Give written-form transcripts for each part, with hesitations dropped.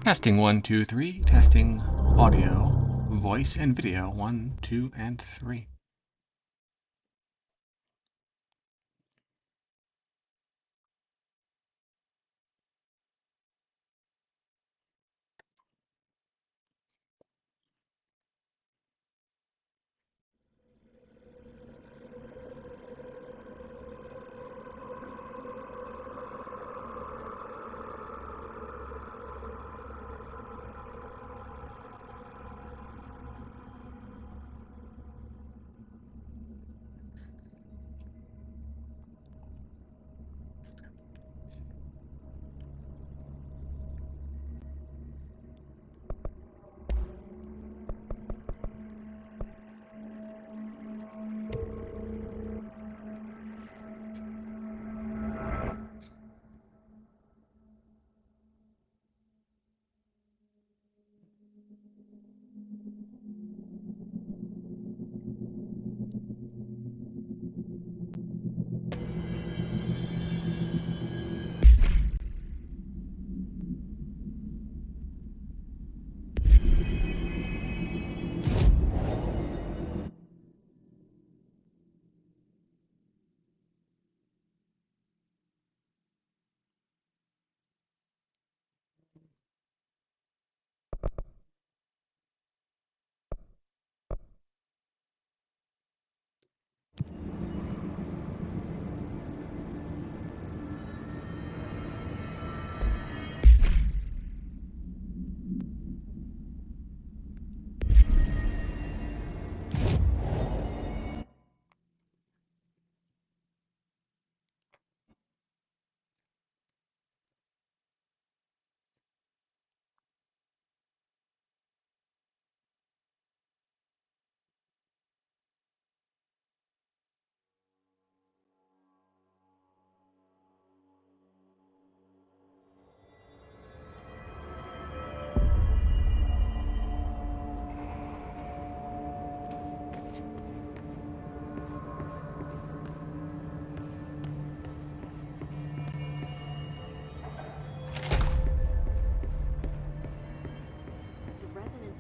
Testing 1, 2, 3. Testing audio, voice, and video 1, 2, and 3.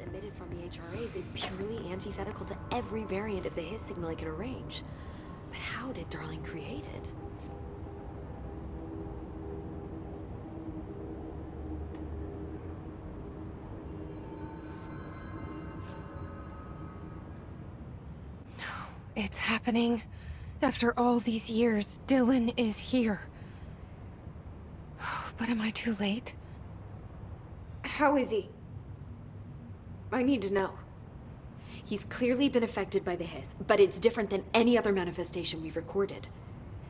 Emitted from the HRAs is purely antithetical to every variant of the Hiss signal I can arrange. But how did Darling create it? No, it's happening. After all these years, Dylan is here. But am I too late? How is he? I need to know. He's clearly been affected by the Hiss, but it's different than any other manifestation we've recorded.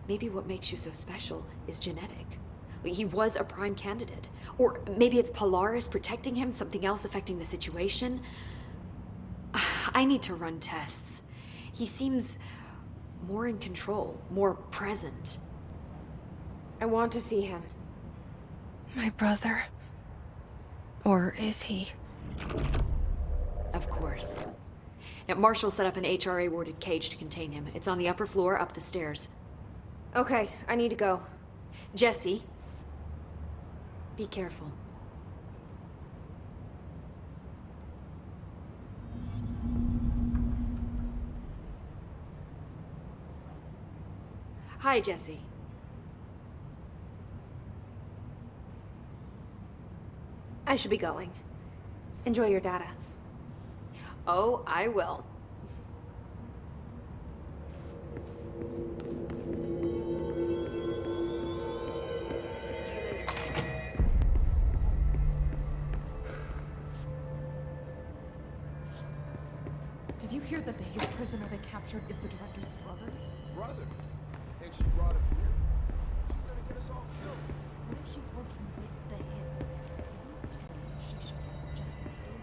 Maybe what makes you so special is genetic. He was a prime candidate. Or maybe it's Polaris protecting him, something else affecting the situation. I need to run tests. He seems more in control, more present. I want to see him. My brother? Or is he? Of course. Now, Marshall set up an HRA-warded cage to contain him. It's on the upper floor, up the stairs. Okay, I need to go. Jesse, be careful. Hi, Jesse. I should be going. Enjoy your data. Oh, I will. Did you hear that the Hiss prisoner they captured is the director's brother? Brother? And she brought him here? She's gonna get us all killed. What if she's working with the Hiss? Isn't it strange she should have just waited?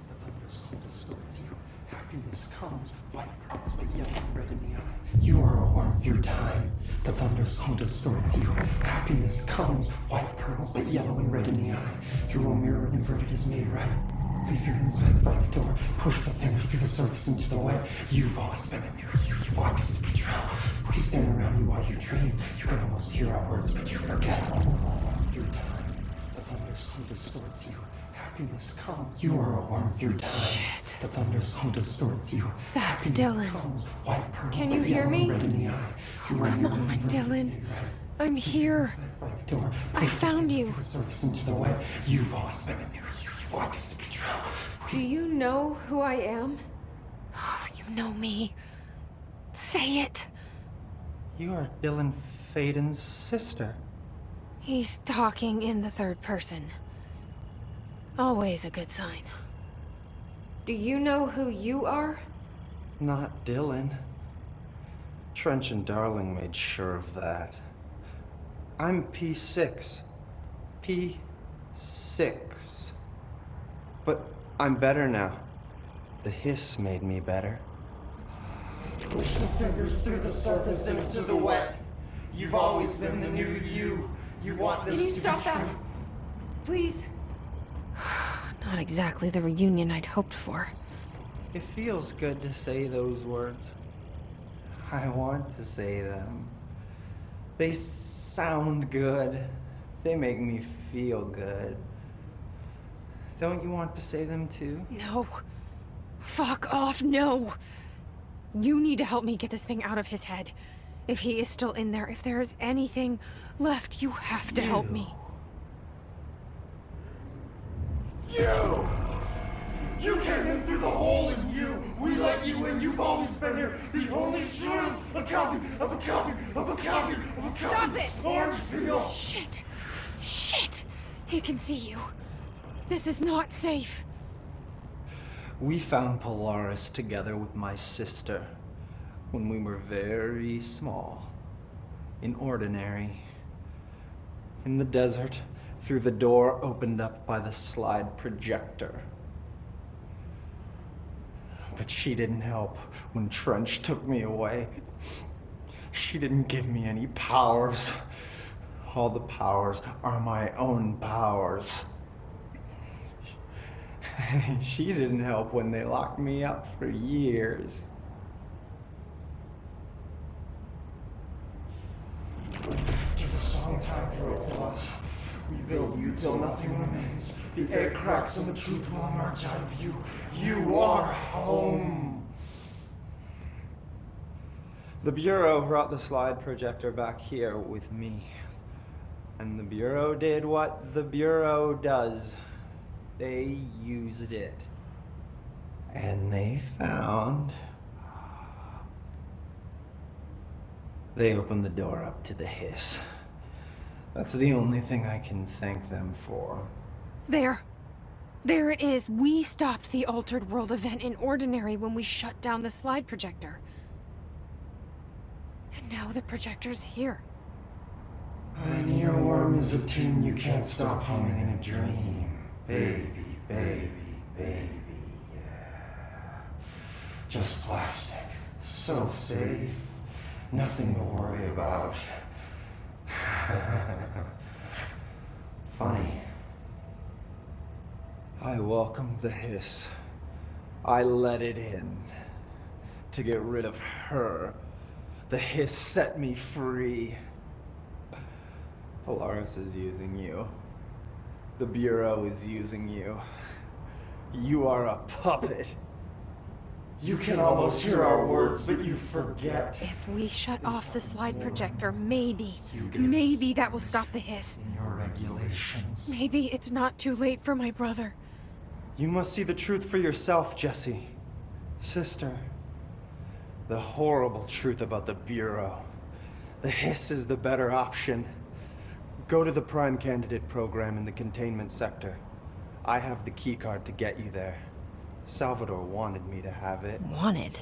The thunders distorts you. Happiness comes, white pearls, but yellow red in the eye. You are a worm through time. The thunders distorts you. Happiness comes, white pearls, but yellow and red in the eye. Through a mirror inverted is made right. Leave your insides by the door. Push the fingers through the surface into the wet. You've always been a new you. You walk as a patrol. We stand around you while you dream. You can almost hear our words, but you forget. Through time, the thunderstorm distorts you. Happiness comes. You are a worm through time. Shit. The thunderstorm distorts you. That's Happiness Dylan. comes. White pearls, Can you but hear yellow me? red in the eye. You run Come your on, river Dylan. through red. I'm here. By the door. I found you. The surface into the wet. You've always been a new you. You walk as a patrol. Do you know who I am? You know me. Say it. You are Dylan Faden's sister. He's talking in the third person. Always a good sign. Do you know who you are? Not Dylan. Trench and Darling made sure of that. I'm P6. P6. But I'm better now. The hiss made me better. Push the fingers through the surface into the wet. You've always been the new you. You want this Can you to stop be that? true. Please. Not exactly the reunion I'd hoped for. It feels good to say those words. I want to say them. They sound good. They make me feel good. Don't you want to say them too? No. Fuck off, no. You need to help me get this thing out of his head. If he is still in there, if there is anything left, you have to help me. You! You came in through the hole in you! We let you in, you've always been here! The only truth! A copy of a copy of a copy of a copy! Stop it! Orange peel! Shit. Shit. He can see you. This is not safe. We found Polaris together with my sister when we were very small, in Ordinary, in the desert, through the door opened up by the slide projector. But she didn't help when Trench took me away. She didn't give me any powers. All the powers are my own powers. She didn't help when they locked me up for years. After the song time for applause, we build you till nothing remains. The air cracks and the truth will emerge out of you. You are home. The Bureau brought the slide projector back here with me. And the Bureau did what the Bureau does. They used it. And they found... They opened the door up to the hiss. That's the only thing I can thank them for. There. There it is. We stopped the Altered World event in Ordinary when we shut down the slide projector. And now the projector's here. An earworm is a tune you can't stop humming in a dream. Baby, baby, baby, yeah. Just plastic. So safe. Nothing to worry about. Funny. I welcomed the hiss. I let it in. To get rid of her. The hiss set me free. Polaris is using you. The Bureau is using you. You are a puppet. You can almost hear our words, but you forget. If we shut off the slide projector, maybe You that will stop the hiss. in your regulations. Maybe it's not too late for my brother. You must see the truth for yourself, Jesse. Sister. The horrible truth about the Bureau. The hiss is the better option. Go to the Prime Candidate program in the containment sector. I have the keycard to get you there. Salvador wanted me to have it. Wanted?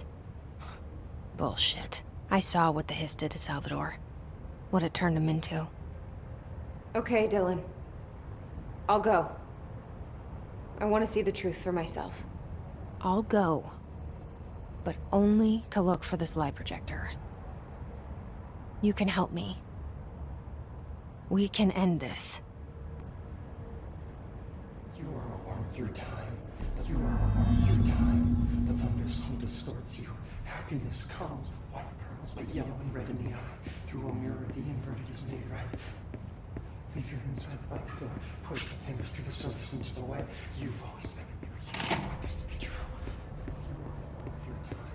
Bullshit. I saw what the hiss did to Salvador. What it turned him into. Okay, Dylan. I'll go. I want to see the truth for myself. I'll go. But only to look for the slide projector. You can help me. We can end this. You are a worm through time. You are a worm through time. The thunderstorm distorts you. Happiness comes. White pearls, but yellow and red in the eye. Through a mirror, the inverted is made right. Leave your inside by the door. Push the fingers through the surface into the way. You've always been a mirror. You want this to be true. You are a worm through time.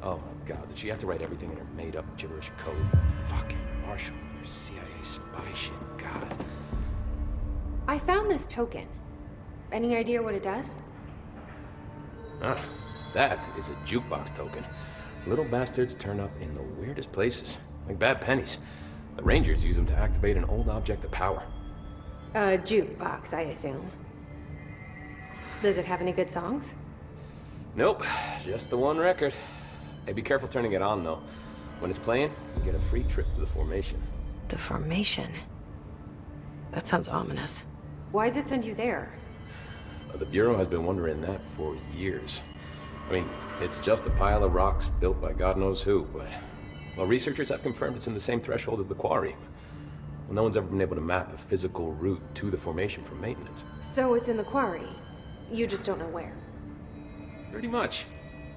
Oh my god, did she have to write everything in her made-up gibberish code? Fucking Marshall with her CIA spy shit, god. I found this token. Any idea what it does? Ah, that is a jukebox token. Little bastards turn up in the weirdest places, like bad pennies. The Rangers use them to activate an old object of power. A jukebox, I assume. Does it have any good songs? Nope, just the one record. Hey, be careful turning it on, though. When it's playing, you get a free trip to the formation. The formation? That sounds ominous. Why does it send you there? The Bureau has been wondering that for years. I mean, it's just a pile of rocks built by God knows who, but... Well, researchers have confirmed it's in the same threshold as the quarry. Well, no one's ever been able to map a physical route to the formation for maintenance. So it's in the quarry. You just don't know where. Pretty much.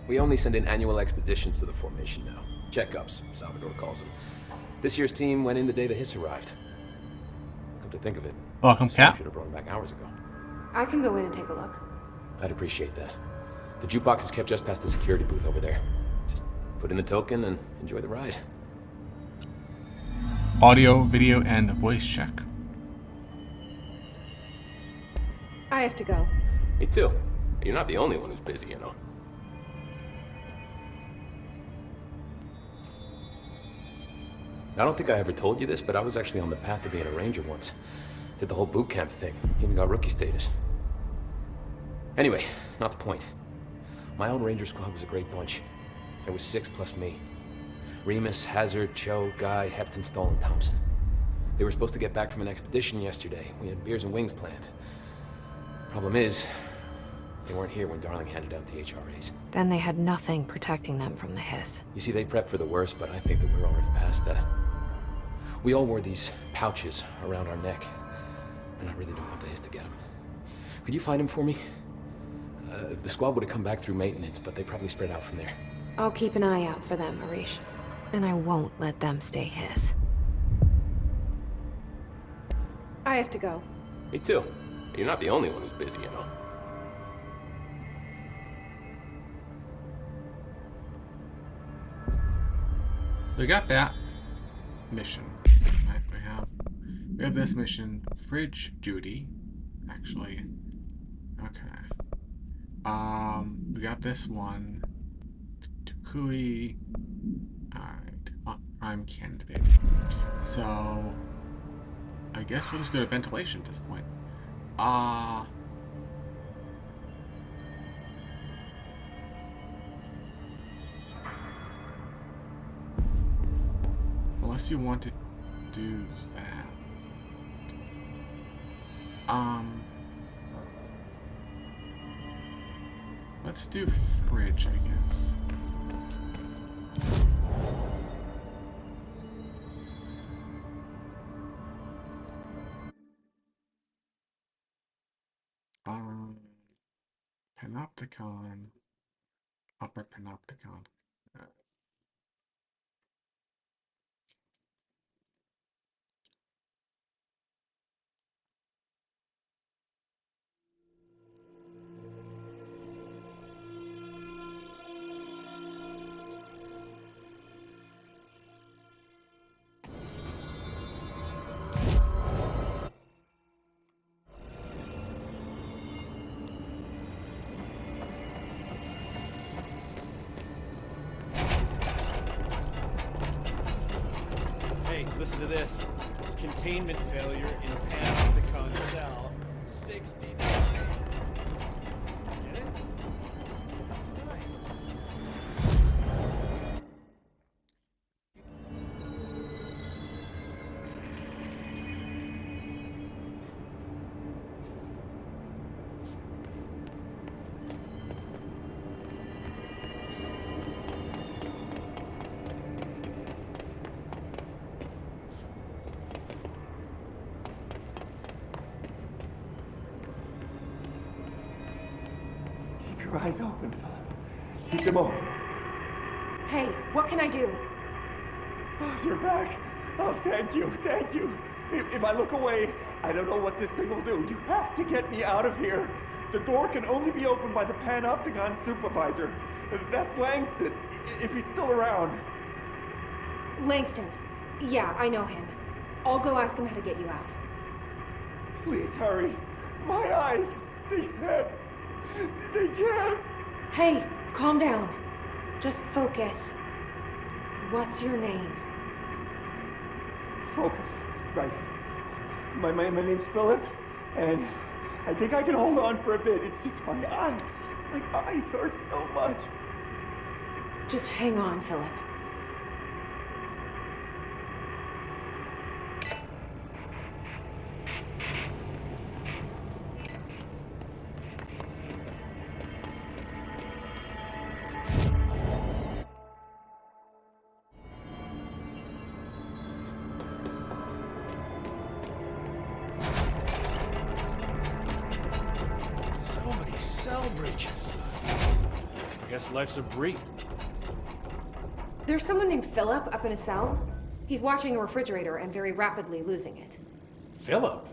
We only send in annual expeditions to the formation now. Checkups, Salvador calls them. This year's team went in the day the hiss arrived. Come to think of it, Welcome, Cap. should have brought him back hours ago. I can go in and take a look. I'd appreciate that. The jukebox is kept just past the security booth over there. Just put in the token and enjoy the ride. Audio, video, and voice check. I have to go. Me too. You're not the only one who's busy, you know. I don't think I ever told you this, but I was actually on the path to being a ranger once. Did the whole boot camp thing. Even got rookie status. Anyway, not the point. My own ranger squad was a great bunch. There was 6 plus me. Remus, Hazard, Cho, Guy, Hepton, Stoll, and Thompson. They were supposed to get back from an expedition yesterday. We had beers and wings planned. Problem is, they weren't here when Darling handed out the HRAs. Then they had nothing protecting them from the hiss. You see, they prepped for the worst, but I think that we're already past that. We all wore these pouches around our neck, and I really don't want the hiss to get them. Could you find him for me? The squad would have come back through maintenance, but they probably spread out from there. I'll keep an eye out for them, Arish. And I won't let them stay hiss. I have to go. Me too. You're not the only one who's busy, you know. We got that mission. Right, we have this mission, fridge duty. Actually, okay. We got this one. Tukui. Alright, prime candidate. So, I guess we'll just go to ventilation at this point. Unless you want to do that. Let's do fridge, I guess. Panopticon. Upper Panopticon. Hey, listen to this. Containment failure in Panopticon cell 69. Get it? your eyes open, Philip. Keep them open. Hey, what can I do? Oh, you're back. Oh, thank you, thank you. If I look away, I don't know what this thing will do. You have to get me out of here. The door can only be opened by the Panopticon supervisor. That's Langston, if he's still around. Langston. Yeah, I know him. I'll go ask him how to get you out. Please hurry. My eyes, they can't. Hey, calm down. Just focus. What's your name? Focus. Right. My name's Philip, and I think I can hold on for a bit. It's just my eyes. My eyes hurt so much. Just hang on, Philip. So many cell breaches. I guess life's a breed. There's someone named Philip up in a cell. He's watching a refrigerator and very rapidly losing it. Philip?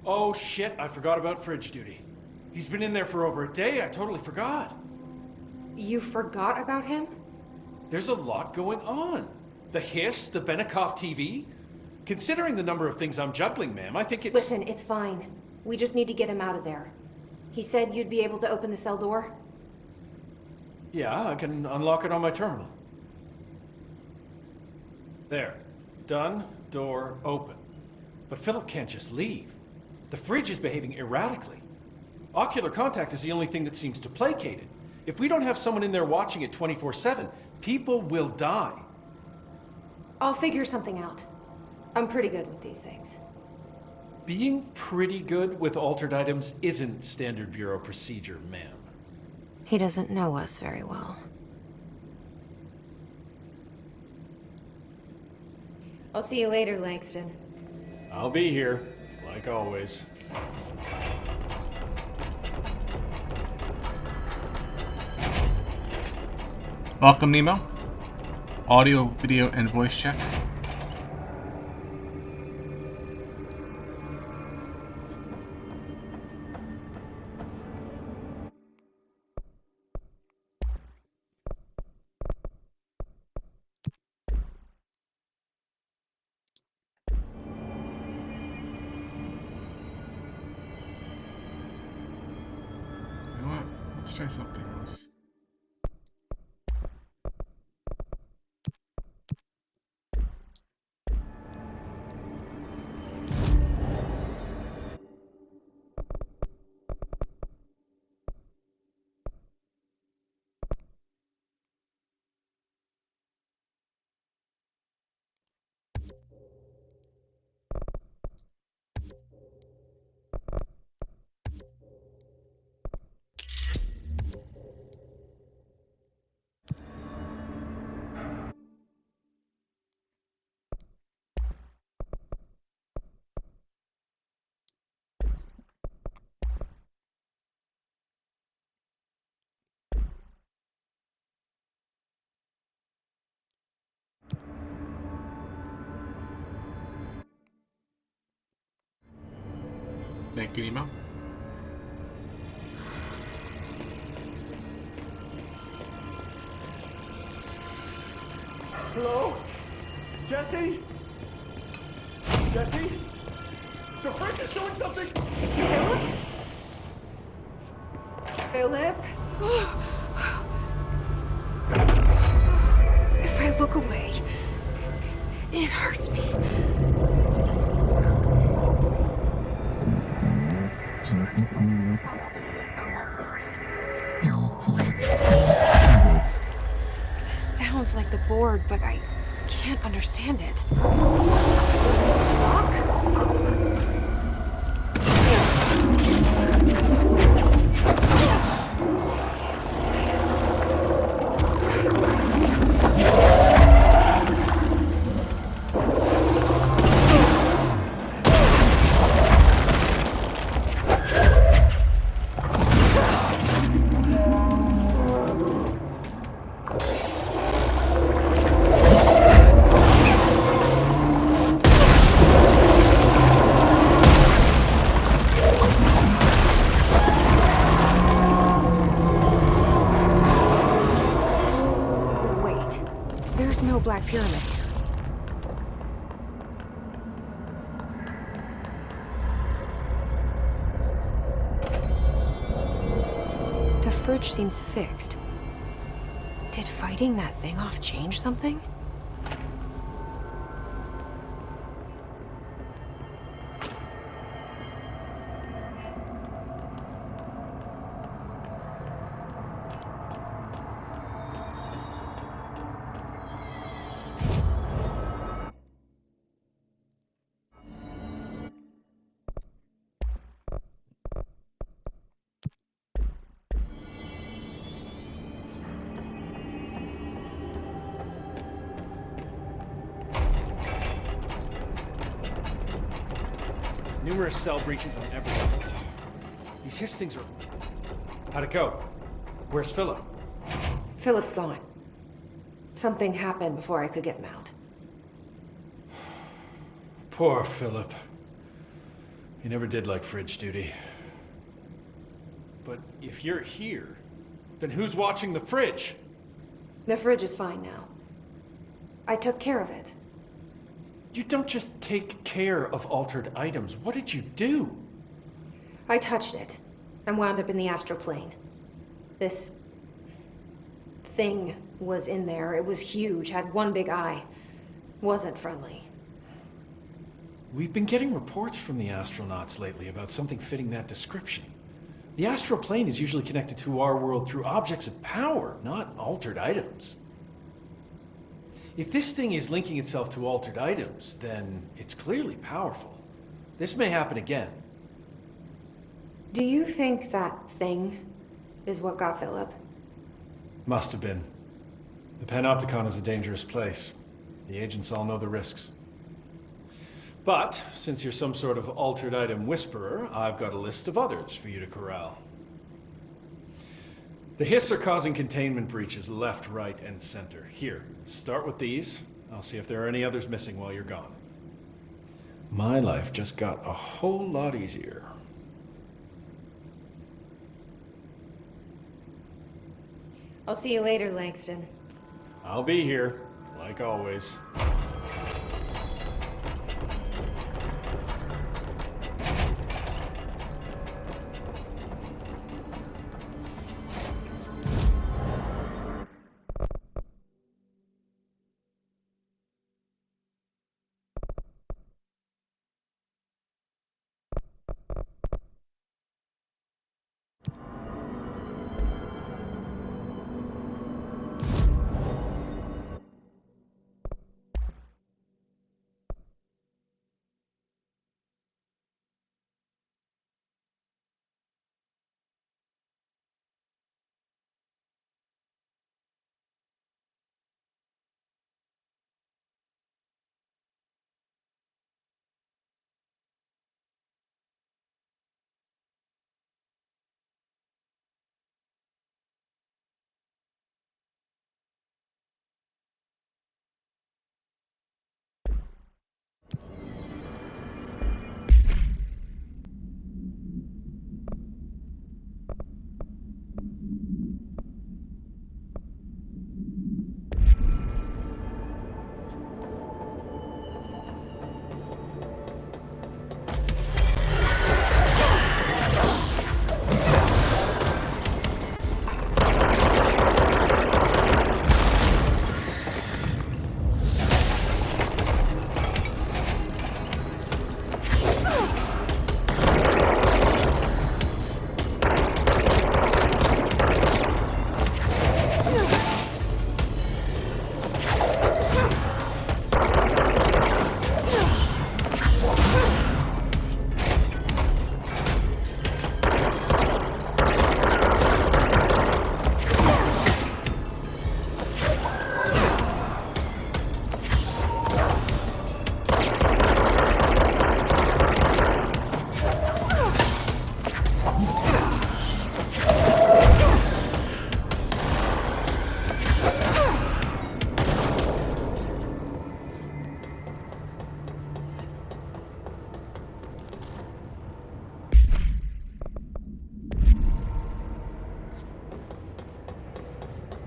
Oh shit, I forgot about fridge duty. He's been in there for over a day, I totally forgot. You forgot about him? There's a lot going on. The hiss, the Benikoff TV. Considering the number of things I'm juggling, ma'am, I think it's... Listen, it's fine. We just need to get him out of there. He said you'd be able to open the cell door? Yeah, I can unlock it on my terminal. There. Done. Door open. But Philip can't just leave. The fridge is behaving erratically. Ocular contact is the only thing that seems to placate it. If we don't have someone in there watching it 24/7, people will die. I'll figure something out. I'm pretty good with these things. Being pretty good with altered items isn't standard bureau procedure, ma'am. He doesn't know us very well. I'll see you later, Langston. I'll be here, like always. Welcome, Nemo. Audio, video, and voice check. You know what? Let's try something else. Thank you, Nemo. Hello? Jesse? Jesse? The fridge is doing something! Philip? If I look away, it hurts me. This sounds like the board, but I can't understand it. Fuck? Black Pyramid here. The fridge seems fixed. Did fighting that thing off change something? Numerous cell breaches on every level. These hiss things are... How'd it go? Where's Philip? Philip's gone. Something happened before I could get him out. Poor Philip. He never did like fridge duty. But if you're here, then who's watching the fridge? The fridge is fine now. I took care of it. You don't just take care of altered items. What did you do? I touched it and wound up in the astral plane. This thing was in there. It was huge, had one big eye. Wasn't friendly. We've been getting reports from the astronauts lately about something fitting that description. The astral plane is usually connected to our world through objects of power, not altered items. If this thing is linking itself to altered items, then it's clearly powerful. This may happen again. Do you think that thing is what got Philip? Must have been. The Panopticon is a dangerous place. The agents all know the risks. But, since you're some sort of altered item whisperer, I've got a list of others for you to corral. The Hiss are causing containment breaches left, right, and center. Here, start with these. I'll see if there are any others missing while you're gone. My life just got a whole lot easier. I'll see you later, Langston. I'll be here, like always.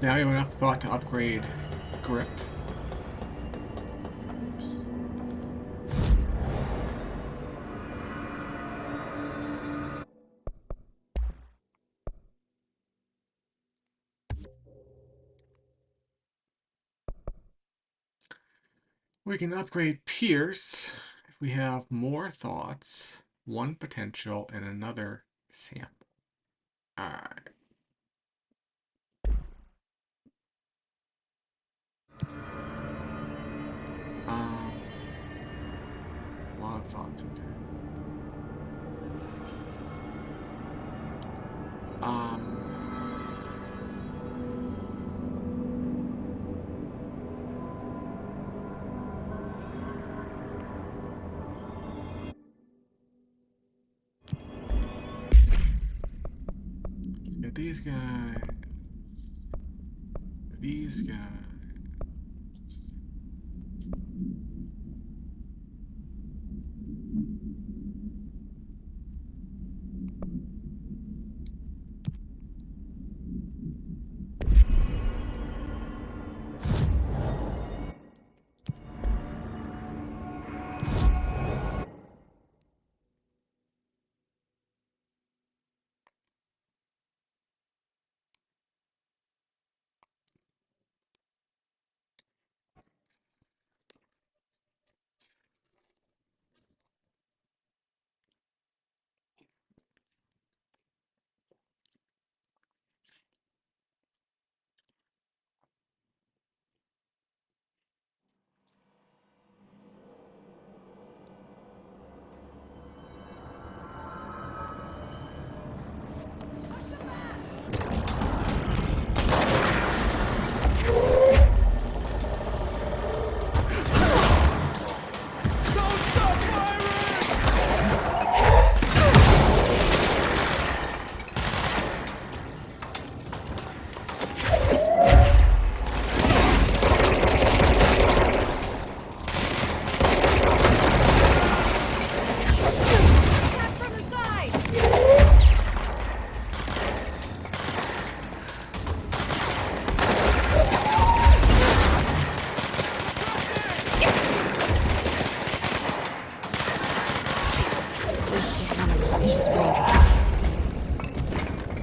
Now you have enough thought to upgrade grip. We can upgrade Pierce if we have more thoughts, one potential, and another sample. Alright. A lot of thoughts in here. Get these guys. These guys.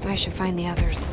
I should find the others.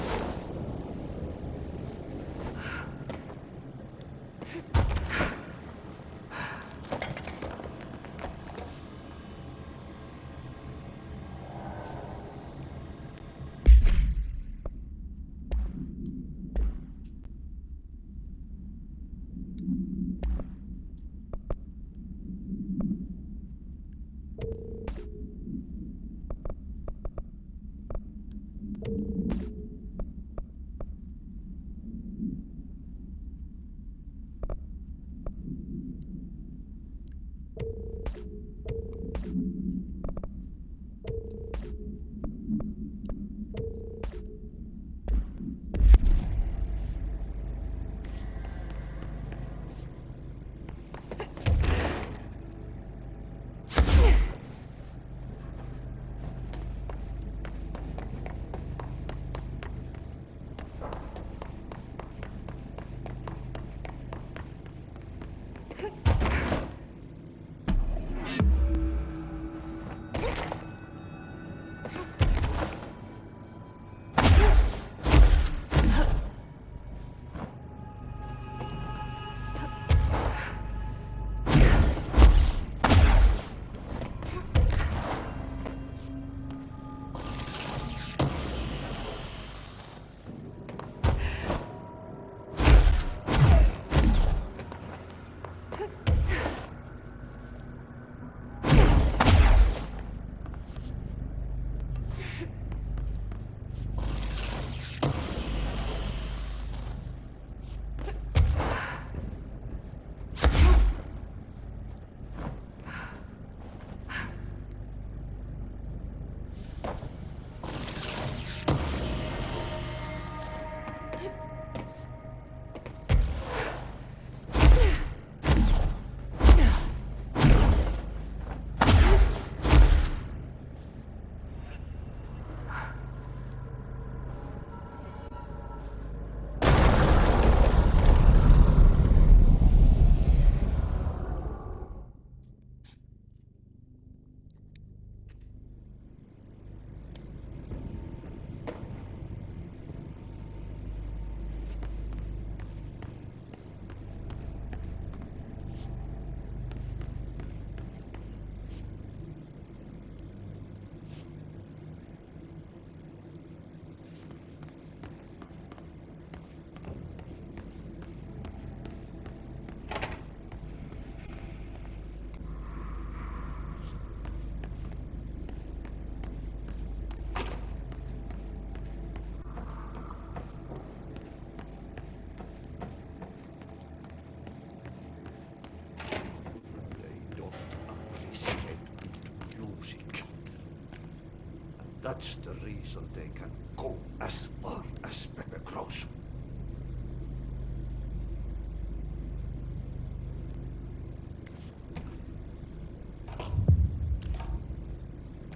That's the reason they can go as far as Pepe Cross.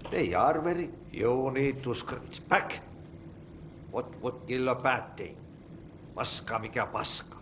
They are very... You need to scratch back. What would kill a bad thing? Paska mikä paska.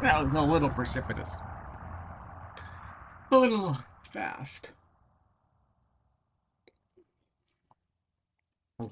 That was a little precipitous. A little fast. Oh.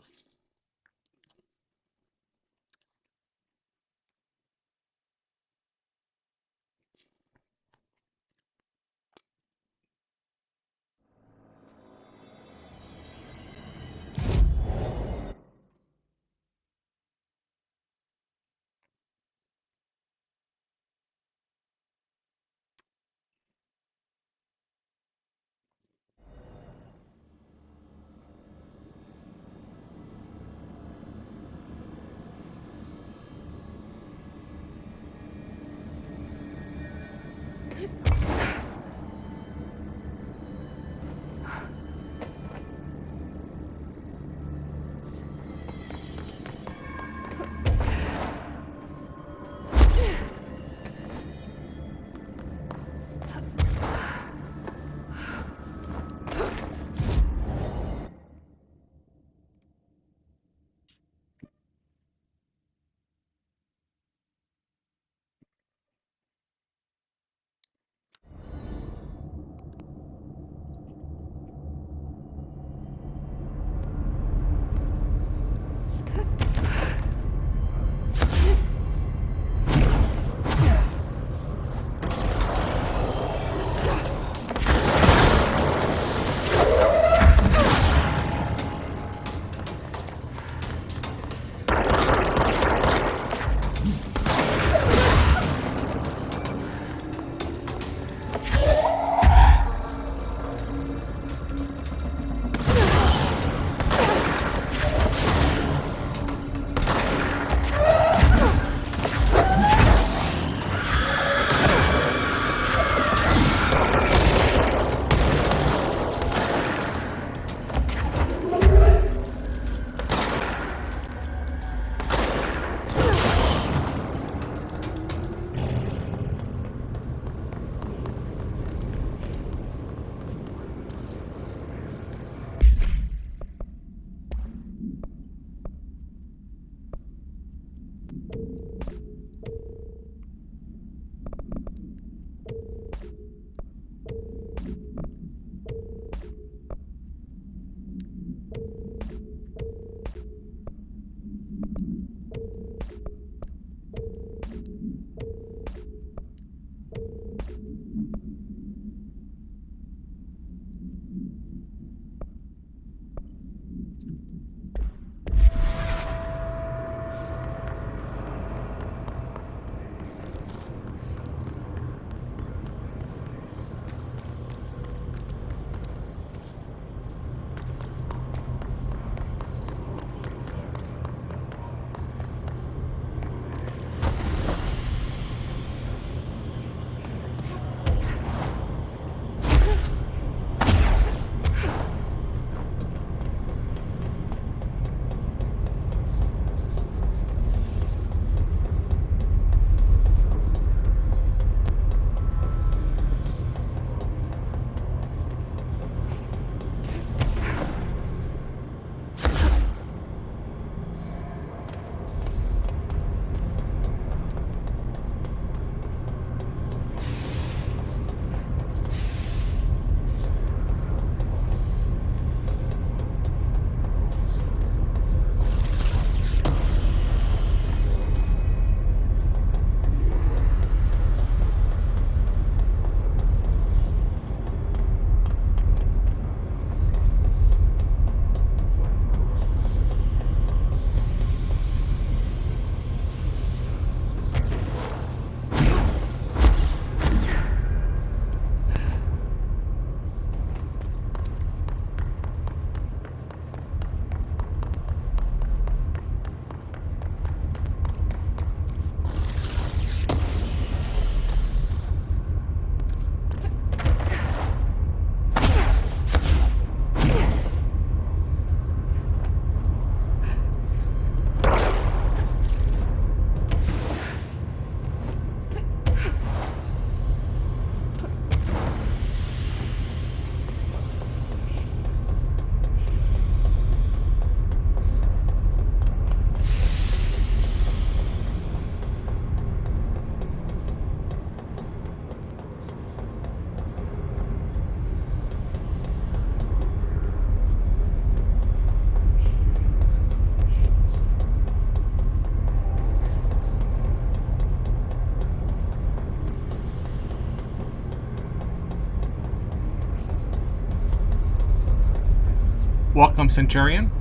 Welcome, Centurion.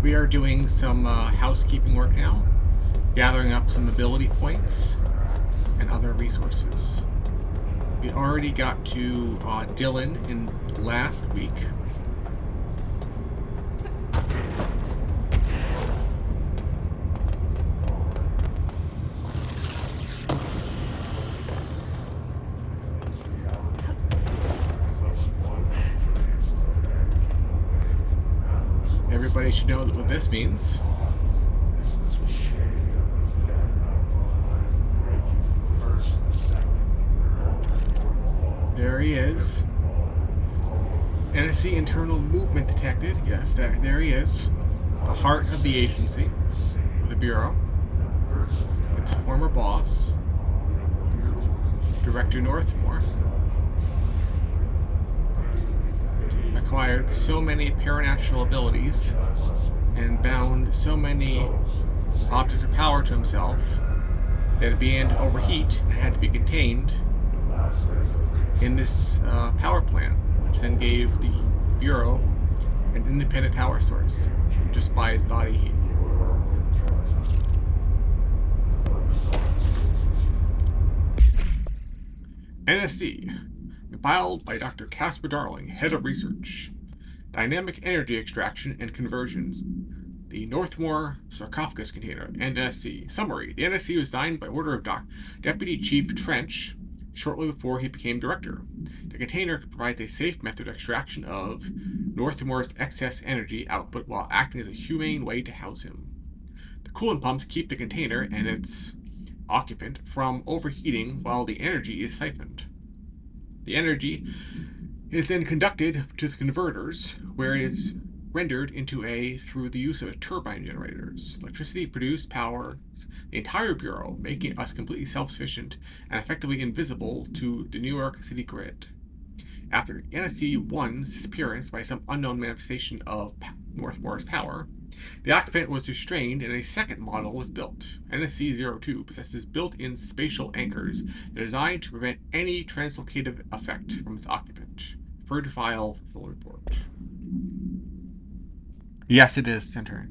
We are doing some housekeeping work now, gathering up some ability points and other resources. We already got to Dylan in last week. Everybody should know what this means. There he is. NSC internal movement detected. Yes, there he is. The heart of the agency, the Bureau. Its former boss, Director Northmore, acquired so many paranatural abilities and bound so many objects of power to himself that it began to overheat and had to be contained in this power plant, which then gave the Bureau an independent power source just by its body heat. NSC, compiled by Dr. Casper Darling, Head of Research. Dynamic Energy Extraction and Conversions. The Northmore Sarcophagus Container, NSC. Summary. The NSC was designed by order of Deputy Chief Trench shortly before he became director. The container provides a safe method of extraction of Northmore's excess energy output while acting as a humane way to house him. The coolant pumps keep the container and its occupant from overheating while the energy is siphoned. The energy is then conducted to the converters, where it is rendered into through the use of turbine generators. Electricity produced powers the entire Bureau, making us completely self-sufficient and effectively invisible to the New York City grid. After NSC-1's disappearance by some unknown manifestation of Northmore's power, the occupant was restrained and a second model was built. NSC-02 possesses built-in spatial anchors that are designed to prevent any translocative effect from its occupant. Refer to file for full report. Yes, it is, Center.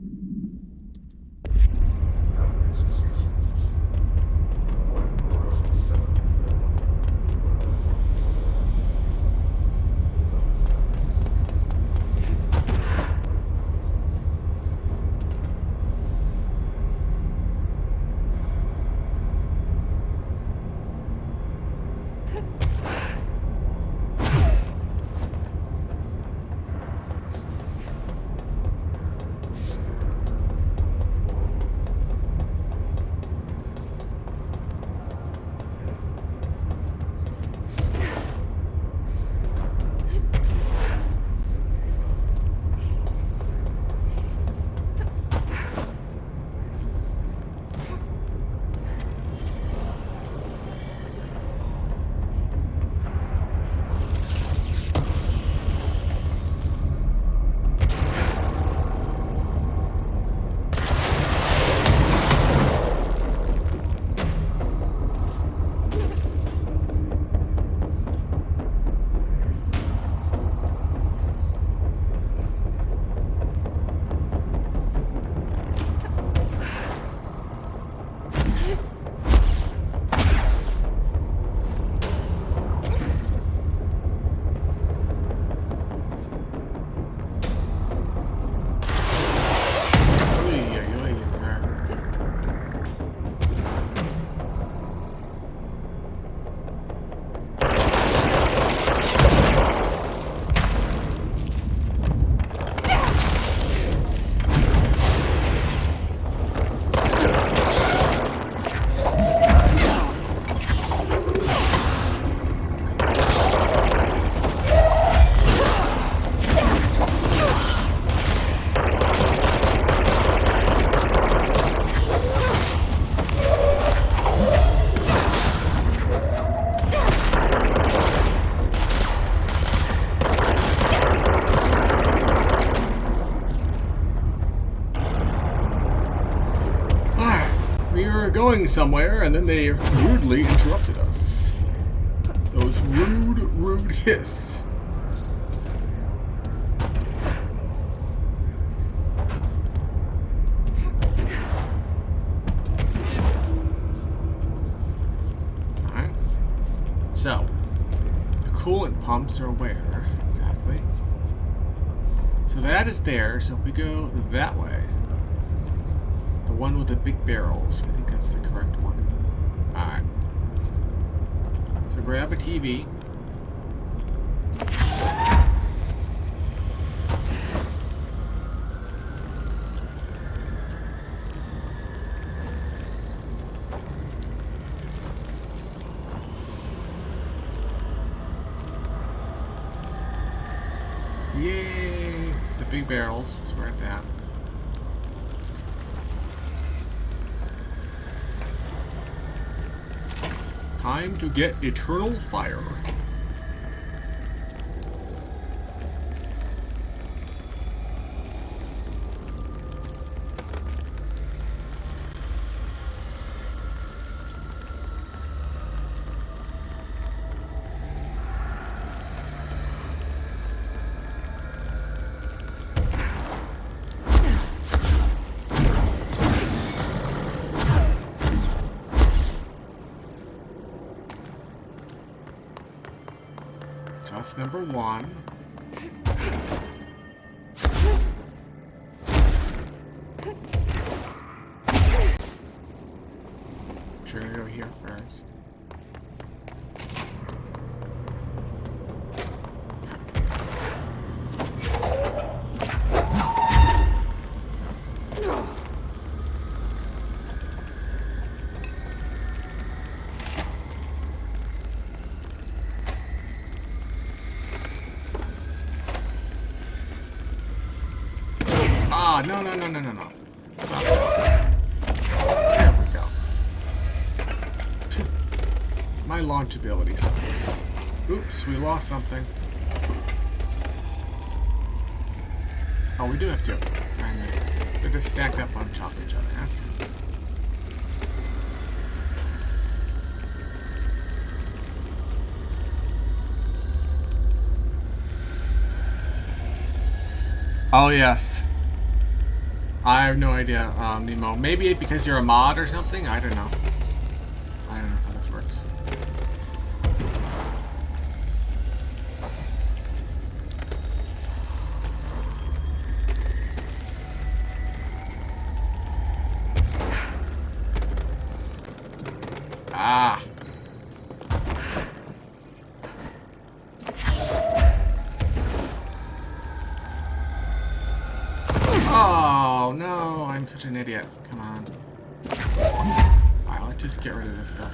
Going somewhere, and then they rudely interrupted us. Those rude hiss. coolant pumps are where exactly? So that is there. So if we go that way, the one with the big barrels, I think that's the correct one. Alright. So grab a TV. Yay! The big barrels. It's where it's at. Time to get Eternal Fire. That's number one. Sure, gonna go here first. Ah, no. Stop. There we go. My launch ability sucks. Oops, we lost something. Oh, we do have two. They're just stacked up on top of each other, huh? Oh, yes. I have no idea, Nemo. Maybe because you're a mod or something? I don't know. I don't know how this works. Ah. Oh, no, I'm such an idiot. Come on. Alright, let's just get rid of this stuff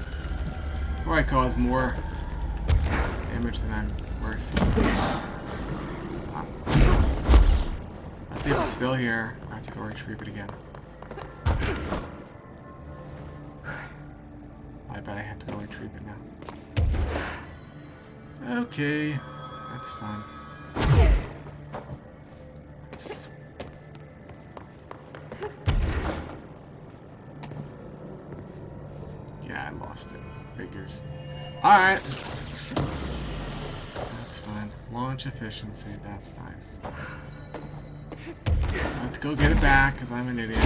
before I cause more damage than I'm worth. Let's see if it's still here. I have to go retrieve it again. I bet I have to go retrieve it now. Okay, that's fine. Yeah, I lost it. Figures. Alright. That's fine. Launch efficiency, that's nice. Let's go get it back, because I'm an idiot.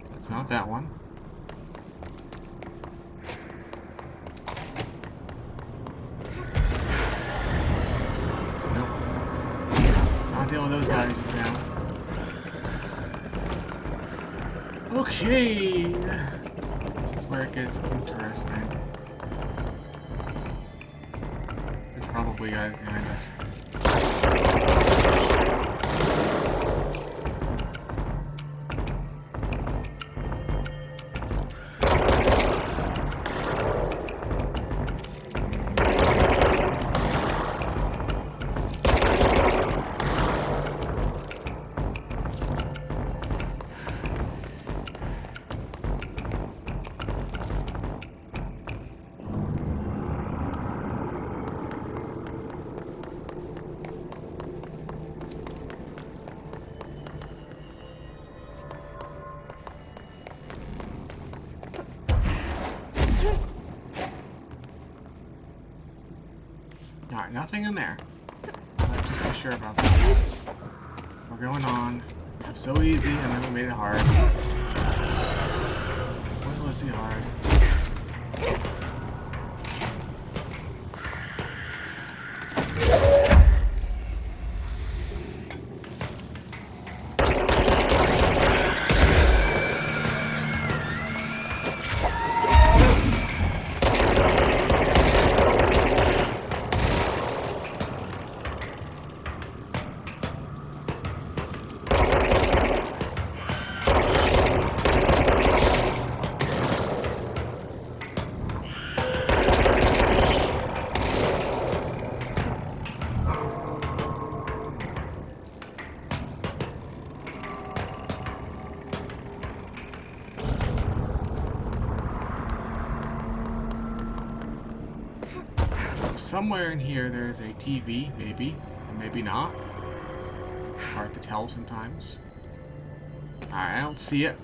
That's not that one. Deal with those guys now. Okay, this is where it gets interesting. There's probably guys behind us. Alright, nothing in there. Let's just be sure about that. We're going on. It was so easy, and then we made it hard. somewhere in here there's a TV, maybe, or maybe not. Hard to tell sometimes. Alright, I don't see it.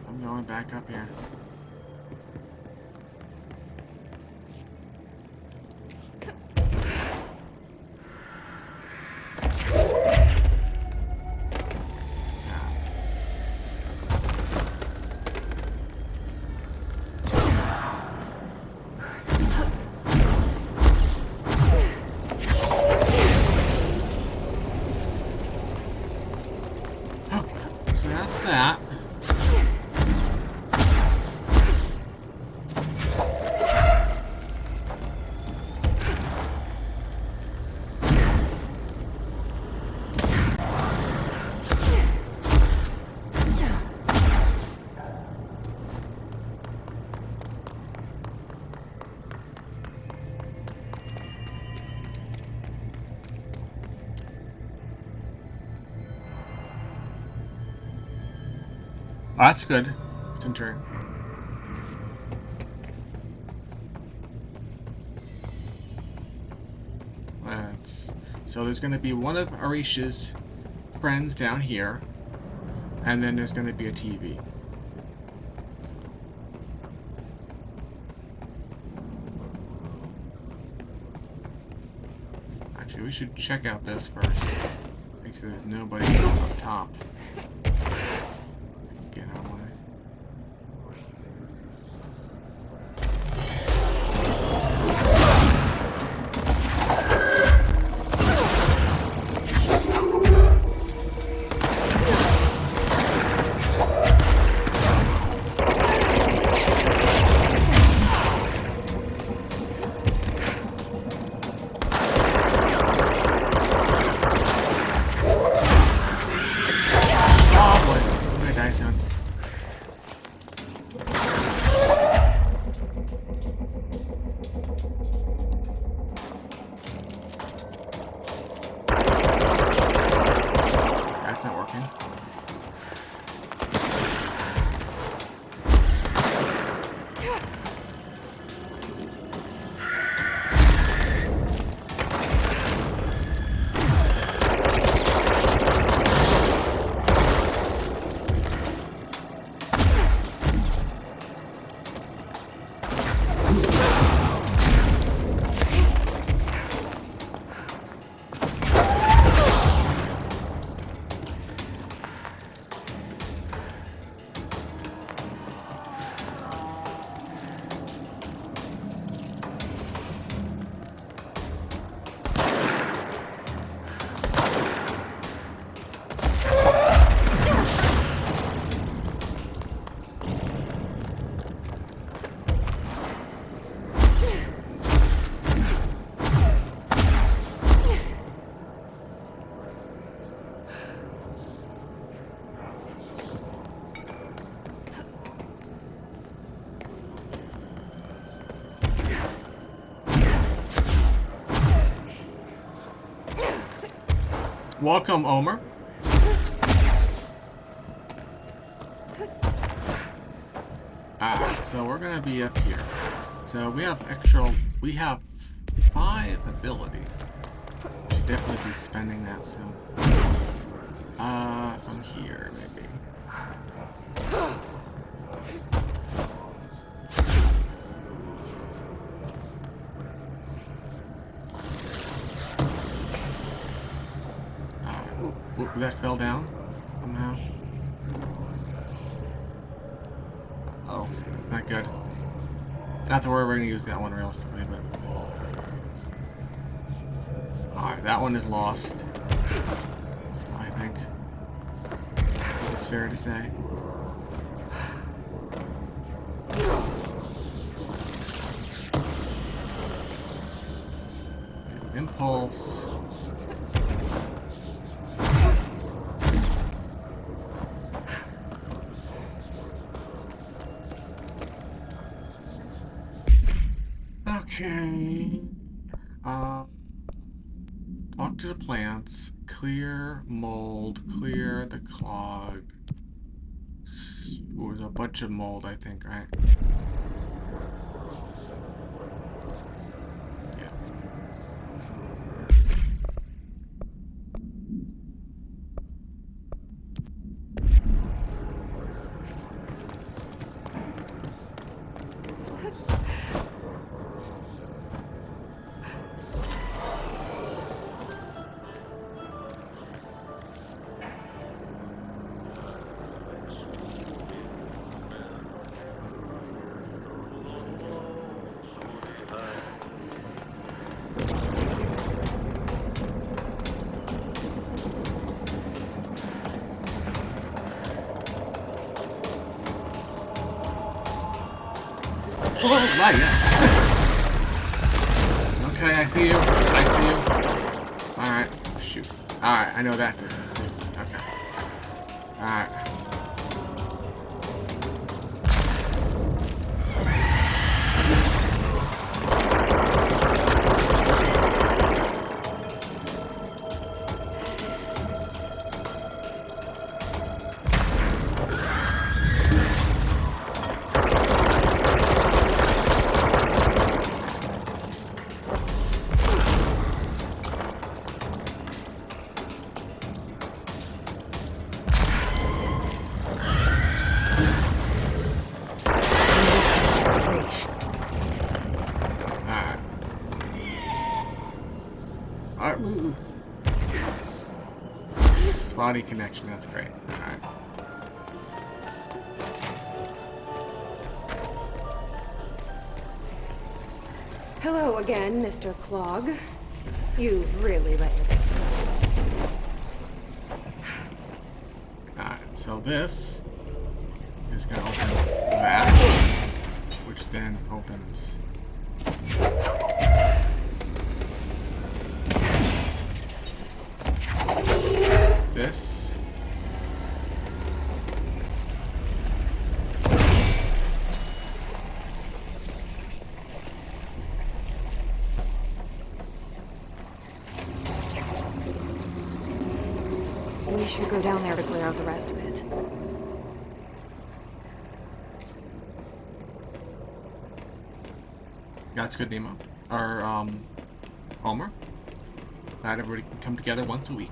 I'm going back up here. That. Oh, that's good. It's in turn. So there's going to be one of Arisha's friends down here, and then there's going to be a TV. Actually, we should check out this first. Make sure there's nobody up top. Get out of the way. Welcome, Omer. So we're gonna be up here. So we have 5 ability. Should definitely be spending that soon. From here, maybe. That fell down somehow. Oh, not good. Not to worry, we're gonna use that one realistically, but alright, that one is lost. I think it's fair to say. Impulse. Okay. Talk to the plants. Clear mold. Clear the clog. There's a bunch of mold, I think, right? Oh, right, yeah. Okay, I see you. I see you. Alright. Shoot. Alright, I know that. Okay. Alright. Alright, ooh. Spotty connection, that's great. Alright. Hello again, Mr. Clog. You've really let yourself go. Alright, so this is gonna open that, which then opens this. We should go down there to clear out the rest of it. That's good, Nemo. Or, Homer. Glad everybody can come together once a week.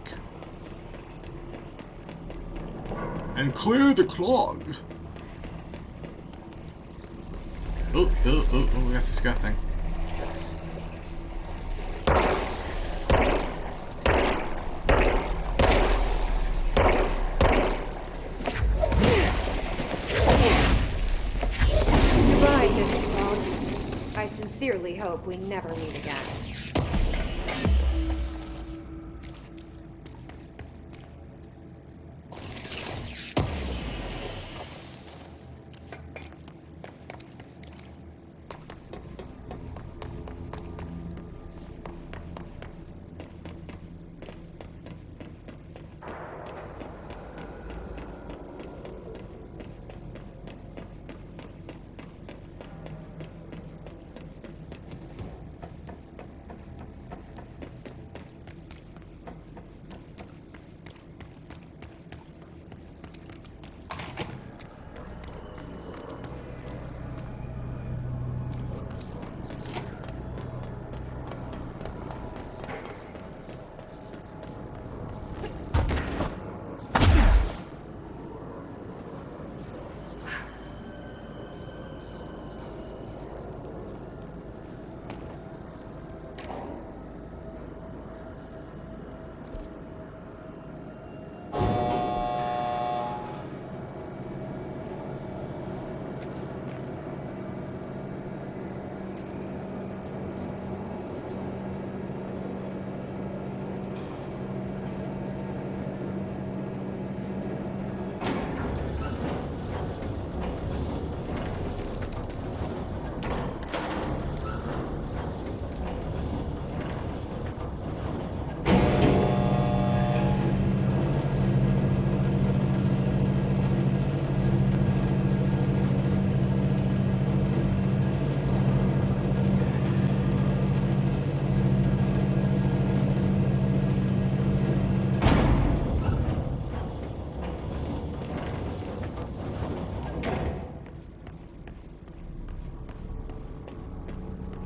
And clear the clog. Oh, that's disgusting. Goodbye, Mr. Clog. I sincerely hope we never meet again.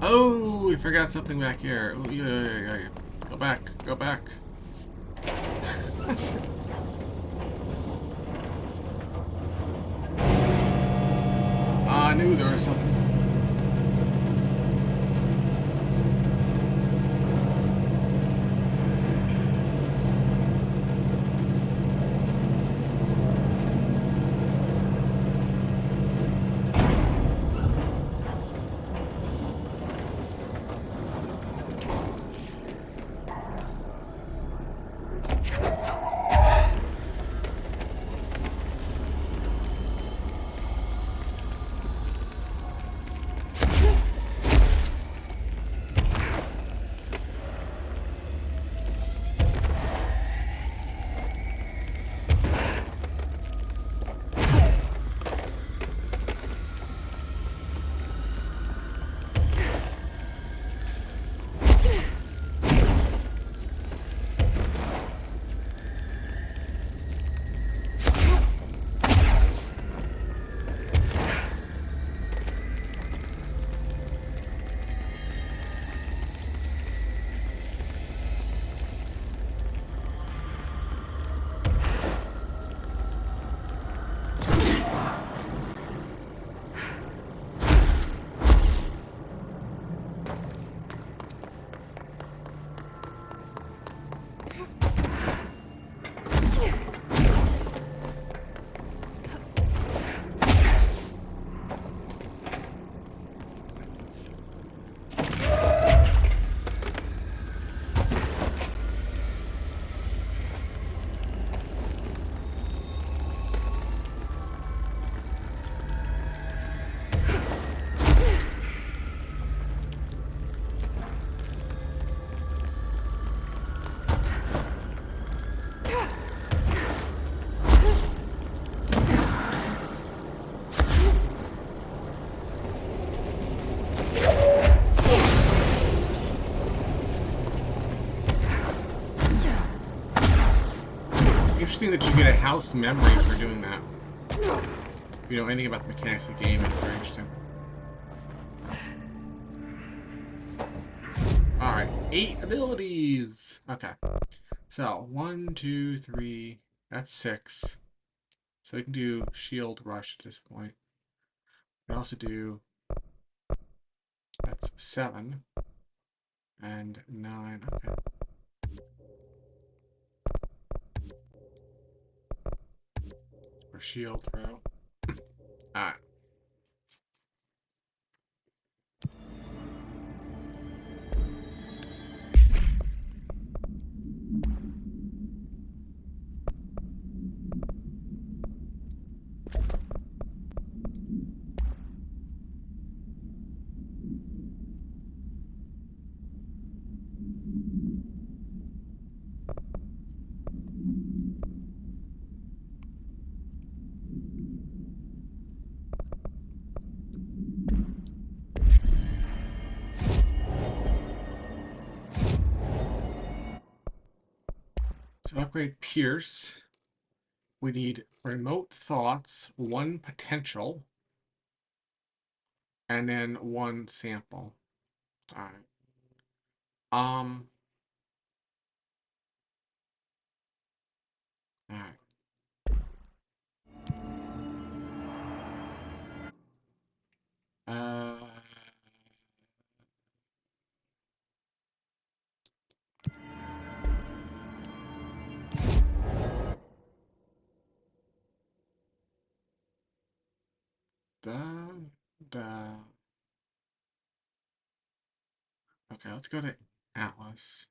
Oh, we forgot something back here. Oh, yeah. Go back. I knew there was something. interesting that you get a house memory for doing that. If you know anything about the mechanics of the game, it's very interesting. Alright, 8 abilities! Okay. So, 1, 2, 3, that's 6. So we can do shield rush at this point. We can also do, that's 7. And 9, okay. Or shield throw. Alright. To upgrade Pierce, we need Remote Thoughts, 1 Potential, and then 1 Sample. Alright. Alright. Okay, let's go to Atlas.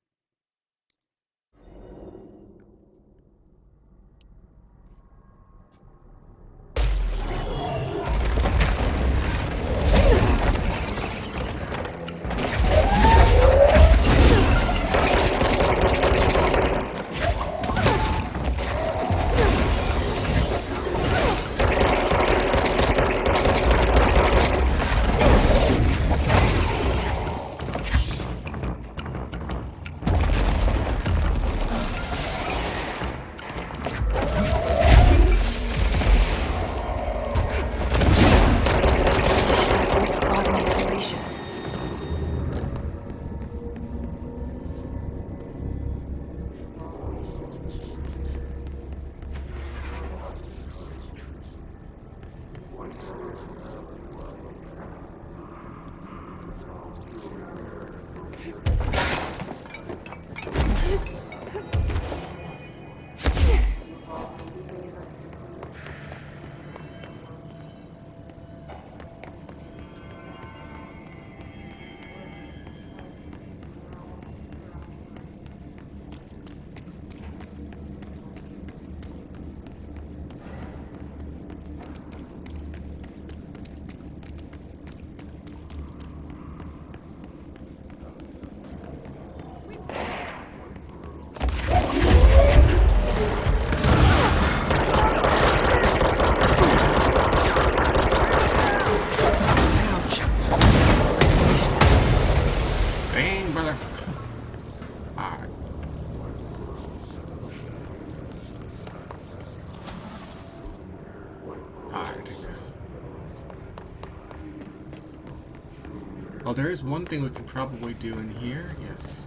Well, there is one thing we could probably do in here. Yes.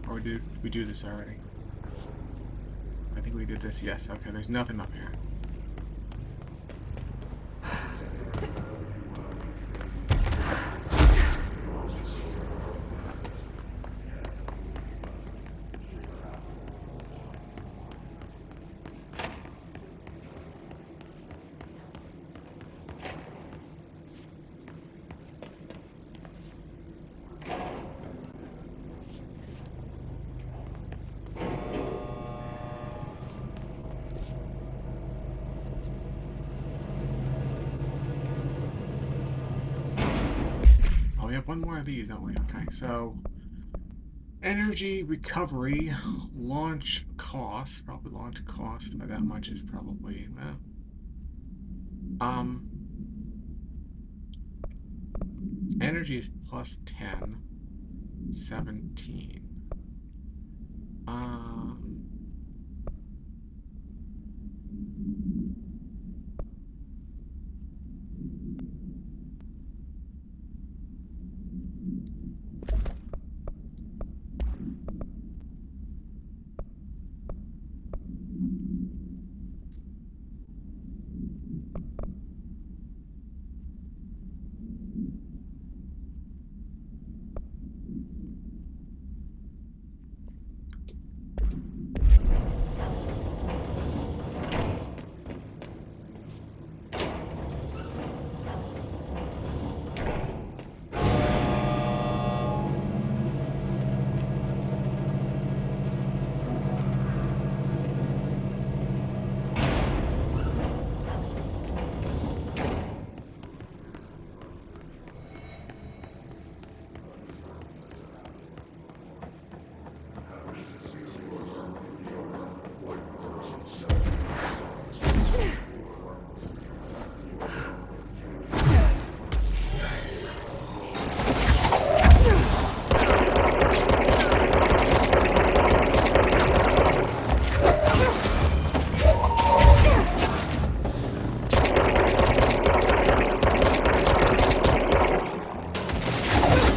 Or did we do this already? I think we did this. Yes. Okay, there's nothing up here. We have one more of these, don't we? Okay, so energy recovery, launch cost, probably launch cost by that much is probably, well, energy is plus 10. 17.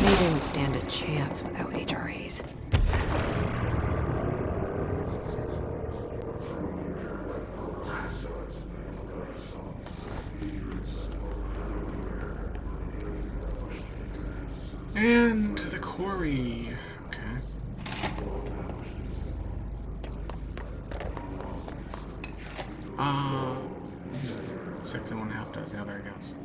They didn't stand a chance without HRAs. And the quarry. Okay. Uh, 6 and 1/2 dozen. Yeah, there he goes.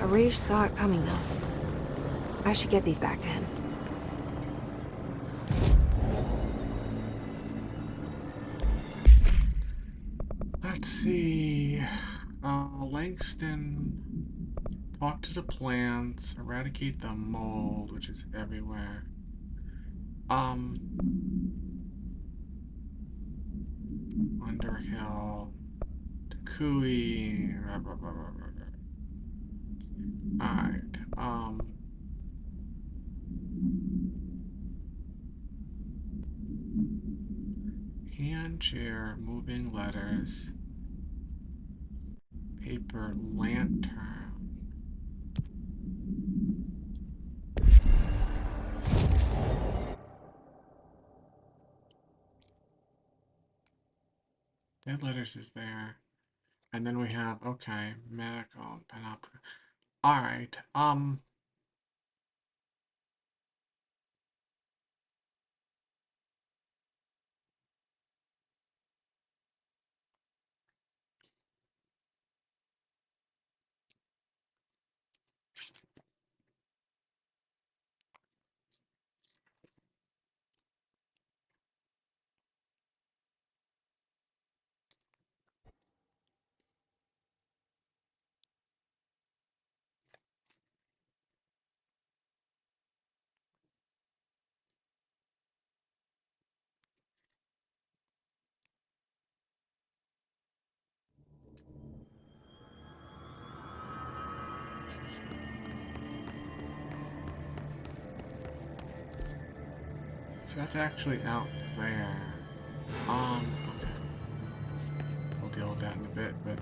Rage saw it coming, though. I should get these back to him. Let's see. Langston. Talk to the plants. Eradicate the mold, which is everywhere. Underhill. Takui. Alright. Hand chair, moving letters. Paper lantern. Dead letters is there. And then we have, okay, medical, panopticon. Alright, So that's actually out there. Okay. We'll deal with that in a bit, but...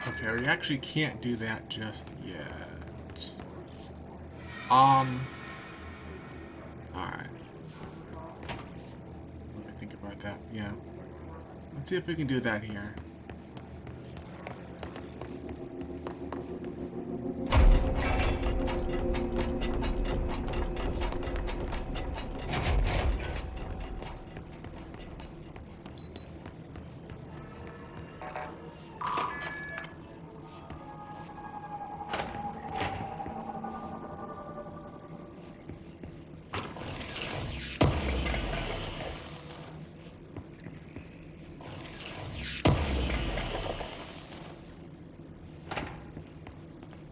Okay, we actually can't do that just yet. Alright. Let me think about that. Yeah. Let's see if we can do that here.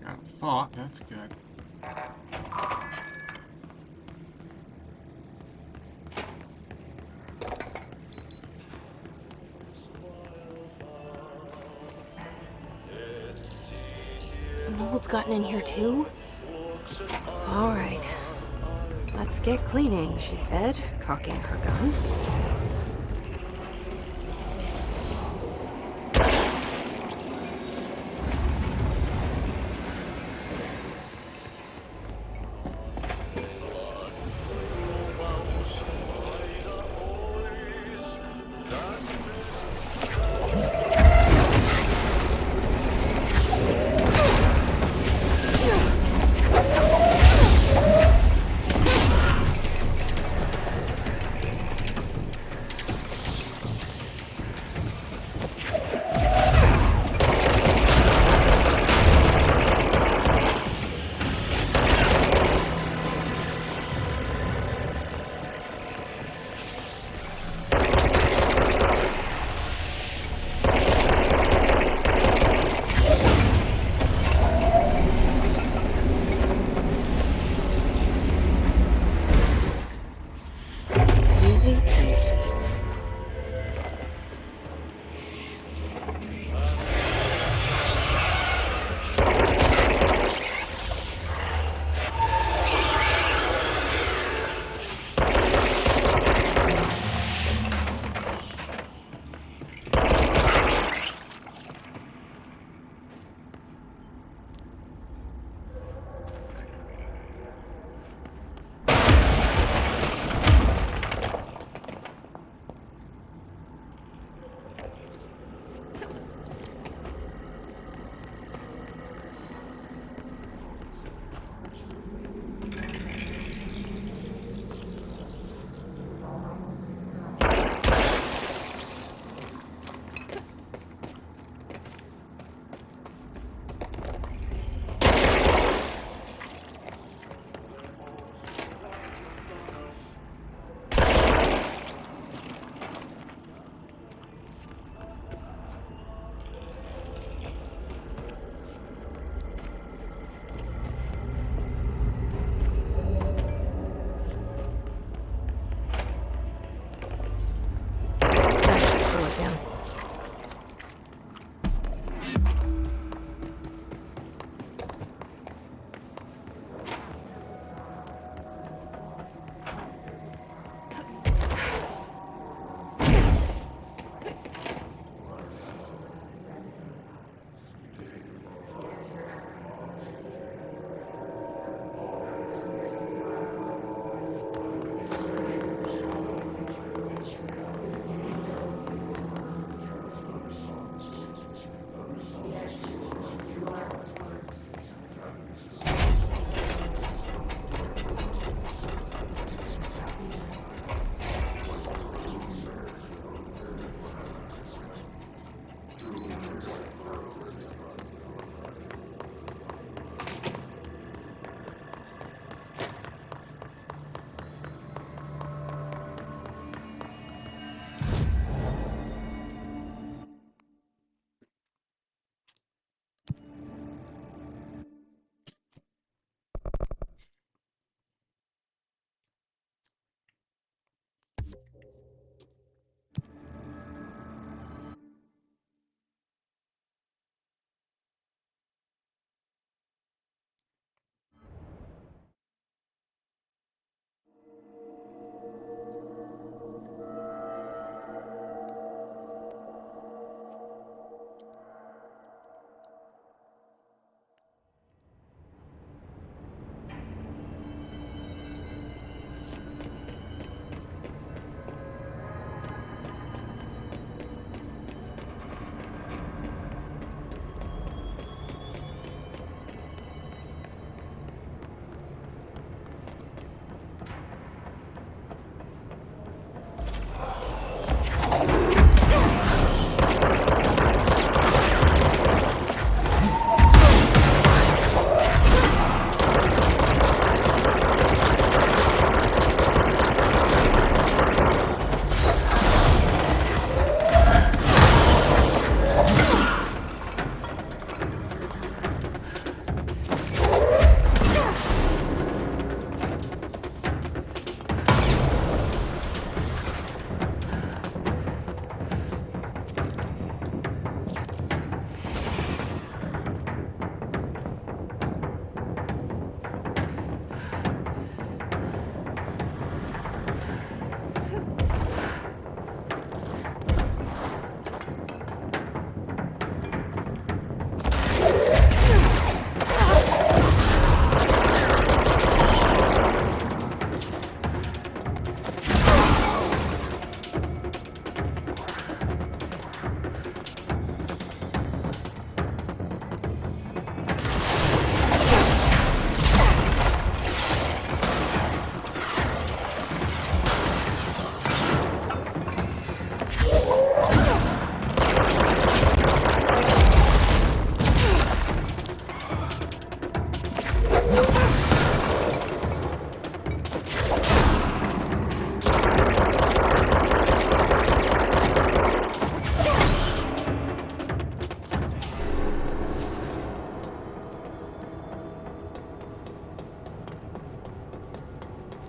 Got a thought, that's good. The mold's gotten in here too? All right. Let's get cleaning, she said, cocking her gun.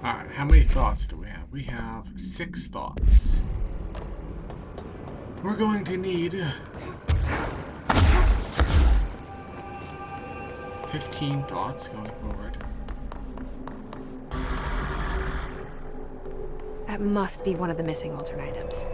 Alright, how many thoughts do we have? We have 6 thoughts. We're going to need 15 thoughts going forward. That must be one of the missing alternate items.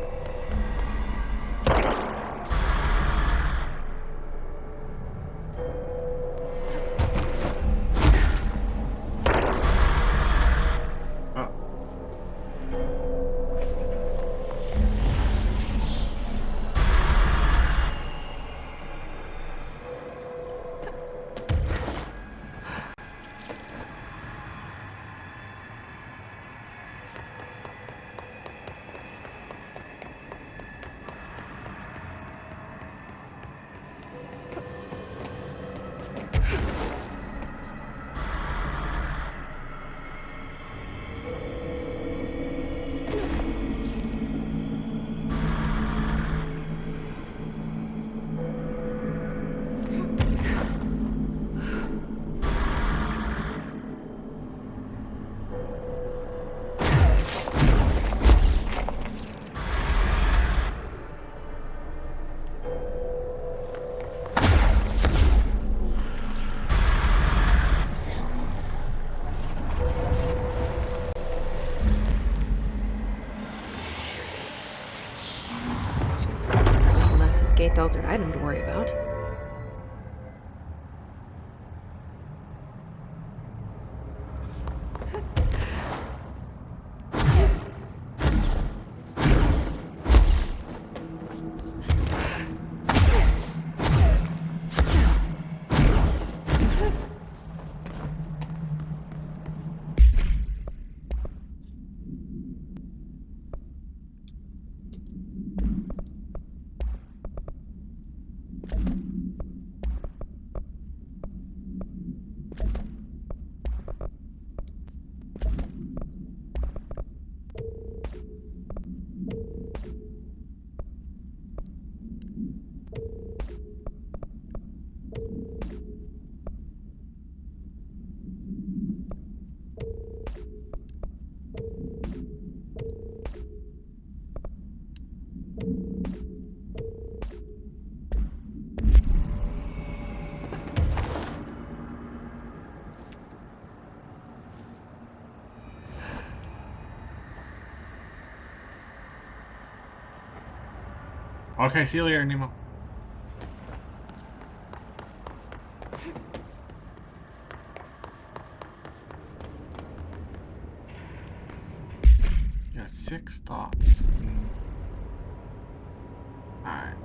Escaped altered item to worry about. Okay, see you later, Nemo. Got 6 thoughts. Alright.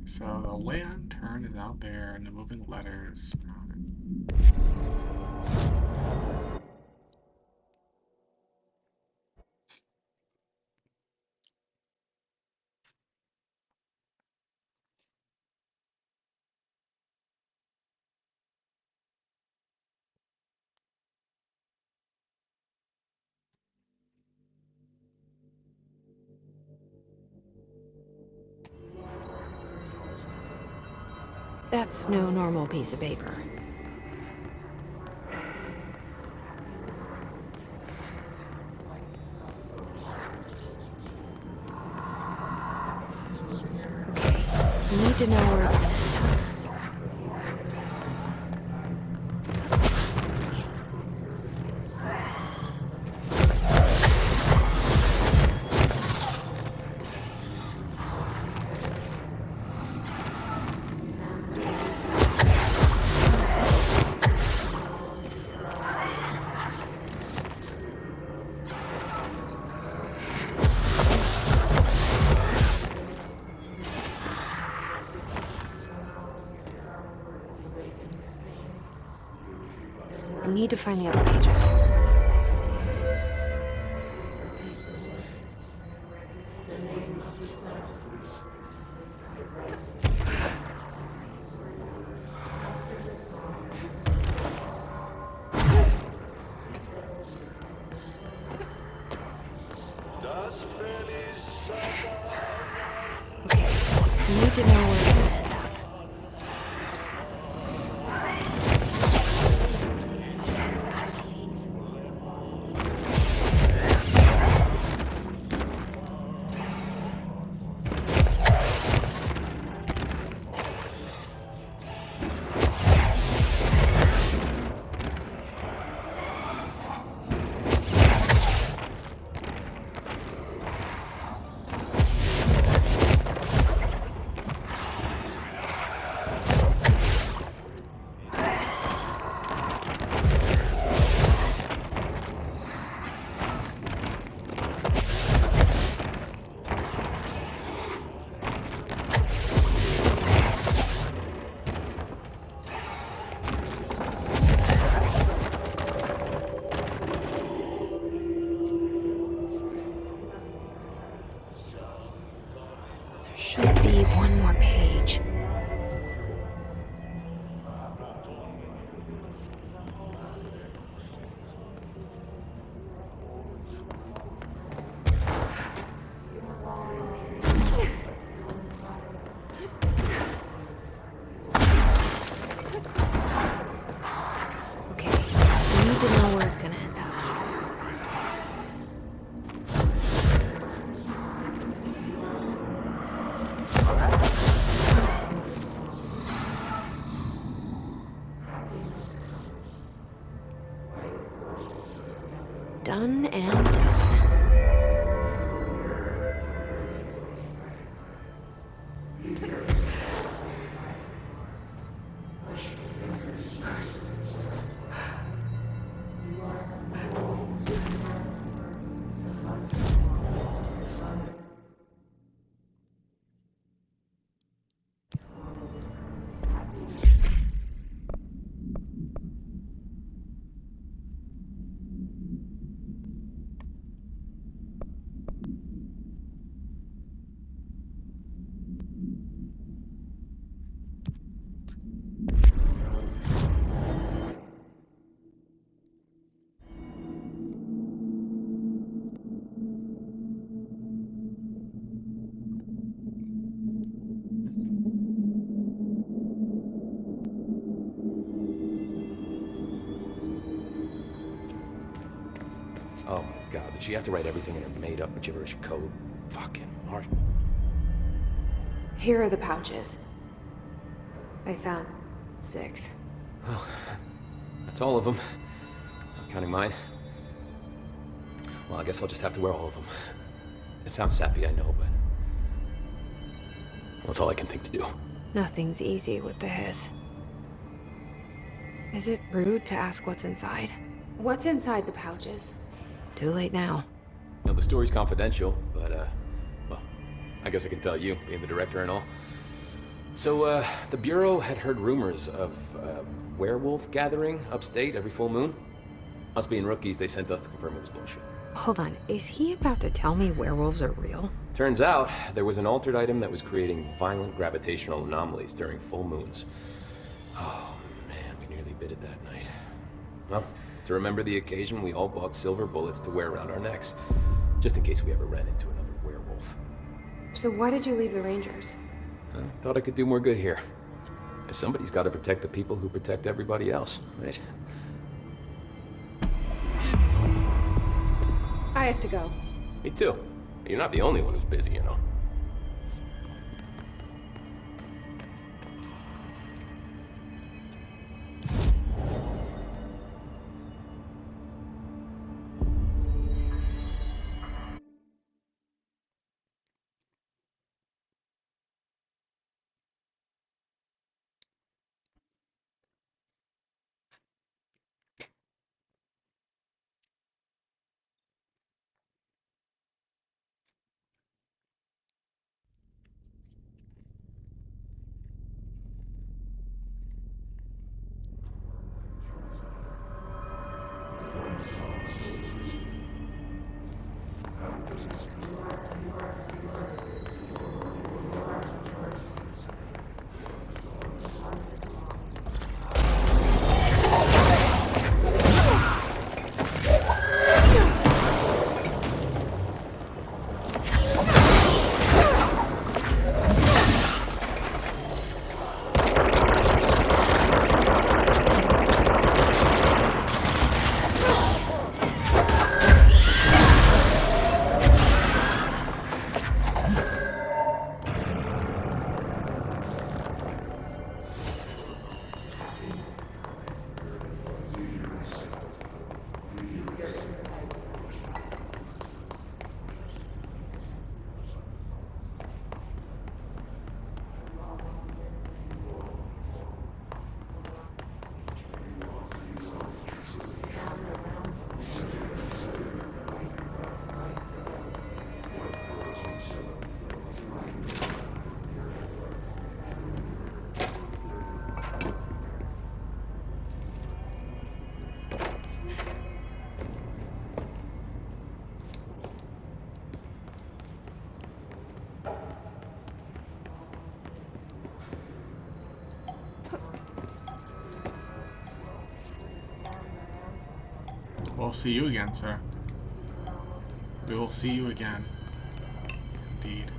So the lantern is out there and the moving letters. That's no normal piece of paper. Okay, need to know where it's gonna end up. I need to find the other pages. Okay, I need to know where it's gonna end up. Should be one more page. Okay, I need to know where it's gonna end up. Done and done. Oh my god, did she have to write everything in her made-up gibberish code? Fucking Marsh. Here are the pouches. I found 6. Well, that's all of them. Not counting mine. Well, I guess I'll just have to wear all of them. It sounds sappy, I know, but... well, that's all I can think to do. Nothing's easy with the hiss. Is it rude to ask what's inside? What's inside the pouches? Too late now. Now, the story's confidential, but, well, I guess I can tell you, being the director and all. So, the Bureau had heard rumors of a werewolf gathering upstate every full moon. Us being rookies, they sent us to confirm it was bullshit. Hold on, is he about to tell me werewolves are real? Turns out, there was an altered item that was creating violent gravitational anomalies during full moons. Oh, man, we nearly bit it that night. Well, to remember the occasion, we all bought silver bullets to wear around our necks, just in case we ever ran into another werewolf. So why did you leave the Rangers? I thought I could do more good here. Somebody's got to protect the people who protect everybody else, right? I have to go. Me too. You're not the only one who's busy, you know. We'll see you again, sir. We will see you again. Indeed.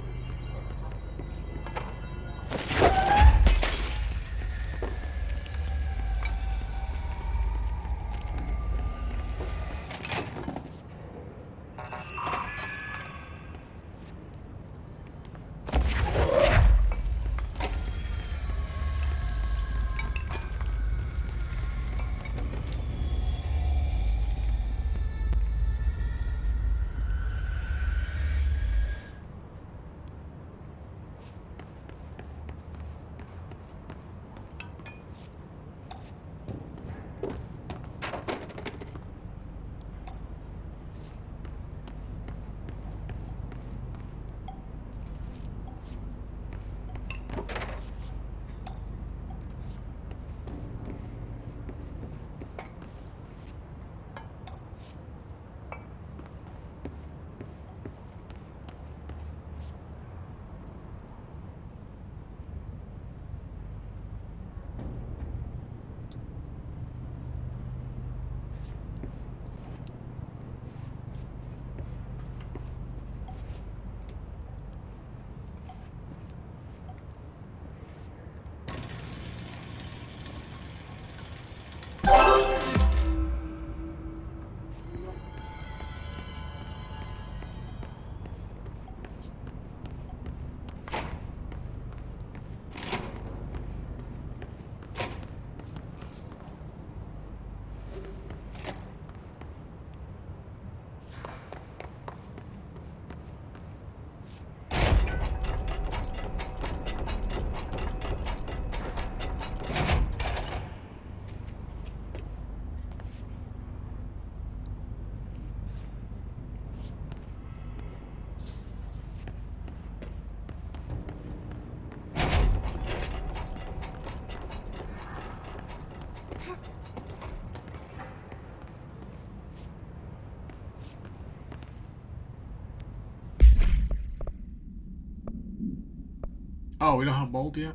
Oh, we don't have mold yet?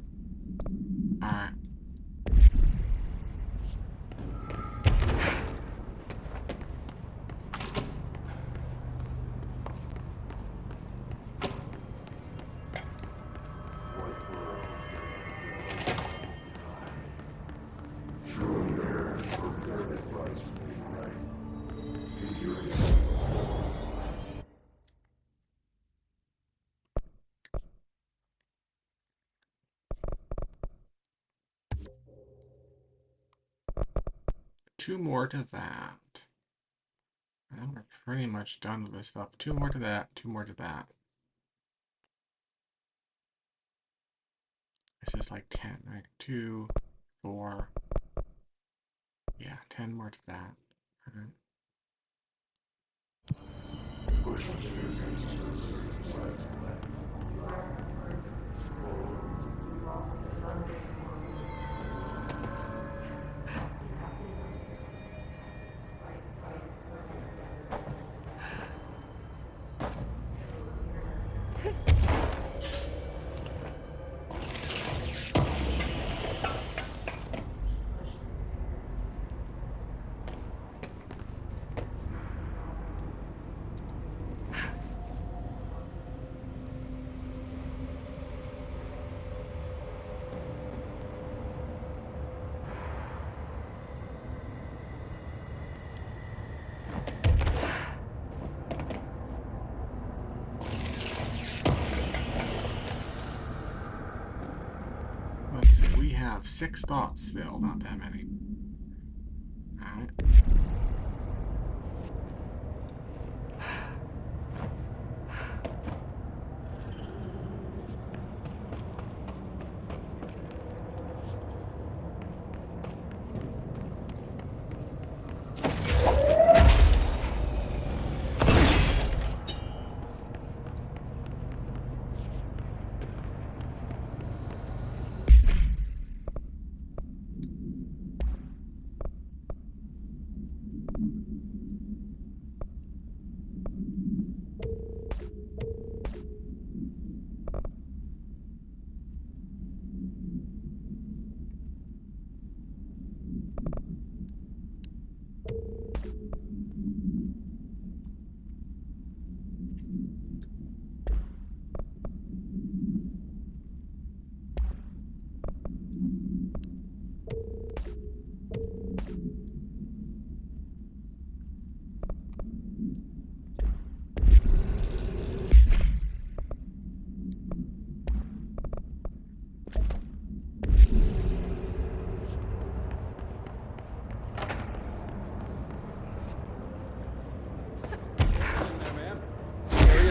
Alright. Two more to that. And we're pretty much done with this stuff. Two more to that, two more to that. This is like 10, right? 2, 4. Yeah, 10 more to that. Alright. Let's see, we have 6 thoughts still, not that many. Alright.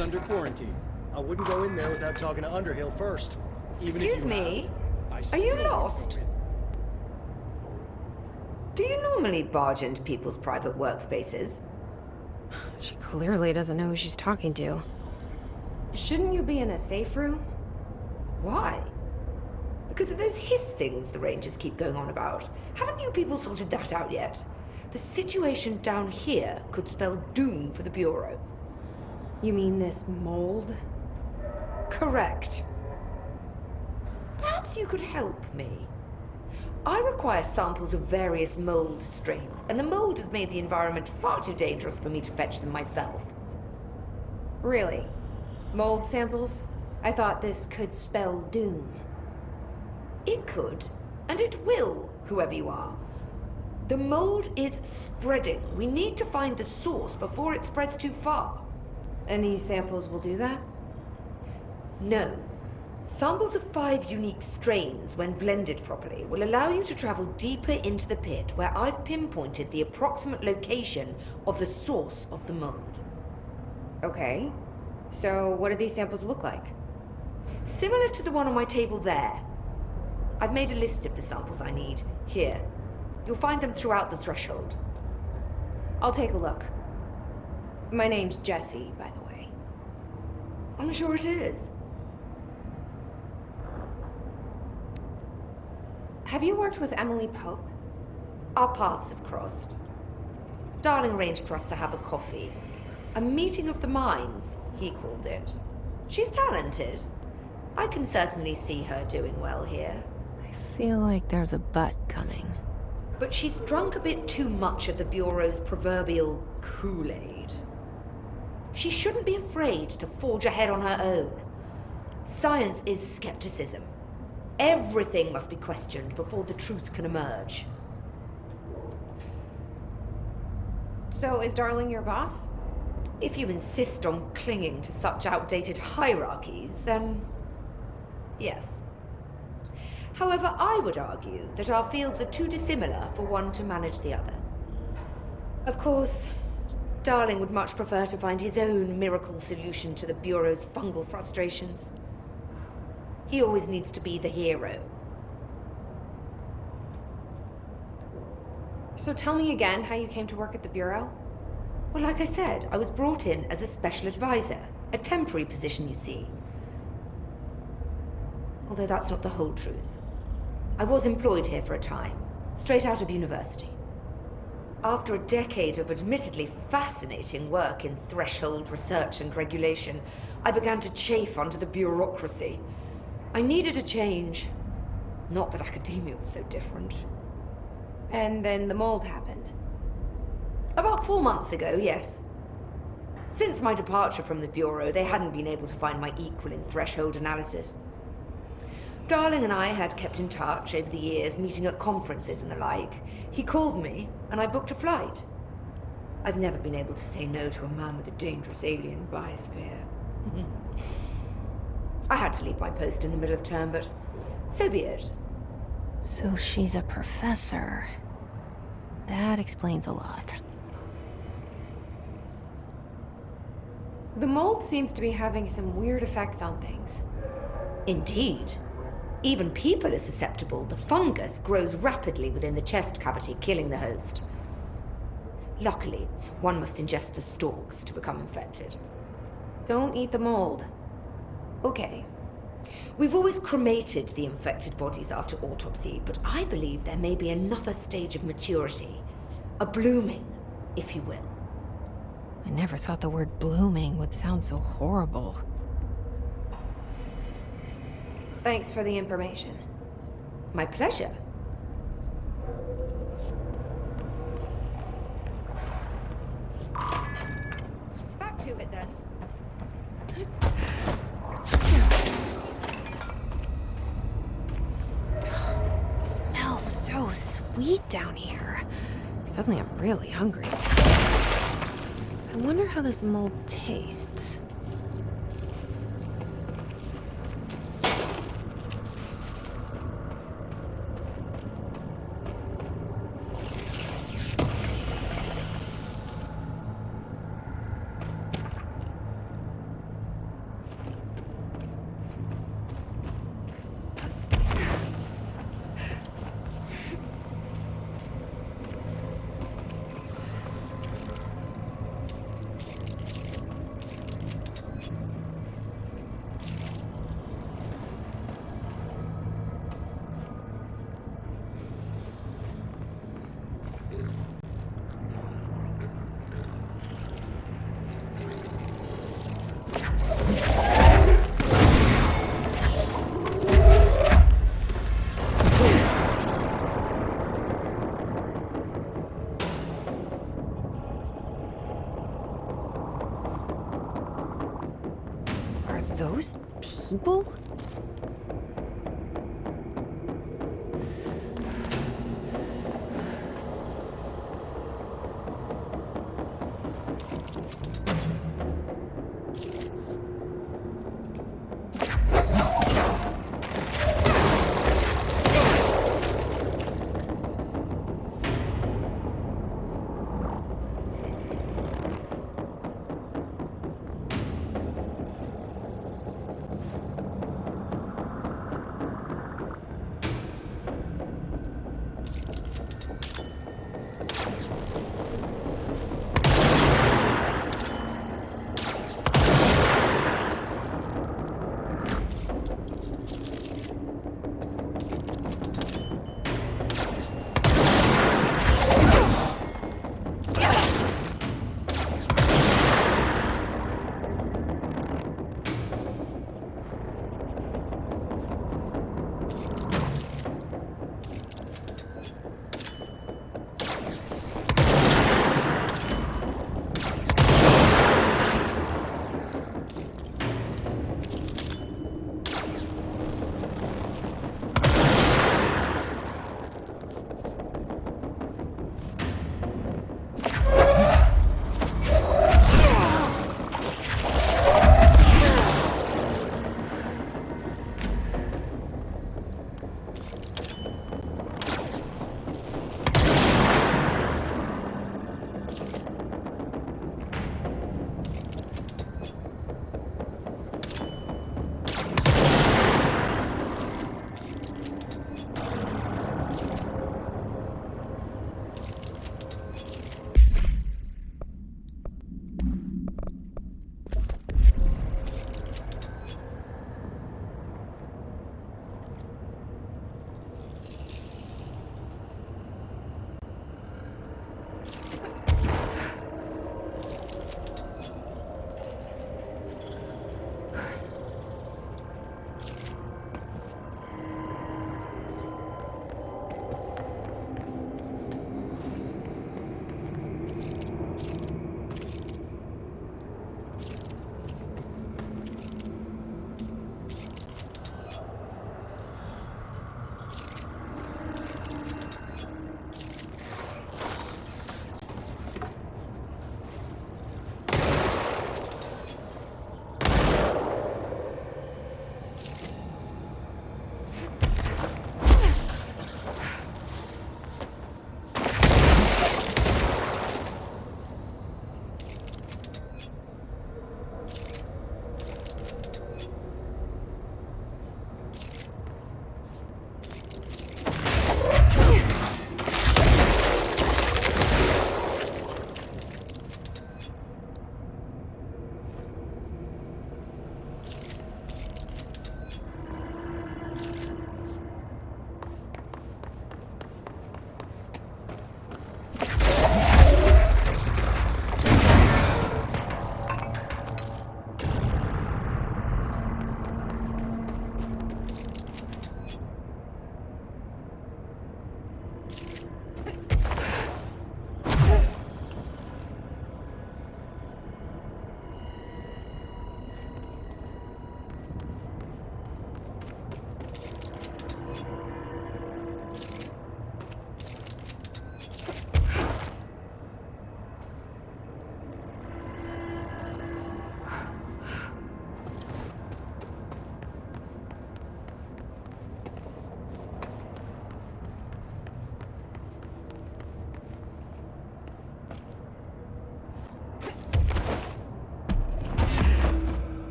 Under quarantine. I wouldn't go in there without talking to Underhill first. Excuse me? Are you lost? Do you normally barge into people's private workspaces? She clearly doesn't know who she's talking to. Shouldn't you be in a safe room? Why? Because of those hiss things the Rangers keep going on about. Haven't you people sorted that out yet? The situation down here could spell doom for the Bureau. You mean this mold? Correct. Perhaps you could help me. I require samples of various mold strains, and the mold has made the environment far too dangerous for me to fetch them myself. Really? Mold samples? I thought this could spell doom. It could, and it will, whoever you are. The mold is spreading. We need to find the source before it spreads too far. And these samples will do that? No. Samples of 5 unique strains, when blended properly, will allow you to travel deeper into the pit where I've pinpointed the approximate location of the source of the mold. Okay. So what do these samples look like? Similar to the one on my table there. I've made a list of the samples I need. Here. You'll find them throughout the threshold. I'll take a look. My name's Jessie, by the way. I'm sure it is. Have you worked with Emily Pope? Our paths have crossed. Darling arranged for us to have a coffee. A meeting of the minds, he called it. She's talented. I can certainly see her doing well here. I feel like there's a but coming. But she's drunk a bit too much of the Bureau's proverbial Kool-Aid. She shouldn't be afraid to forge ahead on her own. Science is skepticism. Everything must be questioned before the truth can emerge. So is Darling your boss? If you insist on clinging to such outdated hierarchies, then yes. However, I would argue that our fields are too dissimilar for one to manage the other. Of course, Darling would much prefer to find his own miracle solution to the Bureau's fungal frustrations. He always needs to be the hero. So tell me again how you came to work at the Bureau? Well, like I said, I was brought in as a special advisor. A temporary position, you see. Although that's not the whole truth. I was employed here for a time, straight out of university. After a decade of admittedly fascinating work in threshold research and regulation, I began to chafe under the bureaucracy. I needed a change. Not that academia was so different. And then the mold happened. About 4 months ago, yes. Since my departure from the Bureau, they hadn't been able to find my equal in threshold analysis. Darling and I had kept in touch over the years, meeting at conferences and the like. He called me, and I booked a flight. I've never been able to say no to a man with a dangerous alien biosphere. I had to leave my post in the middle of term, but so be it. So she's a professor. That explains a lot. The mold seems to be having some weird effects on things. Indeed. Even people are susceptible. The fungus grows rapidly within the chest cavity, killing the host. Luckily, one must ingest the stalks to become infected. Don't eat the mold. Okay. We've always cremated the infected bodies after autopsy, but I believe there may be another stage of maturity. A blooming, if you will. I never thought the word blooming would sound so horrible. Thanks for the information. My pleasure. Back to it then. It smells so sweet down here. Suddenly I'm really hungry. I wonder how this mold tastes. Those people?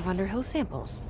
of Underhill samples.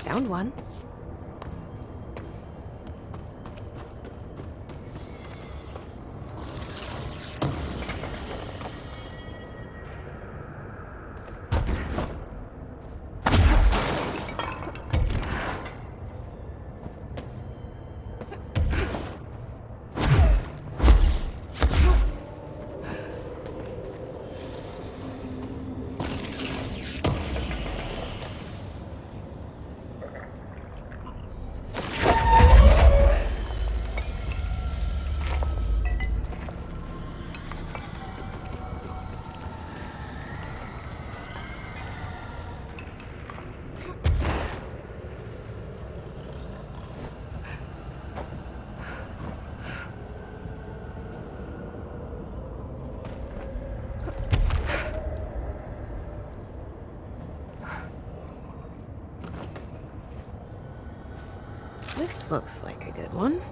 Found one. This looks like a good one.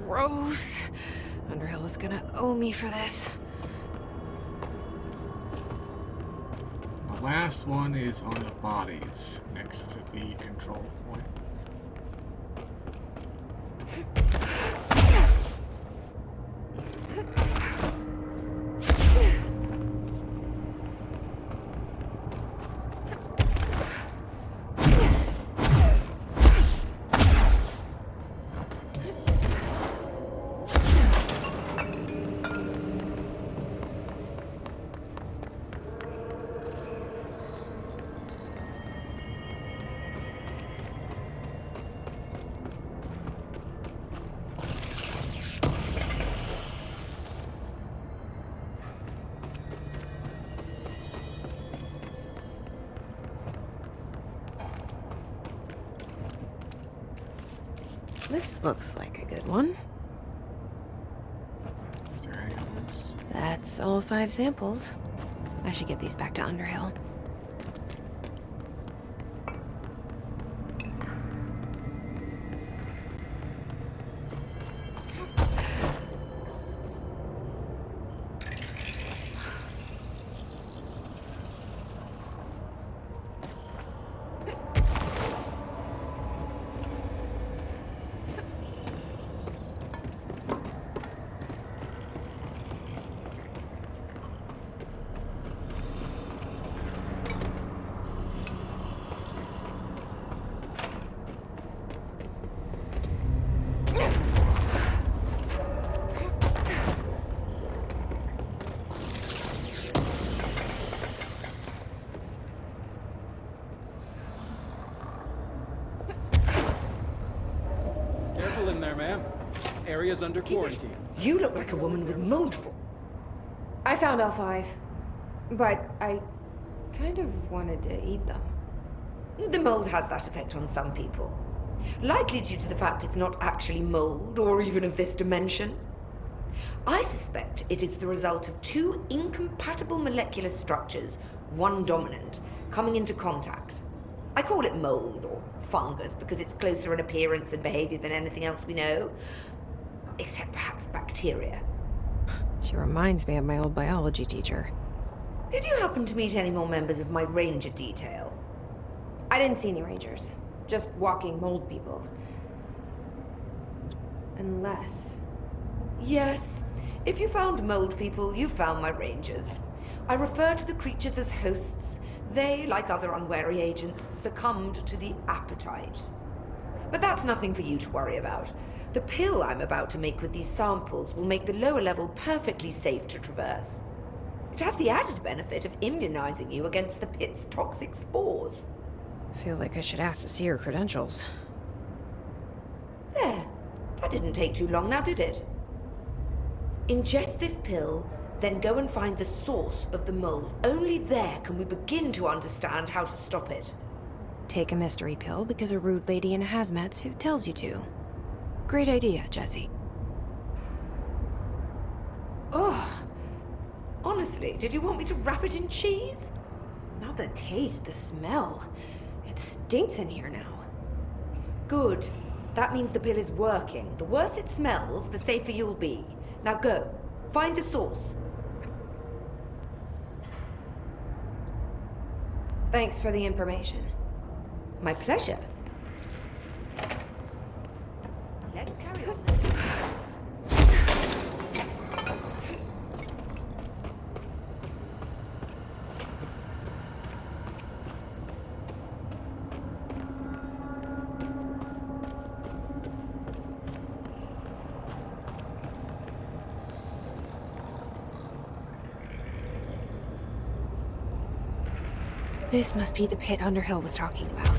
Gross. Underhill is gonna owe me for this. The last one is on the bodies next to the control point. This looks like a good one. Is there any others? That's all 5 samples. I should get these back to Underhill. Careful in there, ma'am. Area's under quarantine. You look like a woman with mold I found all 5, but I kind of wanted to eat them. The mold has that effect on some people. Likely due to the fact it's not actually mold or even of this dimension. I suspect it is the result of 2 incompatible molecular structures, one dominant, coming into contact. I call it mold or fungus because it's closer in appearance and behavior than anything else we know. Except perhaps bacteria. She reminds me of my old biology teacher. Did you happen to meet any more members of my ranger detail? I didn't see any rangers. Just walking mold people. Unless... Yes. If you found mold people, you found my rangers. I refer to the creatures as hosts. They, like other unwary agents, succumbed to the appetite. But that's nothing for you to worry about. The pill I'm about to make with these samples will make the lower level perfectly safe to traverse. It has the added benefit of immunizing you against the pit's toxic spores. Feel like I should ask to see her credentials. There. That didn't take too long now, did it? Ingest this pill, then go and find the source of the mold. Only there can we begin to understand how to stop it. Take a mystery pill because a rude lady in a hazmat suit tells you to. Great idea, Jesse. Ugh. Honestly, did you want me to wrap it in cheese? Not the taste, the smell. It stinks in here now. Good. That means the pill is working. The worse it smells, the safer you'll be. Now go. Find the source. Thanks for the information. My pleasure. Let's carry on then. This must be the pit Underhill was talking about.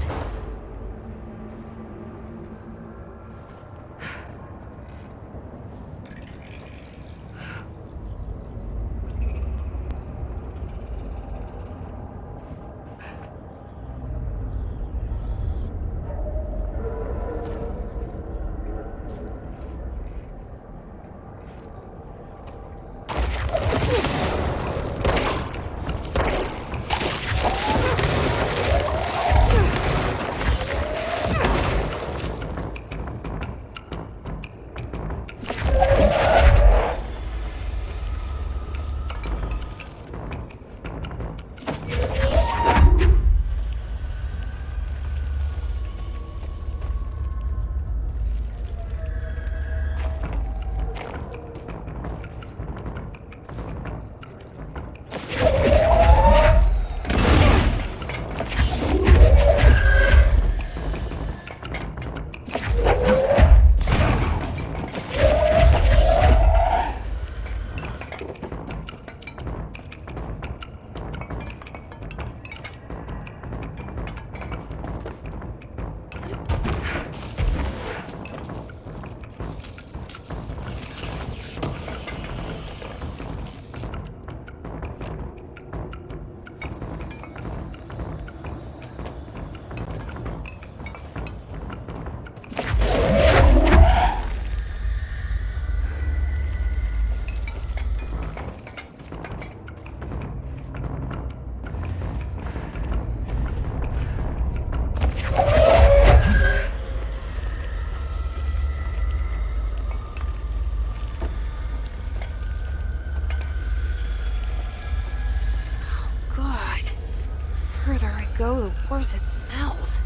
further I go, the worse it smells.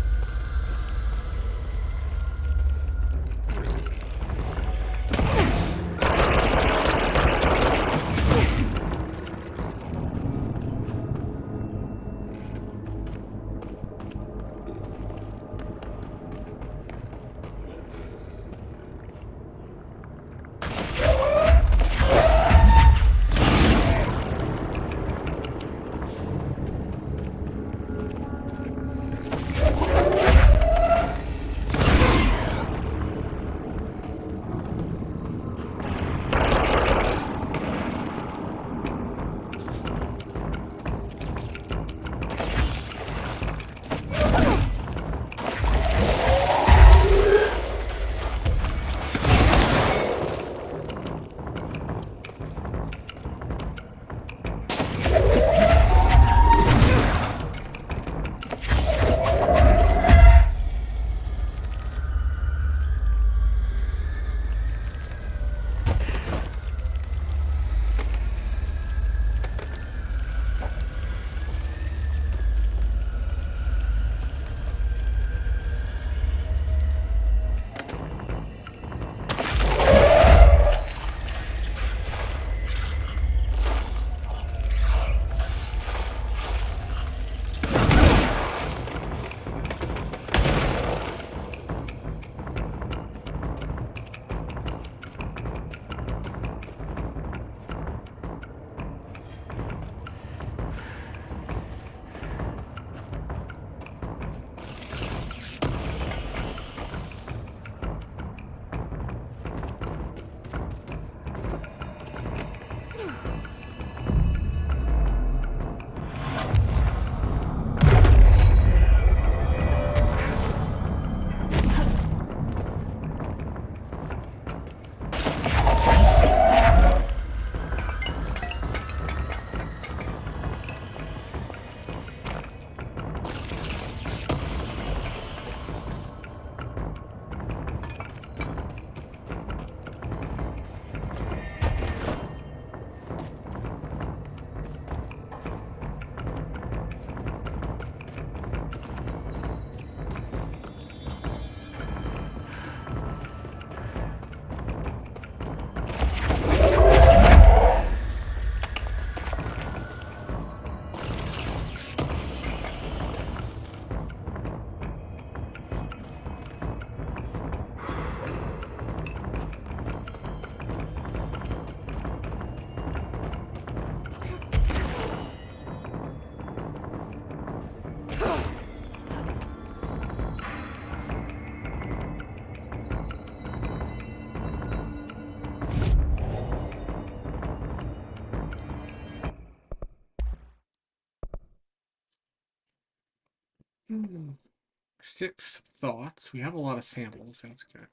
Six thoughts. We have a lot of samples. That's good.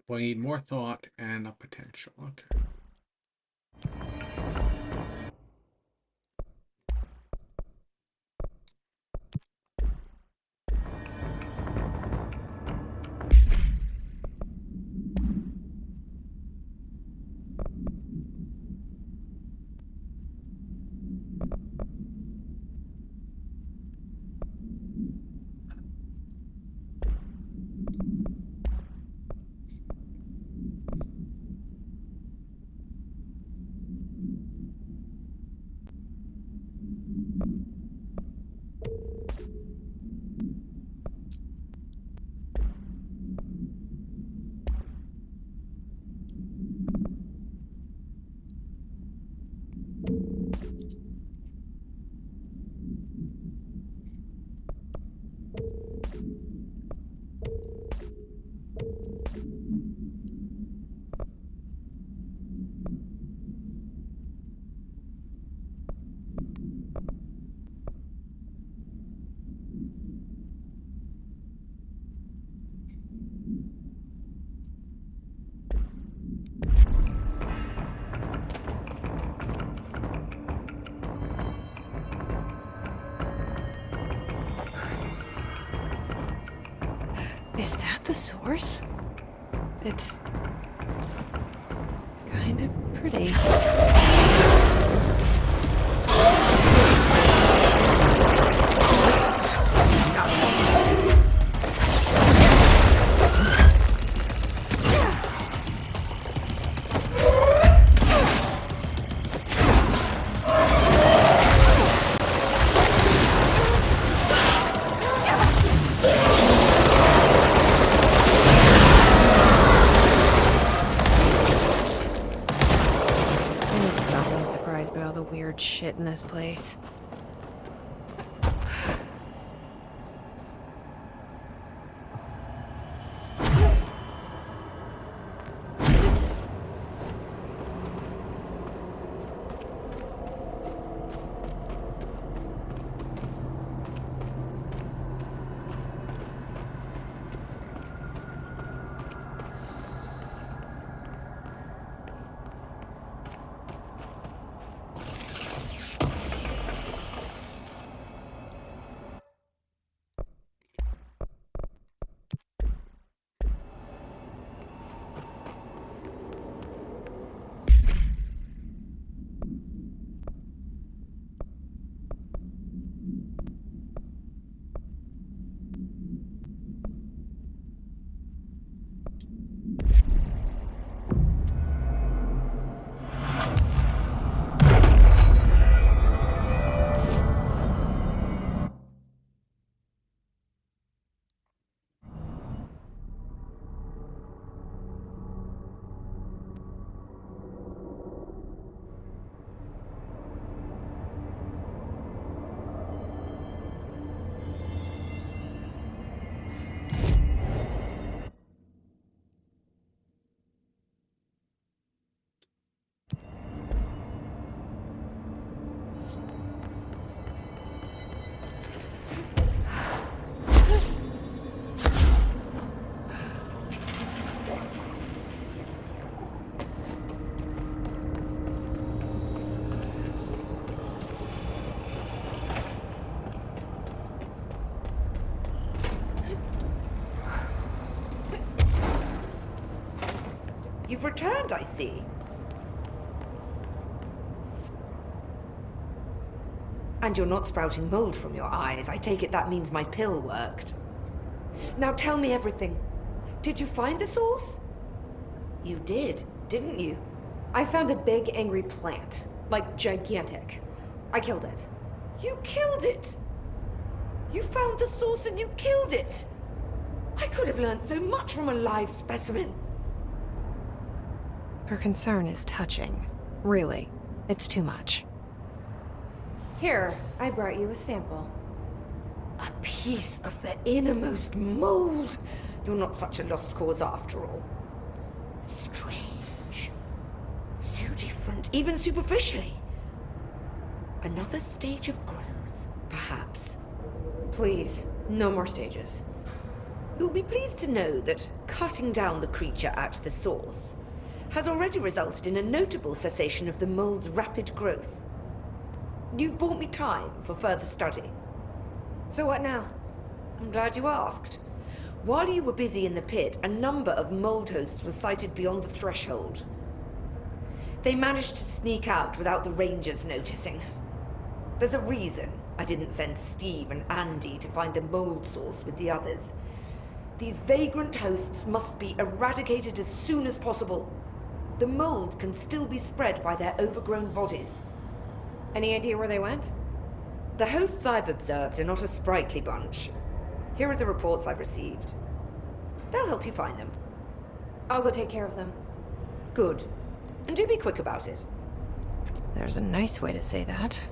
We need more thought and a potential. Okay. Is that the source? It's kind of pretty. stop being surprised by all the weird shit in this place. You've returned, I see. And you're not sprouting mold from your eyes. I take it that means my pill worked. Now tell me everything. Did you find the source? You did, didn't you? I found a big, angry plant. Like, gigantic. I killed it. You killed it! You found the source and you killed it! I could have learned so much from a live specimen. Her concern is touching. Really, it's too much. Here, I brought you a sample. A piece of the innermost mold. You're not such a lost cause after all. Strange. So different, even superficially. Another stage of growth, perhaps. Please, no more stages. You'll be pleased to know that cutting down the creature at the source has already resulted in a notable cessation of the mold's rapid growth. You've bought me time for further study. So what now? I'm glad you asked. While you were busy in the pit, a number of mold hosts were sighted beyond the threshold. They managed to sneak out without the rangers noticing. There's a reason I didn't send Steve and Andy to find the mold source with the others. These vagrant hosts must be eradicated as soon as possible. The mold can still be spread by their overgrown bodies. Any idea where they went? The hosts I've observed are not a sprightly bunch. Here are the reports I've received. They'll help you find them. I'll go take care of them. Good. And do be quick about it. There's a nice way to say that.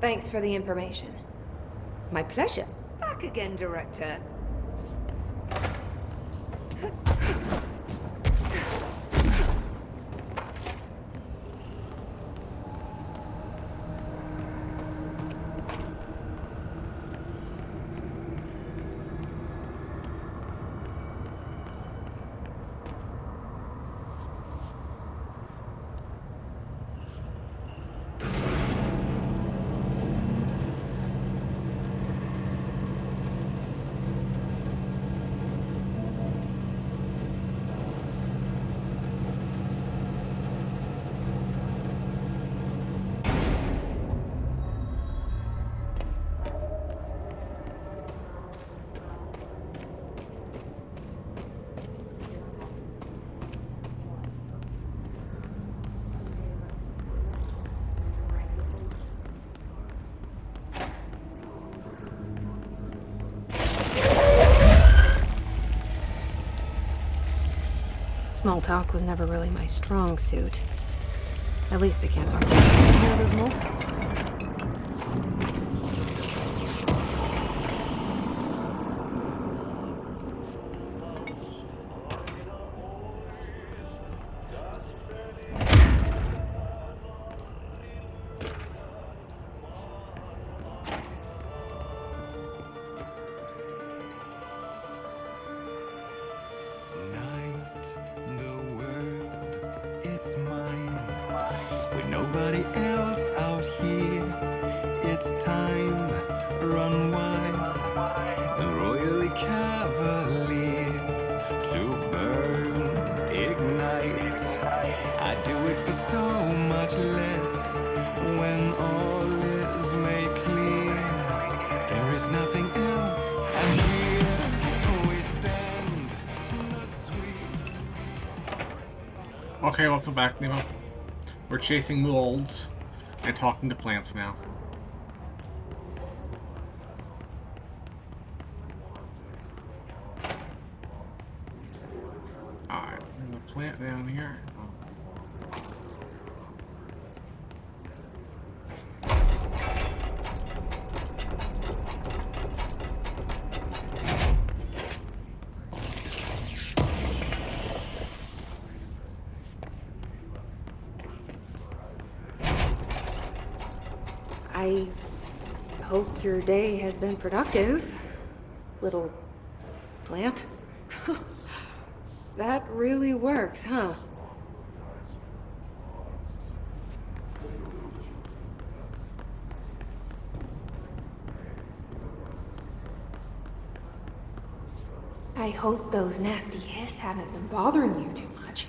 Thanks for the information. My pleasure. Back again, Director. Small talk was never really my strong suit. At least they can't talk to any of those mole hosts. Nobody else out here. It's time, run wild and royally cavalier to burn, ignite. I do it for so much less when all is made clear. There is nothing else, and here we stand, the sweet. Okay, welcome back, Nemo. We're chasing molds and talking to plants now. Alright, there's a plant down here. I hope your day has been productive, little plant. That really works, huh? I hope those nasty hiss haven't been bothering you too much.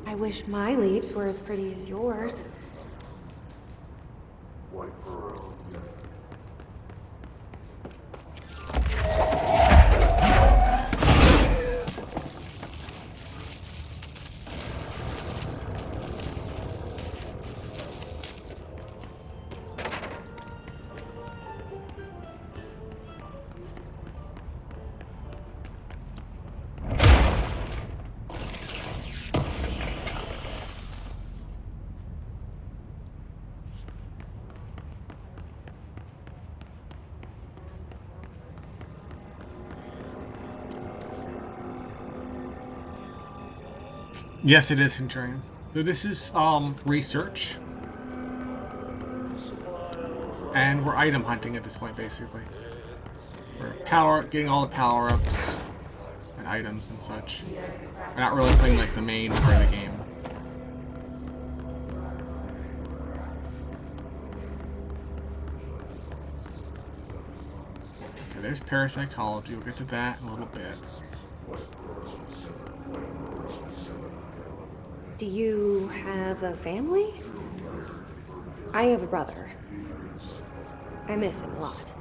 I wish my leaves were as pretty as yours. Yes, it is Centurion. So this is research. And we're item hunting at this point, basically. We're getting all the power-ups and items and such. We're not really playing like the main part of the game. Okay, there's parapsychology. We'll get to that in a little bit. Do you have a family? I have a brother. I miss him a lot.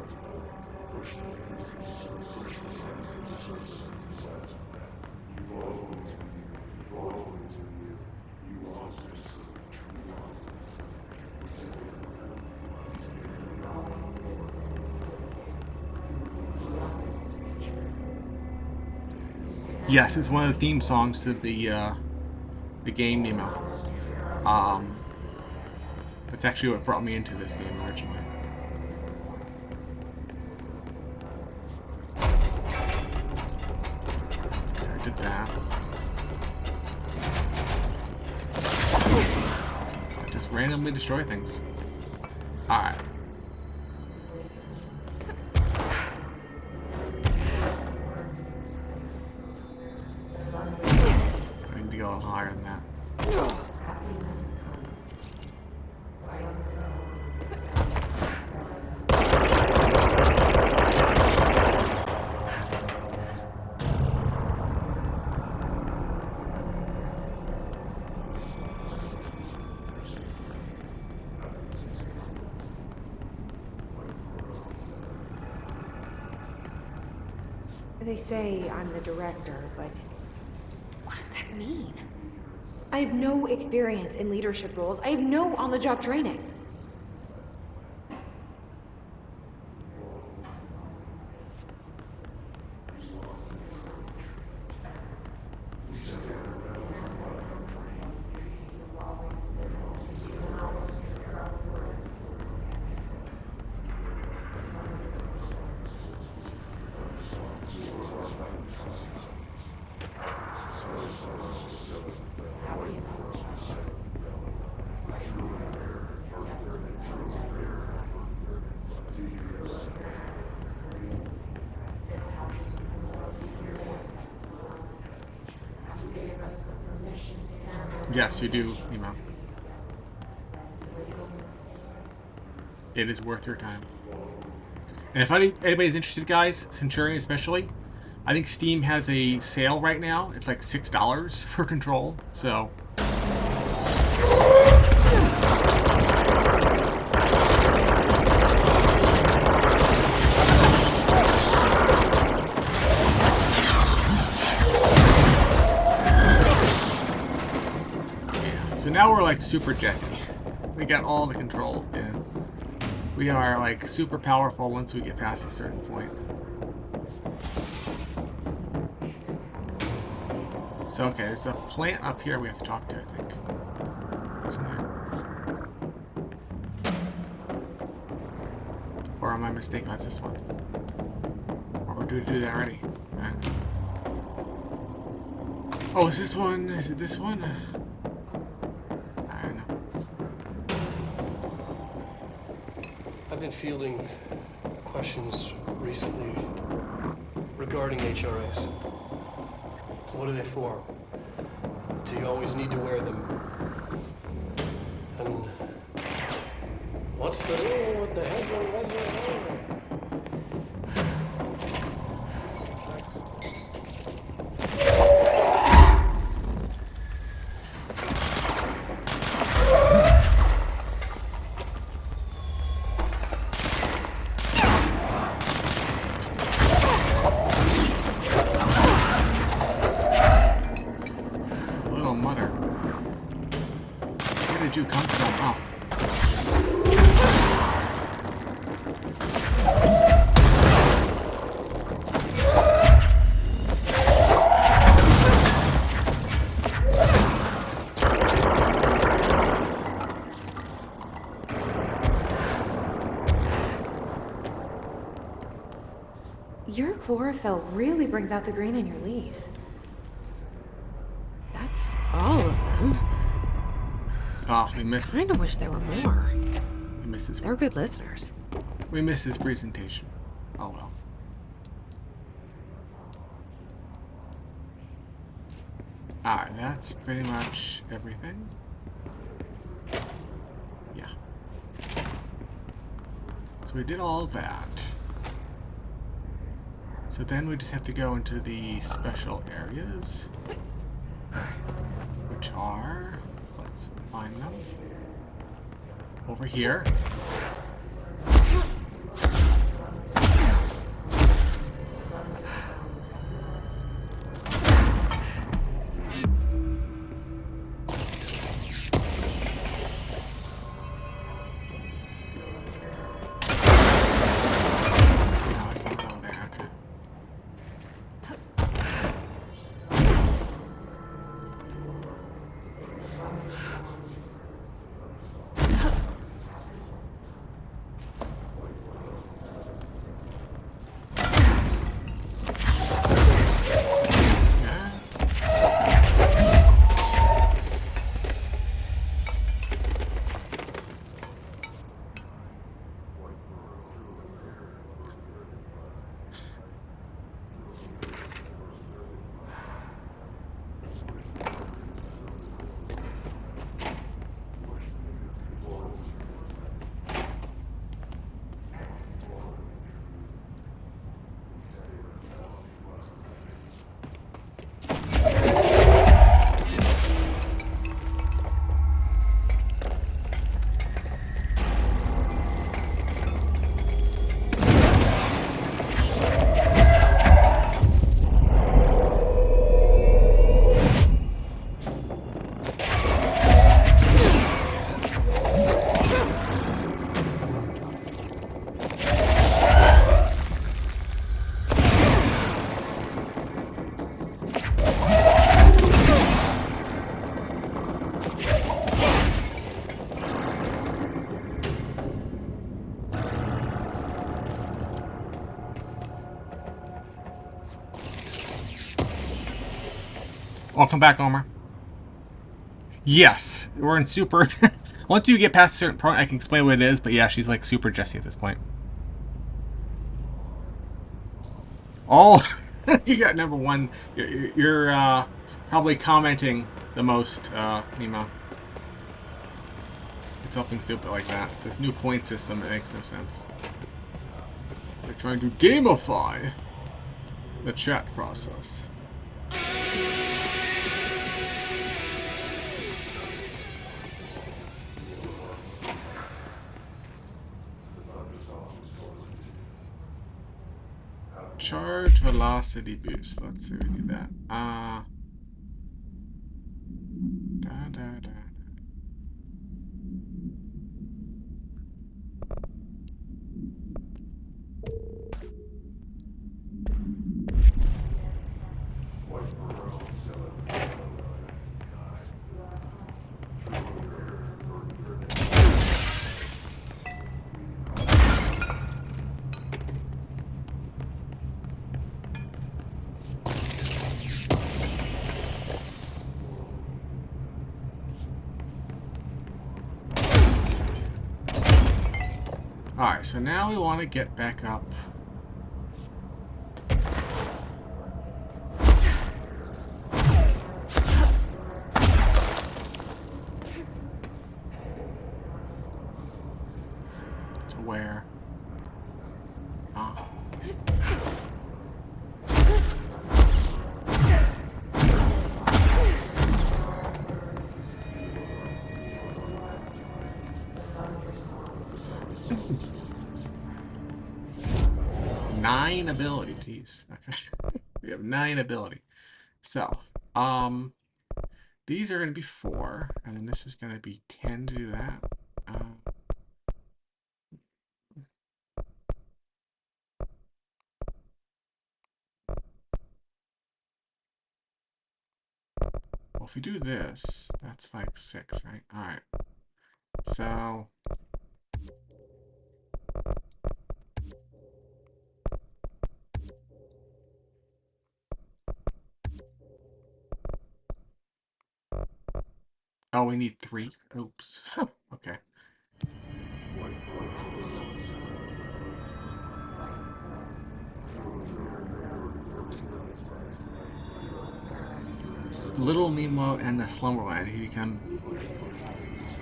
Yes, it's one of the theme songs to the game Nemo. That's actually what brought me into this game originally. Okay, I did that. I just randomly destroy things. Alright. I need to go higher than that. They say I'm the director, but what does that mean? I have no experience in leadership roles. I have no on-the-job training. Yes, you do, Emo. It is worth your time. And if anybody's interested, guys, Centurion especially, I think Steam has a sale right now. It's like $6 for Control, so... So now we're like Super Jesse. We got all the control, and we are like super powerful once we get past a certain point. So okay, there's a plant up here we have to talk to, I think. Isn't there? Or am I mistaken? That's this one. Or did we do that already? Right. Oh, is this one? Is it this one? I've been fielding questions recently regarding HRAs. What are they for? Do you always need to wear them? And what's the deal with the head reservoir? Your chlorophyll really brings out the green in your leaves. That's all of them. Oh, we missed. I kinda wish there were more. We missed this. They're good listeners. We missed this presentation. Oh well. Alright, that's pretty much everything. Yeah. So we did all of that. So then we just have to go into the special areas, which are, let's find them, over here. Welcome back, Homer. Yes, we're in super... Once you get past a certain point, I can explain what it is, but yeah, she's like super Jessie at this point. Oh, you got number one. You're probably commenting the most, Nemo. It's something stupid like that. This new point system that makes no sense. They're trying to gamify the chat process. Charge velocity boost. Let's see if we do that. Alright, so now we want to get back up. To where? Ah. 9 ability, geez. Okay. We have 9 ability. So, these are going to be 4, and then this is going to be 10 to do that. Well, if we do this, that's like 6, right? Alright. So... Oh, we need 3? Oops. Okay. Little Nemo and the Slumberland. He become...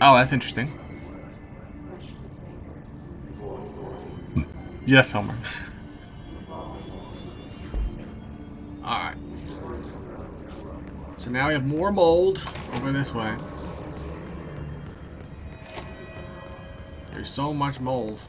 Oh, that's interesting. Yes, Homer. Alright. So now we have more mold over this way. There's so much mold.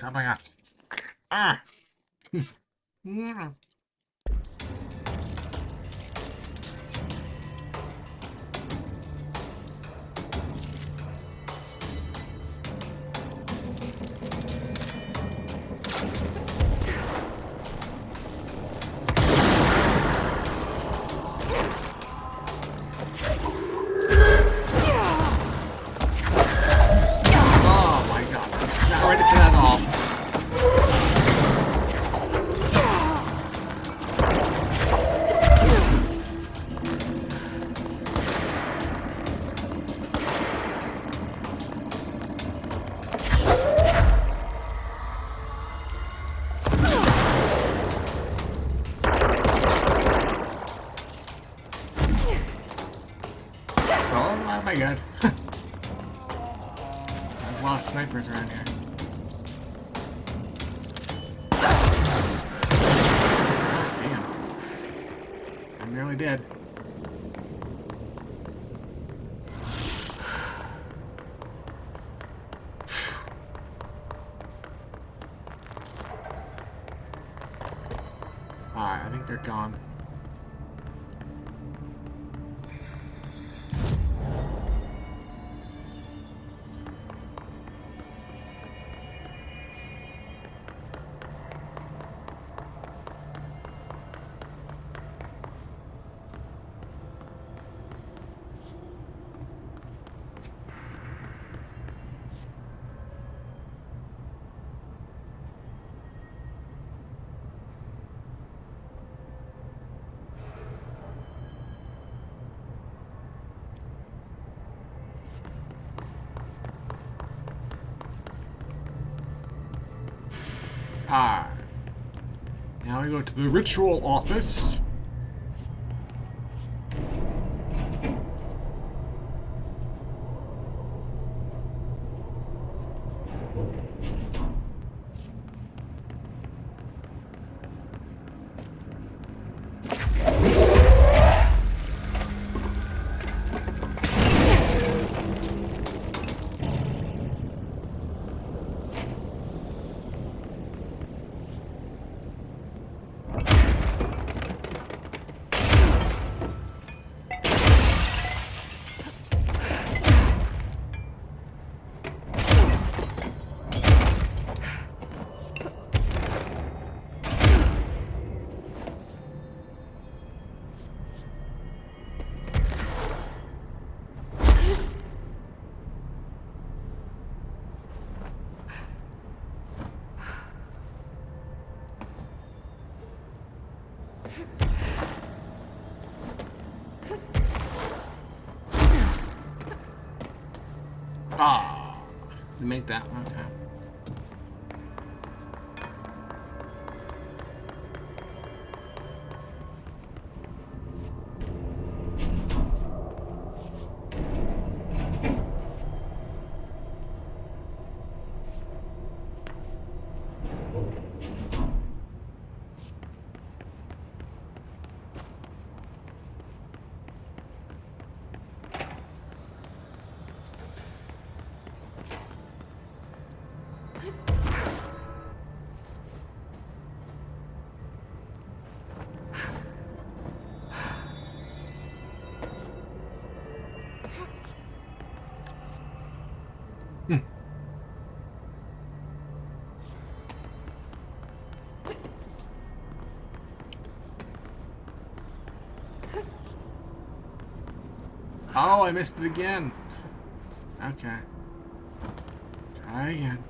Oh my god. Ah! Yeah. Oh my god. Not ready for that at all. Oh my god. I've lost snipers around here. Oh, damn. I'm nearly dead. Alright, I think they're gone. Ah. Now we go to the ritual office. Ah, to make that one happen. Oh, I missed it again. Okay. Try again.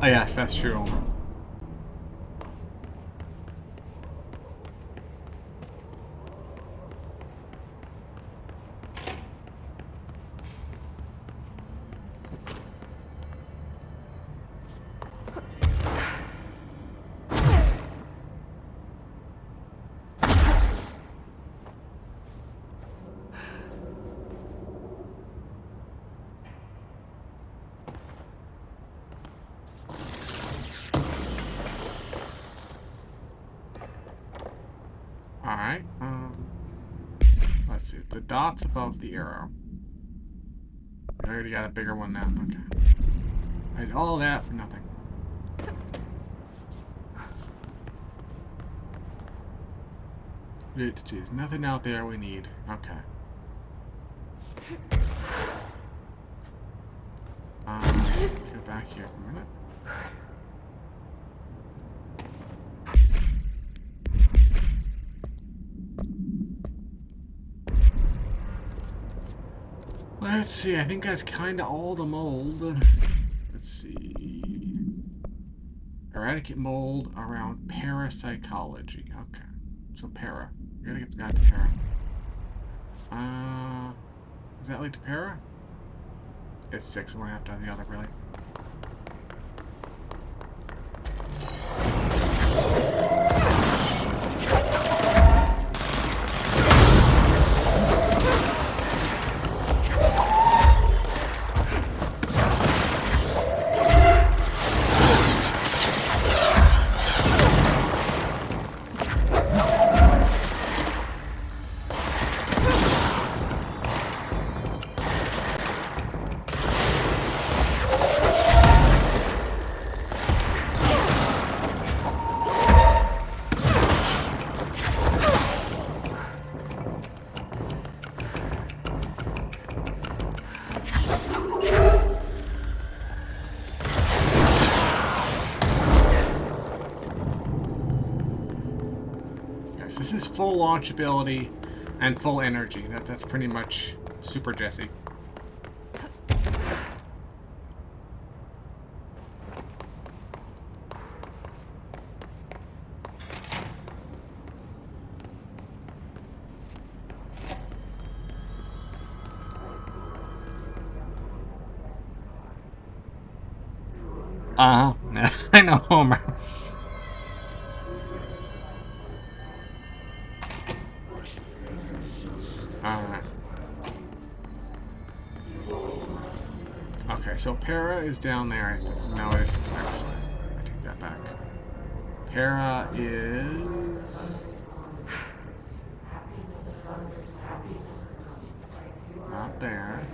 Oh yes, that's true. the dots above the arrow. I already got a bigger one now. Okay. I did all that for nothing. There's nothing out there we need. Okay. Let's go back here for a minute. Let's see, I think that's kind of all the mold. Let's see. Eradicate mold around parapsychology. Okay. So para. We gotta get the guy to para. Is that lead to para? It's 6, so we're gonna have to have the other, really. This is full launch ability and full energy. That's pretty much Super Jesse. I know, Homer. Okay, so Para is down there. No, it isn't actually. I take that back. Para is not there.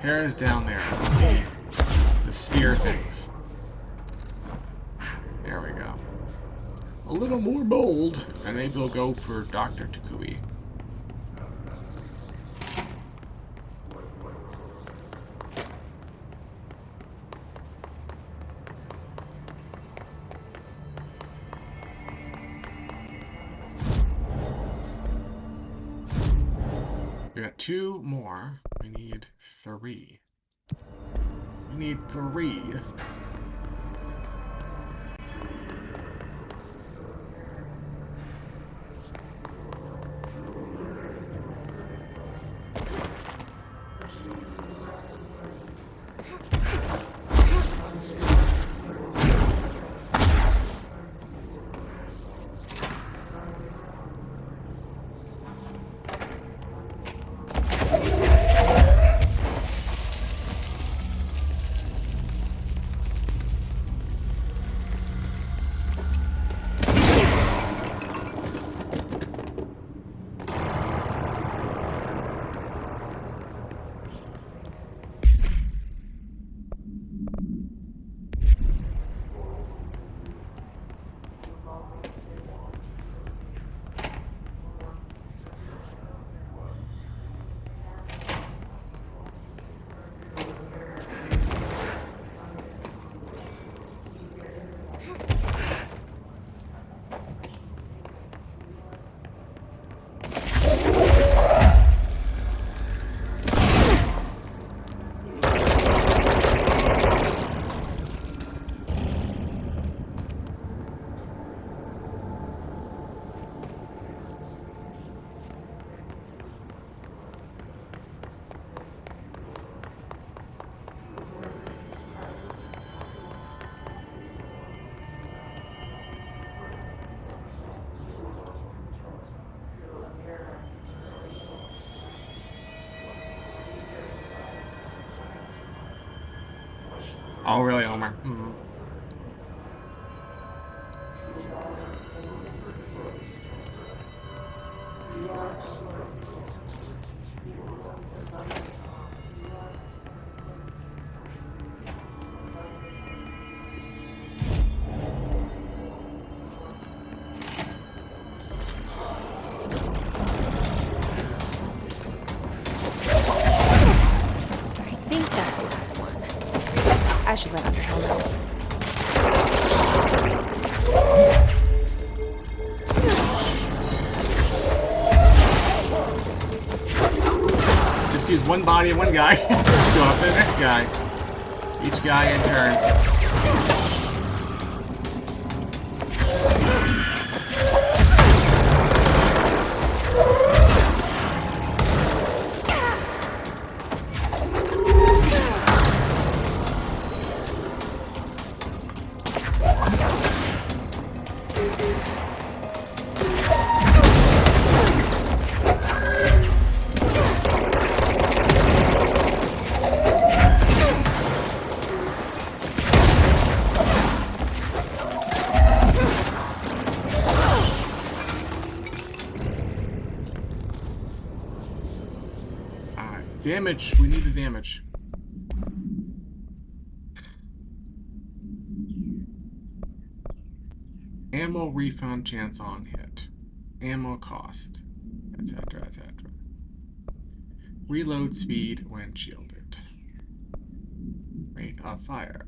Para is down there. The sphere things. There we go. A little more bold, and maybe we'll go for Dr. Takui. We got 2 more. We need 3. We need 3. Oh, really, Homer? I should let Underhill know. Just use one body and one guy. Go after the next guy. Each guy in turn. Damage. We need the damage. Ammo refund chance on hit. Ammo cost. Etc. etc. Reload speed when shielded. Rate of fire.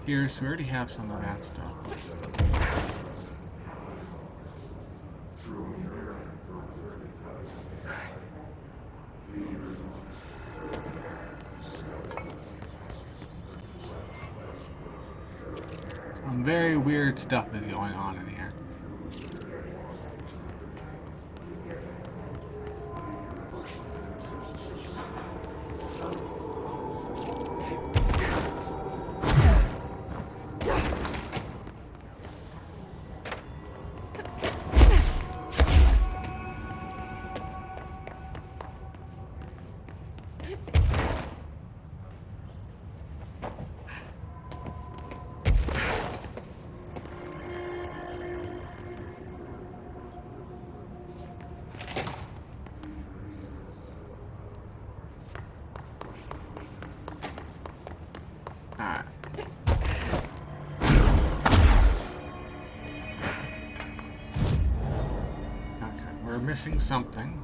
Here, so we already have some of that stuff. Some very weird stuff is going on in here. Missing something.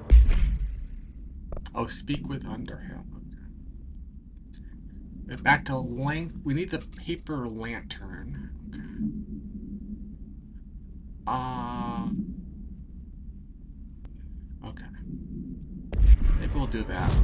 Oh, speak with Underhill. Okay. Back to length. We need the paper lantern. Okay. Okay. Maybe we'll do that.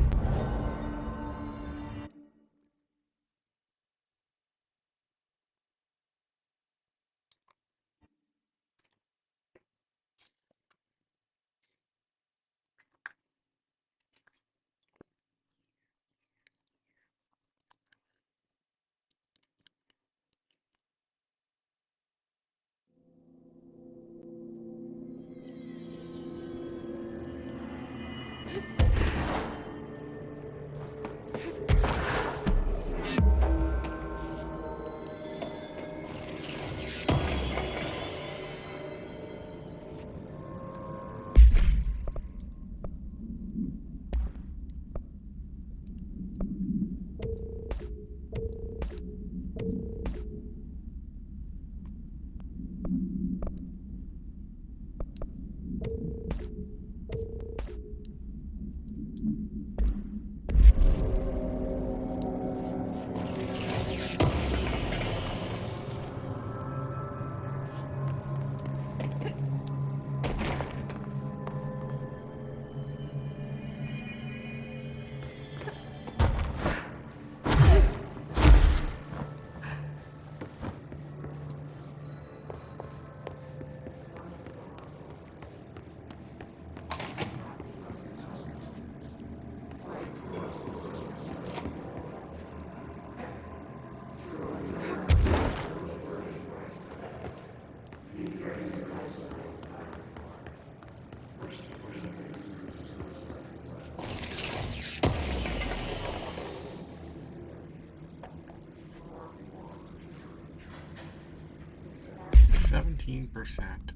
%.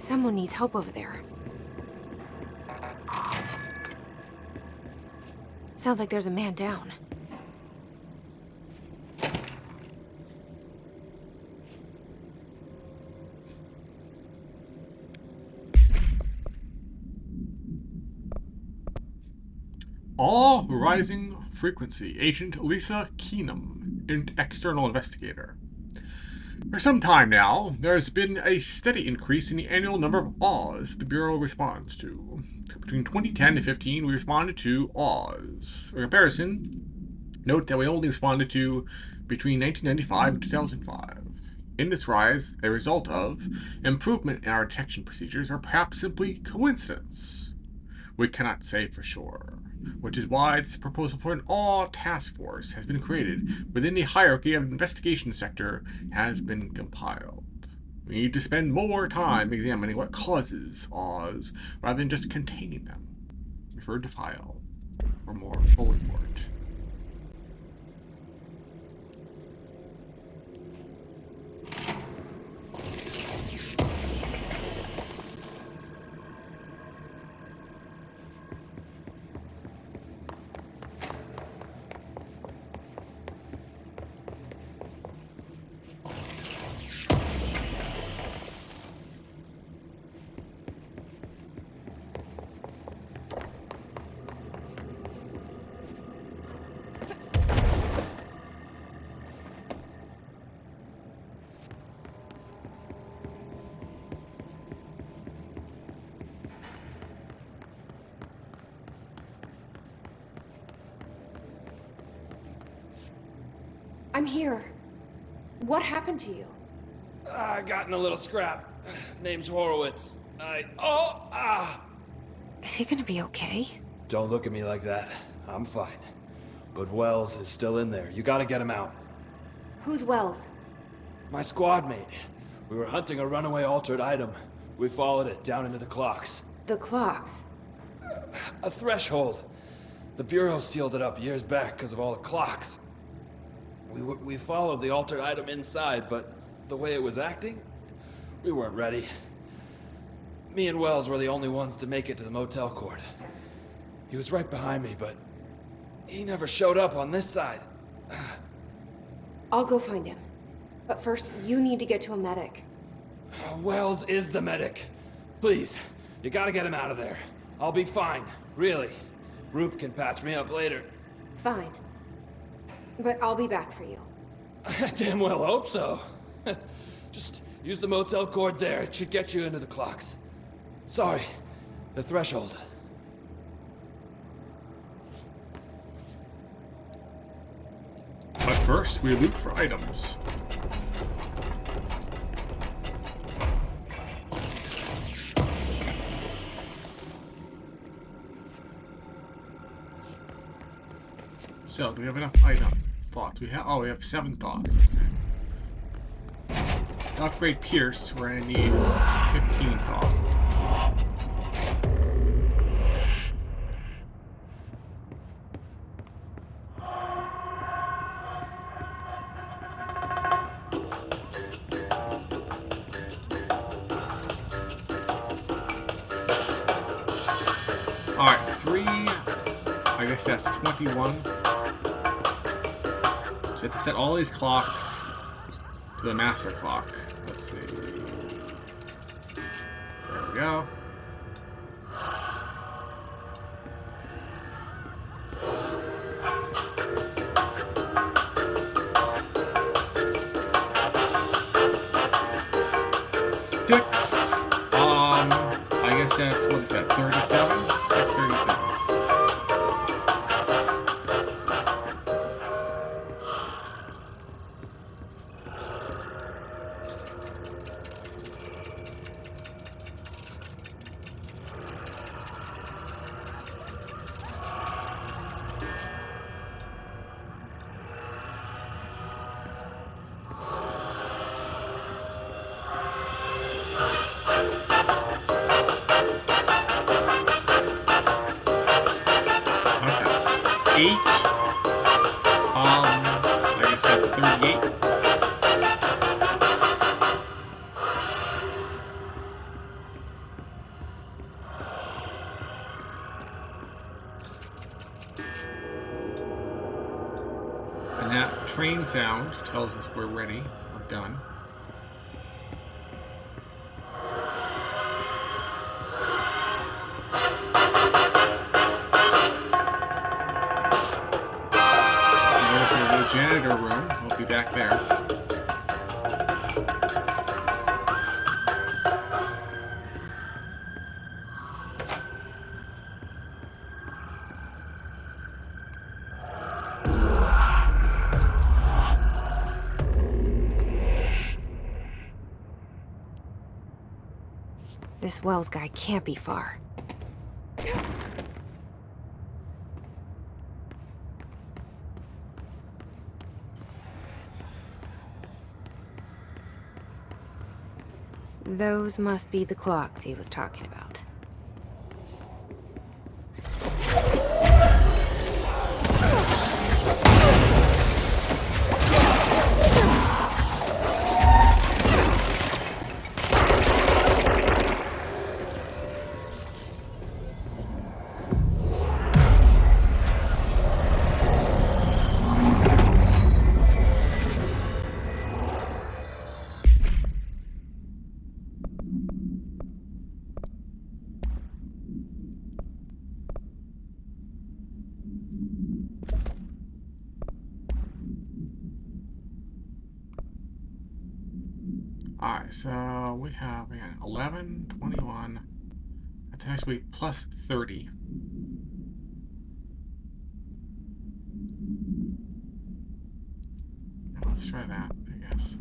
Someone needs help over there. Sounds like there's a man down. All rising frequency. Agent Lisa Keenum, external investigator. For some time now, there has been a steady increase in the annual number of AWs the Bureau responds to. Between 2010 to 15, we responded to AWs. For comparison, note that we only responded to between 1995 and 2005. In this rise, a result of improvement in our detection procedures, or perhaps simply coincidence. We cannot say for sure, which is why this proposal for an AW task force has been created within the hierarchy of investigation sector has been compiled. We need to spend more time examining what causes AWs rather than just containing them. Refer to file for more full report. I'm here. What happened to you? I got in a little scrap. Name's Horowitz. Is he gonna be okay? Don't look at me like that. I'm fine. But Wells is still in there. You gotta get him out. Who's Wells? My squad mate. We were hunting a runaway altered item. We followed it down into the clocks. The clocks? A threshold. The Bureau sealed it up years back because of all the clocks. We followed the altered item inside, but the way it was acting, we weren't ready. Me and Wells were the only ones to make it to the motel court. He was right behind me, but he never showed up on this side. I'll go find him. But first, you need to get to a medic. Wells is the medic. Please, you gotta get him out of there. I'll be fine, really. Roop can patch me up later. Fine. But I'll be back for you. I damn well hope so. Just use the motel cord there. It should get you into the clocks. Sorry, the threshold. But first, we loot for items. So, do we have enough item thoughts? We have 7 thoughts. Okay. To upgrade Pierce, we're gonna need 15 thoughts. Alright, 3. I guess that's 21. So you have to set all these clocks to the master clock. Let's see. There we go. Sticks. I guess that's, what is that, 37? 637. I guess that's 38. sound tells us we're ready. We're done. There's the janitor room. We'll be back there. This Wells guy can't be far. Those must be the clocks he was talking about. Alright, so we have again 11, 21. That's actually plus 30. Now let's try that, I guess.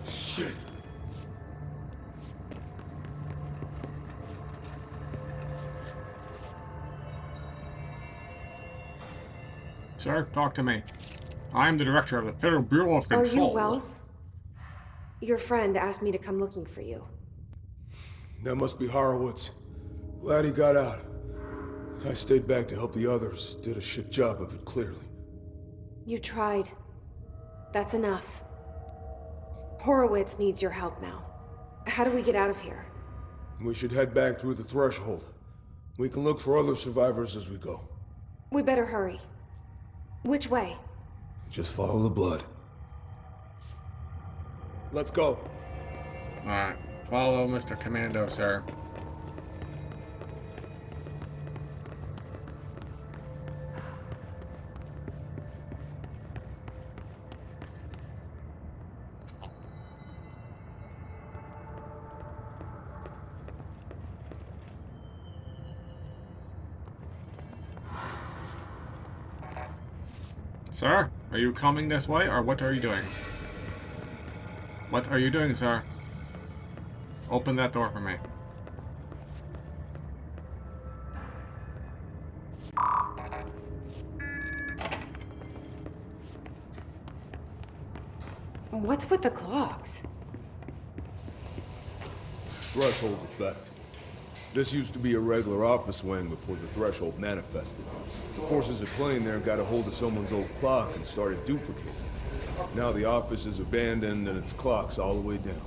Shit. Sir, talk to me. I'm the director of the Federal Bureau of Are Control. you Wells? Your friend asked me to come looking for you. That must be Horowitz. Glad he got out. I stayed back to help the others. Did a shit job of it, clearly. You tried. That's enough. Horowitz needs your help now. How do we get out of here? We should head back through the threshold. We can look for other survivors as we go. We better hurry. Which way? Just follow the blood. Let's go. Alright, follow Mr. Commando, sir. Sir, are you coming this way, or what are you doing? What are you doing, sir? Open that door for me. What's with the clocks? Threshold effect. This used to be a regular office wing before the threshold manifested. The forces at play in there got a hold of someone's old clock and started duplicating it. Now the office is abandoned and its clock's all the way down.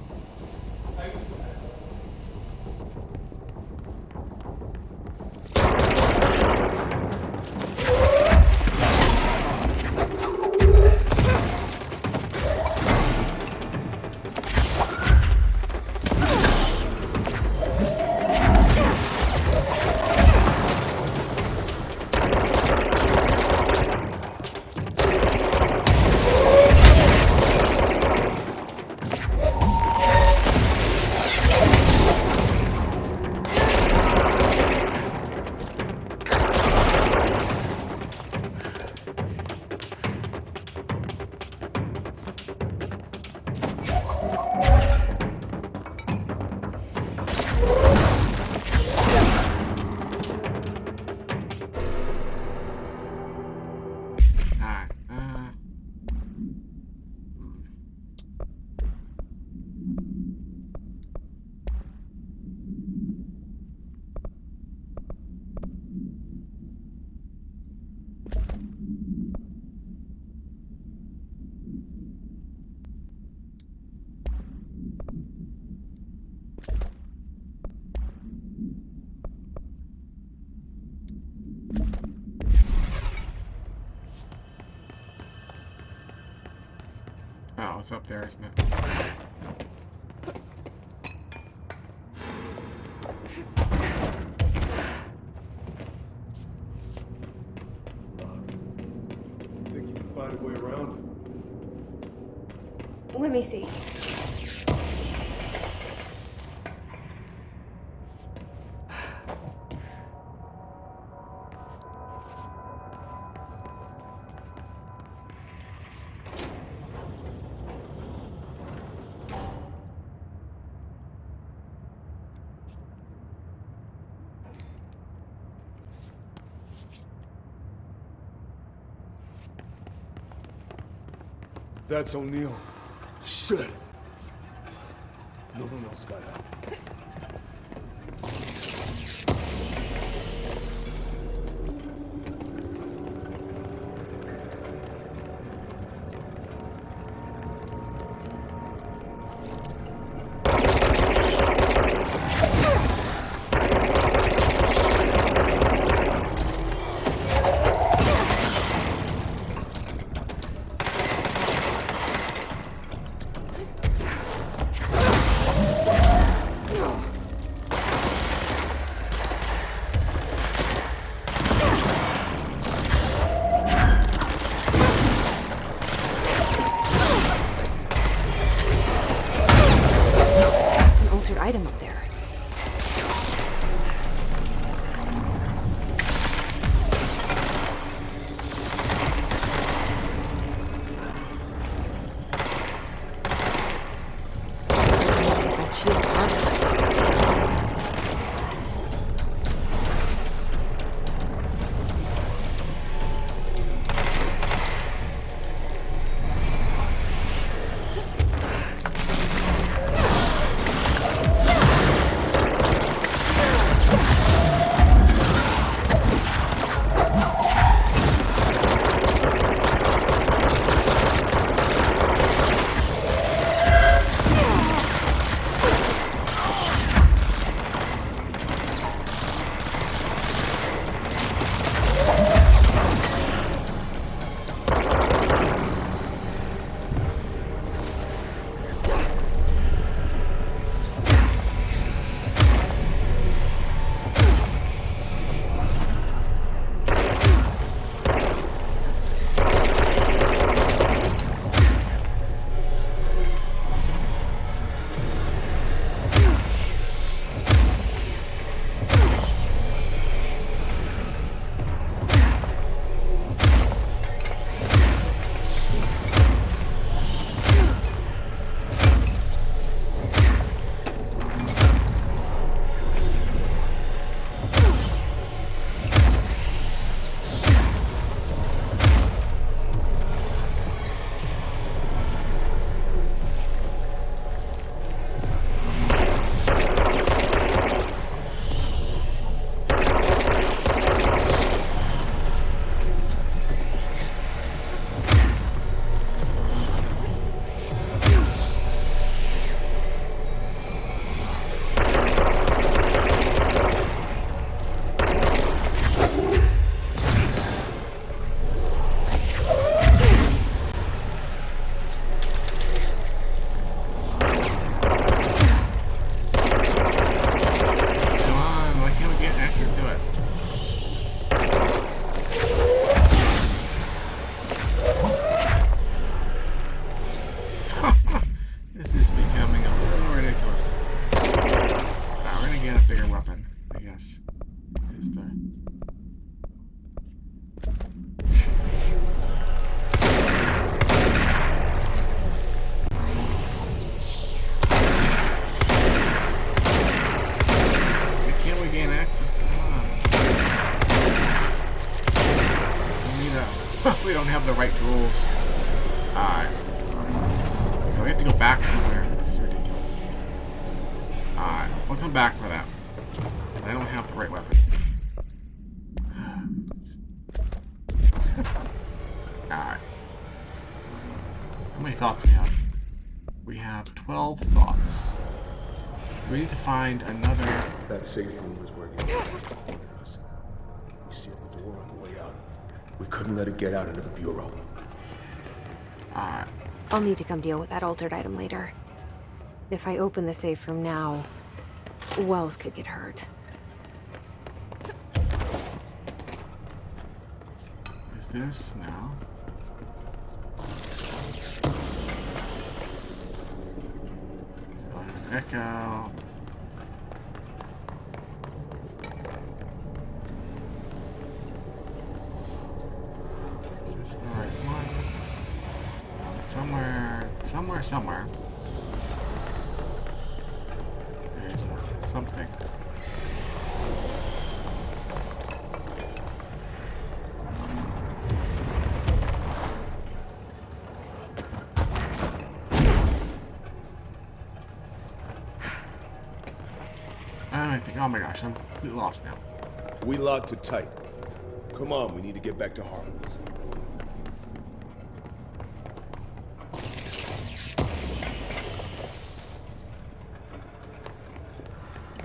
Oh, it's up there, isn't it? Think you can find a way around it? Let me see. That's O'Neill. Shit! No one else got out. get a bigger weapon, I guess. Is the... Can't we gain access to we don't have the right rules. Alright. So we have to go back somewhere. This is ridiculous. Alright, we'll come back for that. I don't have the right weapon. Alright. How many thoughts do we have? We have 12 thoughts. We need to find another... That safe room is where the Altar pointed us. We sealed the door on the way out. We couldn't let it get out into the Bureau. Alright. I'll need to come deal with that altered item later. If I open the safe room now, Wells could get hurt. Is this now? Echo. Is this the right one? Somewhere. There's something. Oh my gosh, I'm completely lost now. We locked it tight. Come on, we need to get back to Harwood's.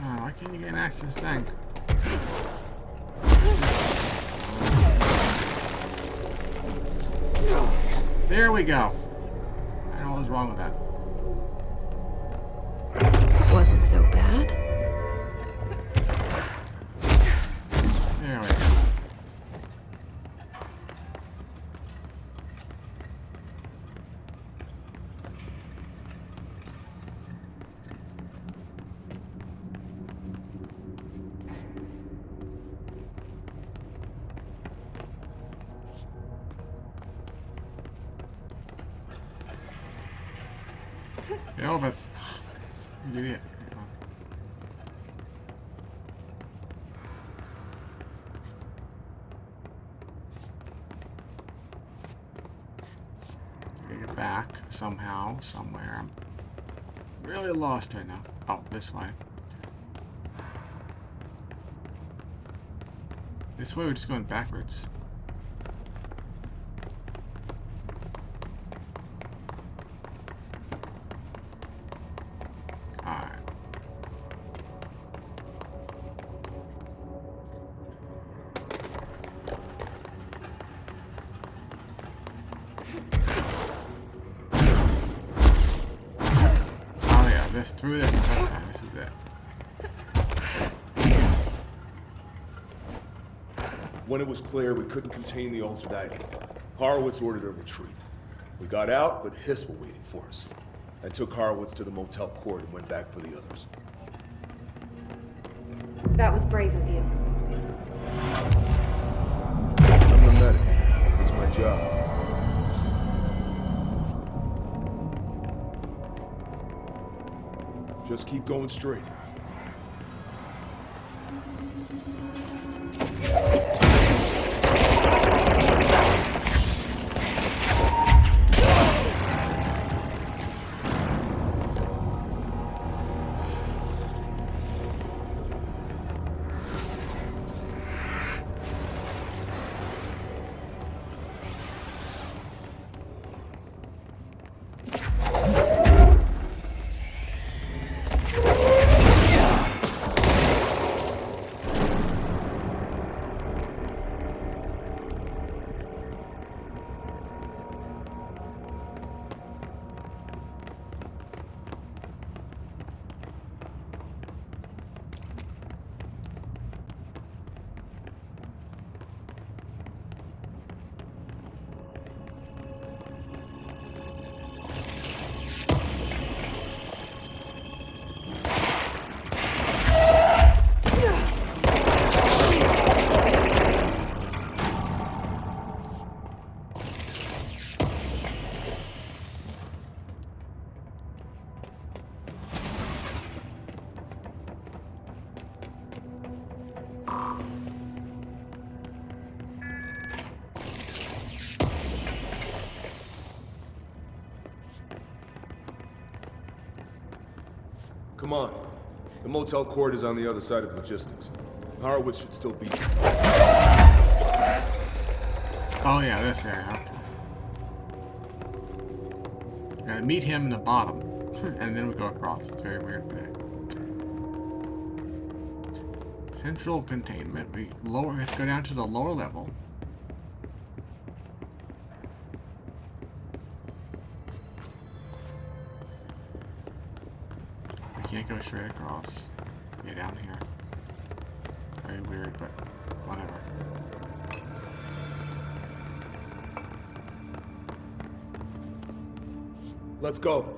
Oh, why can't you get access to this thing? There we go. I don't know what was wrong with that. Wasn't so bad. There we go. Get over it. You idiot. Get back somehow, somewhere. I'm really lost right now. Oh, this way. This way we're just going backwards. Alright. Through this. Okay, this is it. When it was clear we couldn't contain the altered item, Horowitz ordered a retreat. We got out, but Hiss were waiting for us. I took Horowitz to the motel court and went back for the others. That was brave of you. I'm the medic. It's my job. Just keep going straight. Come on. The motel court is on the other side of logistics. Horowitz should still be there. Oh yeah, this area. Okay. Gotta meet him in the bottom, and then we go across. It's very weird there. Central containment. We have to go down to the lower level. We can't go straight across. Get down here. Very weird, but whatever. Let's go.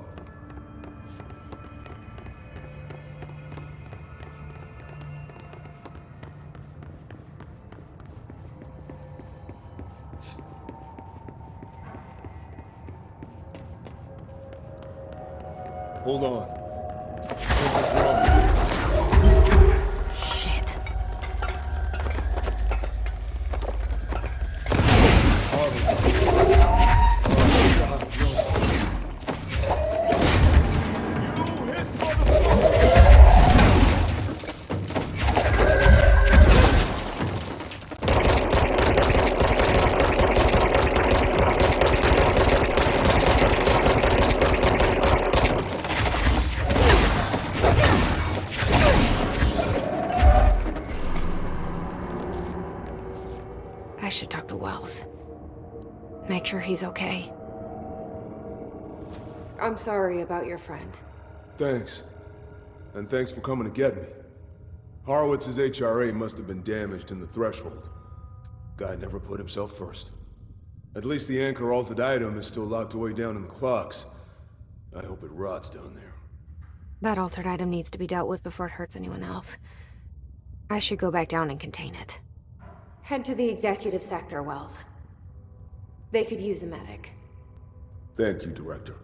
Hold on. Something's wrong. Shit. I should talk to Wells. Make sure he's okay. I'm sorry about your friend. Thanks. And thanks for coming to get me. Horowitz's HRA must have been damaged in the threshold. Guy never put himself first. At least the anchor altered item is still locked away down in the clocks. I hope it rots down there. That altered item needs to be dealt with before it hurts anyone else. I should go back down and contain it. Head to the executive sector, Wells. They could use a medic. Thank you, Director.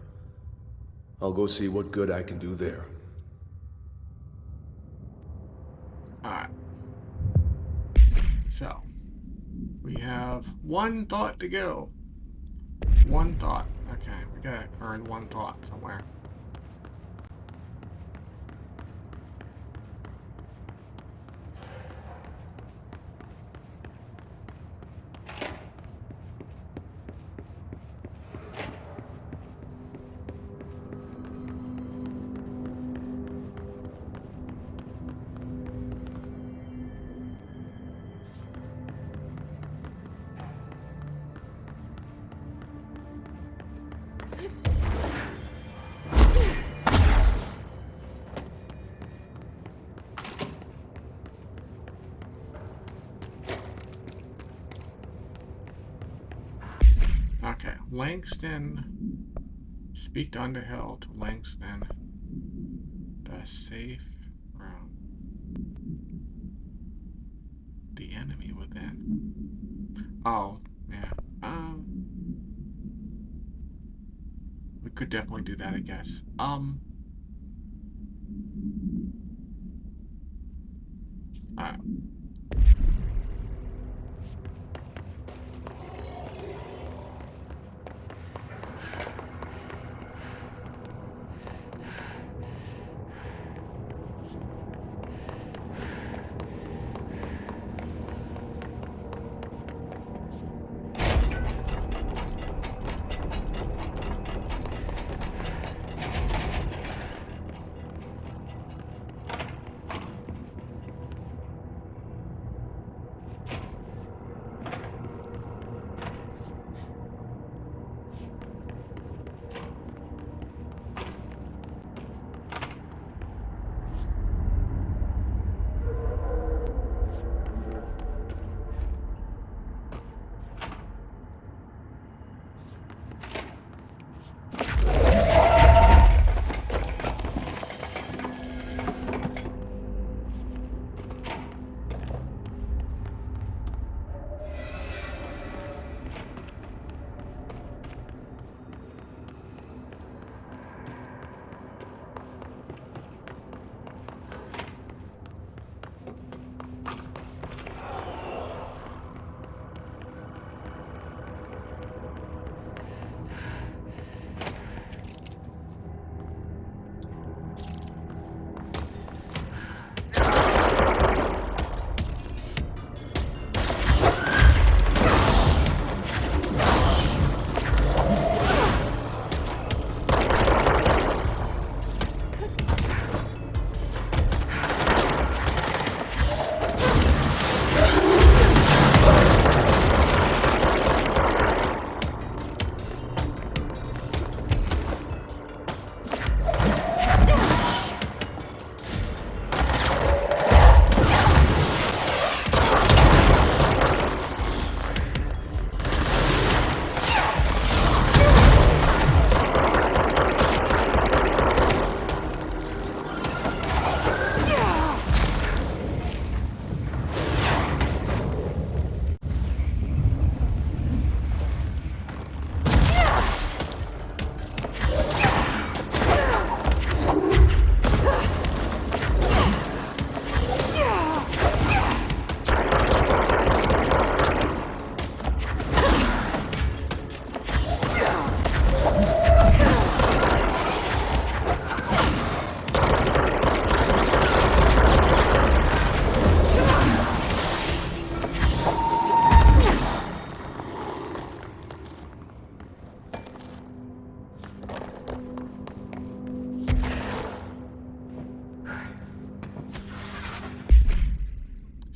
I'll go see what good I can do there. Alright. So, we have one thought to go. One thought. Okay, we gotta earn one thought somewhere. Okay, Langston. Speak to Underhill to Langston. The safe room. The enemy within. Oh, yeah. We could definitely do that, I guess. Alright.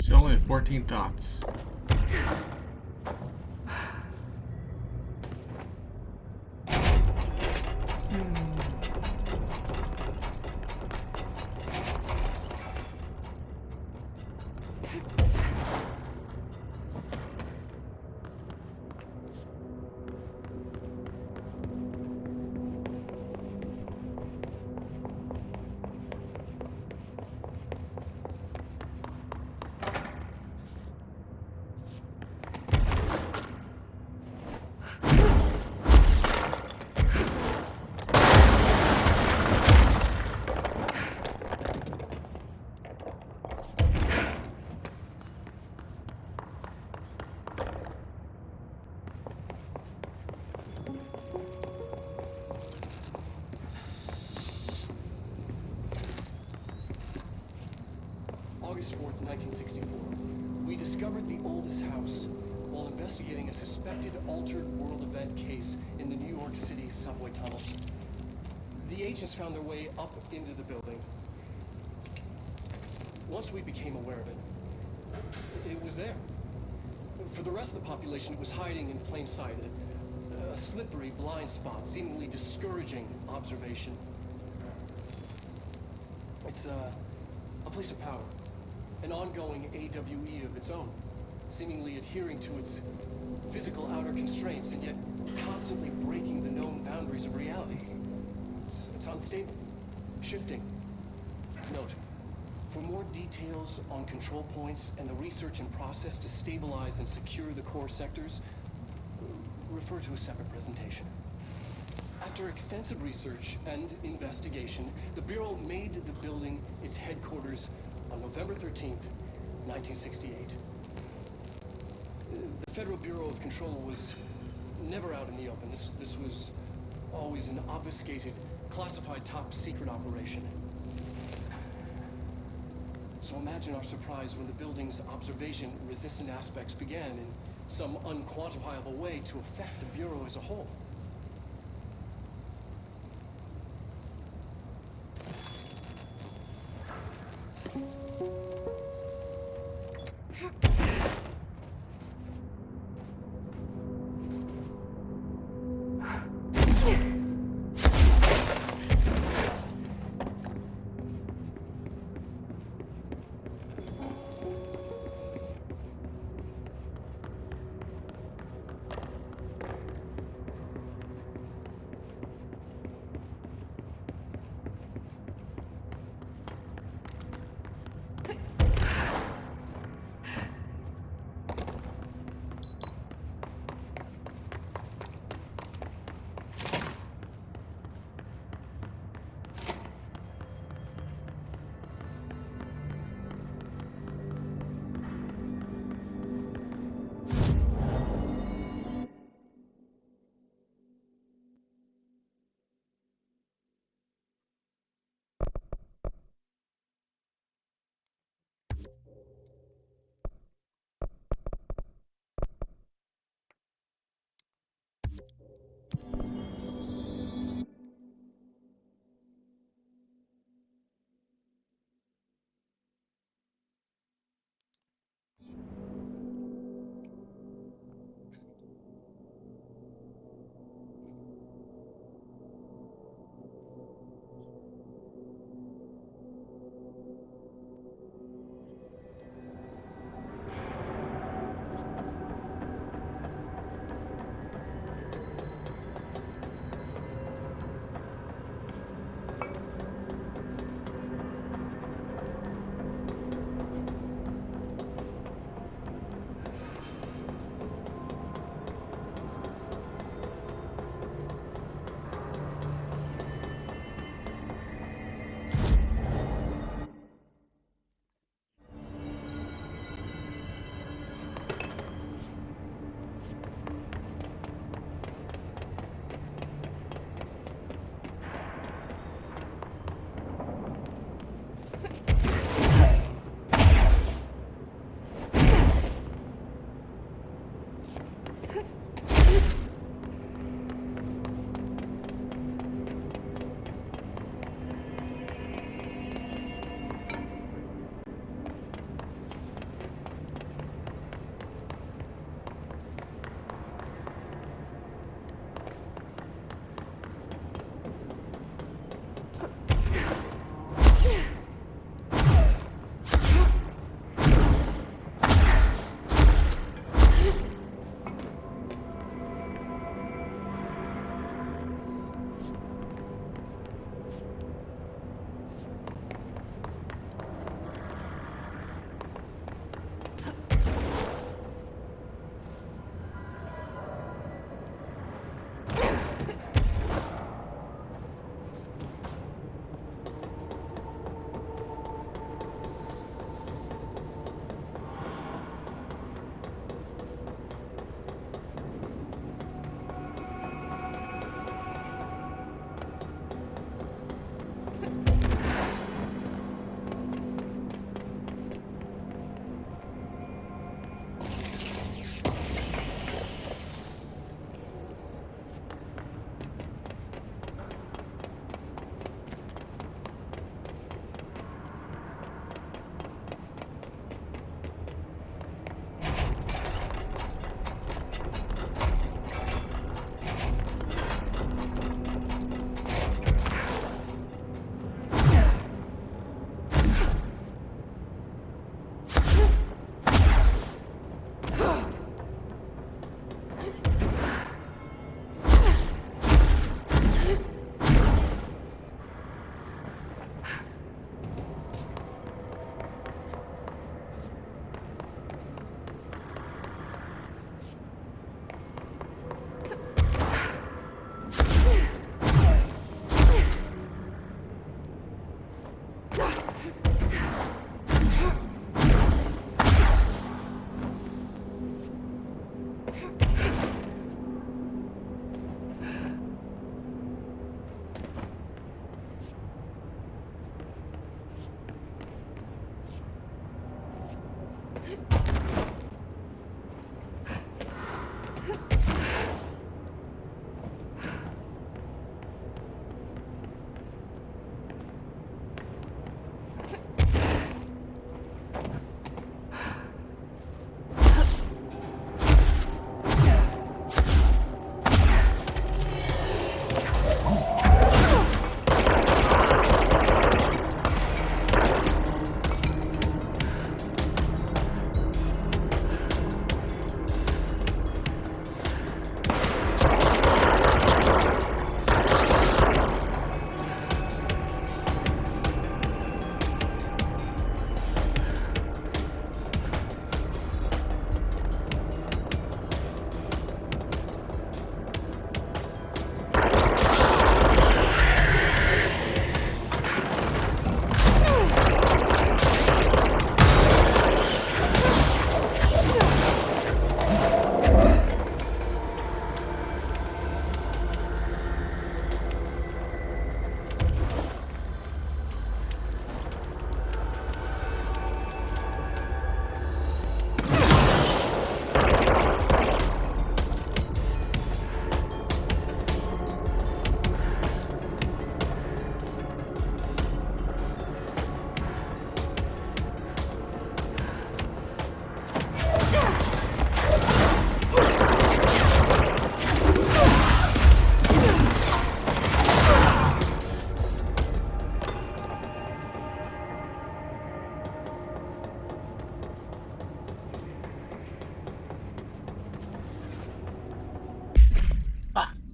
She only had 14 thoughts. August 4th, 1964. We discovered the oldest house while investigating a suspected altered world event case in the New York City subway tunnels. The agents found their way up into the building. Once we became aware of it, it was there. For the rest of the population, it was hiding in plain sight. A slippery blind spot, seemingly discouraging observation. It's a place of power. An ongoing AWE of its own, seemingly adhering to its physical outer constraints and yet constantly breaking the known boundaries of reality. It's unstable, shifting. Note, for more details on control points and the research and process to stabilize and secure the core sectors, refer to a separate presentation. After extensive research and investigation, the Bureau made the building its headquarters on November 13th, 1968. The Federal Bureau of Control was never out in the open. This was always an obfuscated, classified top-secret operation. So imagine our surprise when the building's observation-resistant aspects began in some unquantifiable way to affect the Bureau as a whole.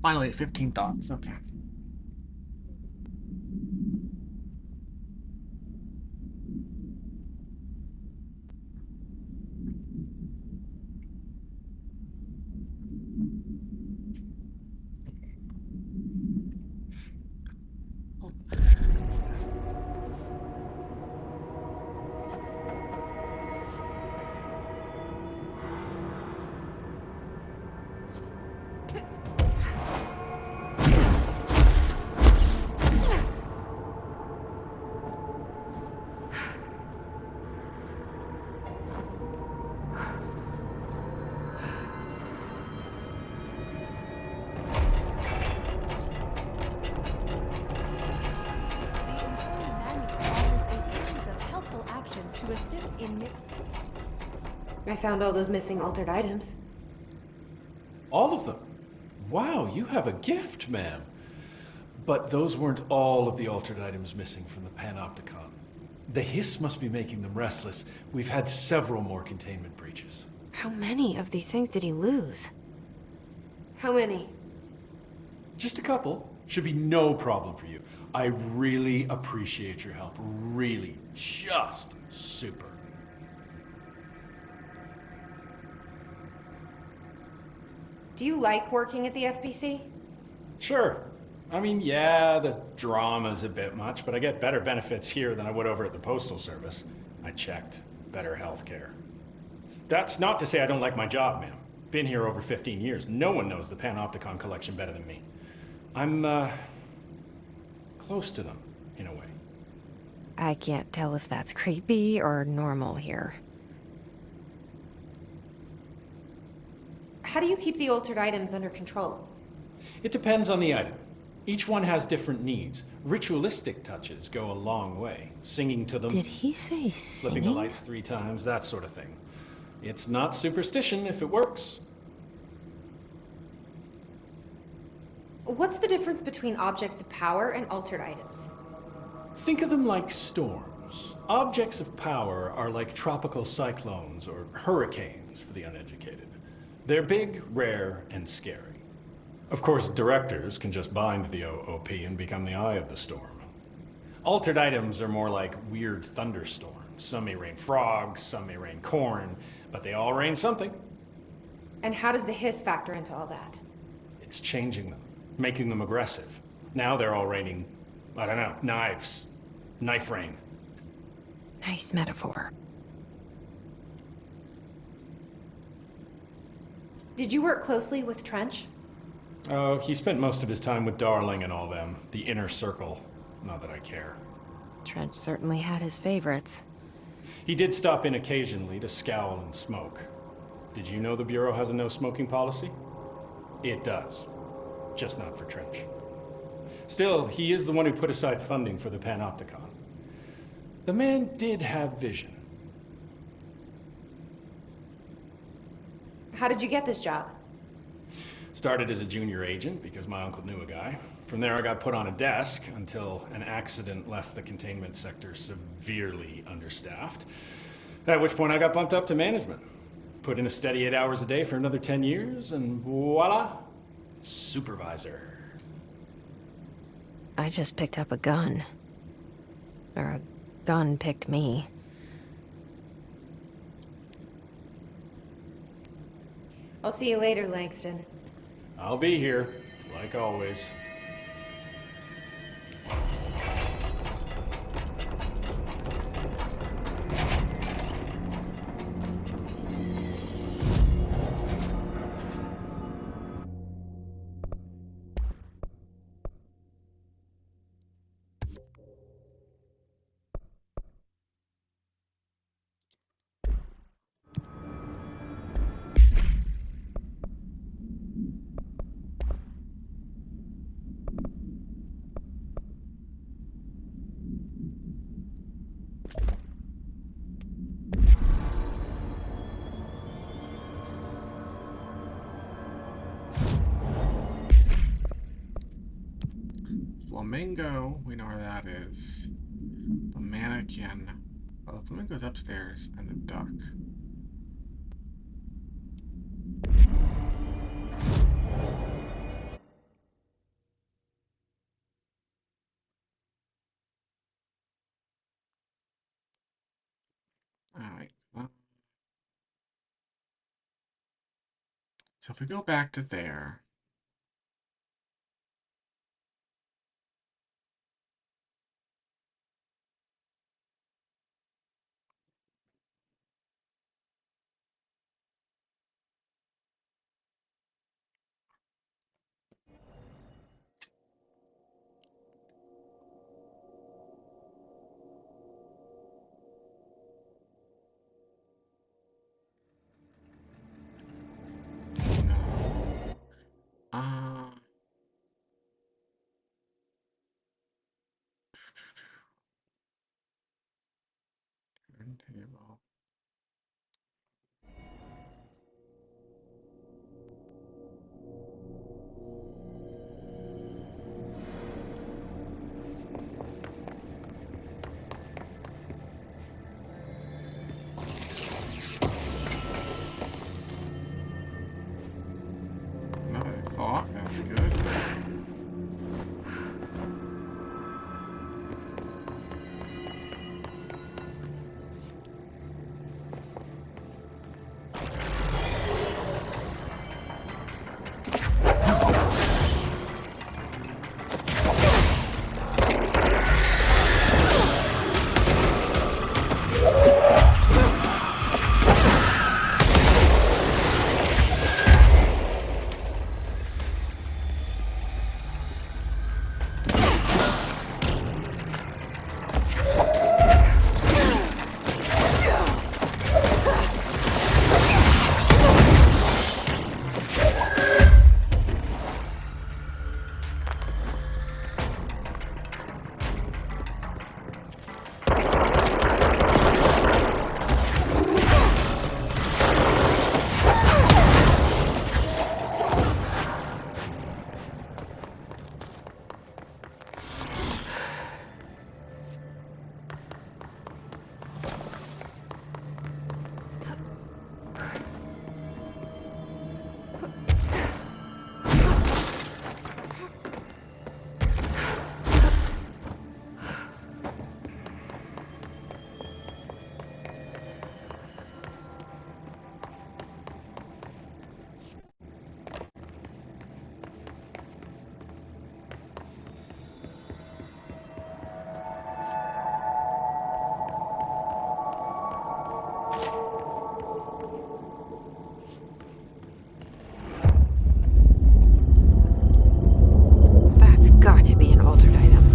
Finally, 15 thoughts. Okay. To assist in I found all those missing altered items. All of them? Wow, you have a gift, ma'am. But those weren't all of the altered items missing from the Panopticon. The hiss must be making them restless. We've had several more containment breaches. How many of these things did he lose? How many? Just a couple. Should be no problem for you. I really appreciate your help. Really. Just super. Do you like working at the FBC? Sure. I mean, yeah, the drama's a bit much, but I get better benefits here than I would over at the Postal Service. I checked. Better health care. That's not to say I don't like my job, ma'am. Been here over 15 years. No one knows the Panopticon collection better than me. I'm, close to them, in a way. I can't tell if that's creepy or normal here. How do you keep the altered items under control? It depends on the item. Each one has different needs. Ritualistic touches go a long way. Singing to them. Did he say Flipping the singing? lights 3 times, that sort of thing. It's not superstition if it works. What's the difference between objects of power and altered items? Think of them like storms. Objects of power are like tropical cyclones or hurricanes for the uneducated. They're big, rare, and scary. Of course, directors can just bind the OOP and become the eye of the storm. Altered items are more like weird thunderstorms. Some may rain frogs, some may rain corn, but they all rain something. And how does the hiss factor into all that? It's changing them, making them aggressive. Now they're all raining, I don't know, knives. Knife rain. Nice metaphor. Did you work closely with Trench? Oh, he spent most of his time with Darling and all them. The inner circle. Not that I care. Trench certainly had his favorites. He did stop in occasionally to scowl and smoke. Did you know the Bureau has a no-smoking policy? It does. Just not for Trench. Still, he is the one who put aside funding for the Panopticon. The man did have vision. How did you get this job? Started as a junior agent because my uncle knew a guy. From there I got put on a desk until an accident left the containment sector severely understaffed. At which point I got bumped up to management. Put in a steady 8 hours a day for another 10 years and voila, supervisor. I just picked up a gun. Or a gun picked me. I'll see you later, Langston. I'll be here, like always. Flamingo, we know where that is. The mannequin. Well, the flamingo's upstairs, and the duck. So if we go back to there. No. Turntable. Another thought, that's good. That's got to be an altered item.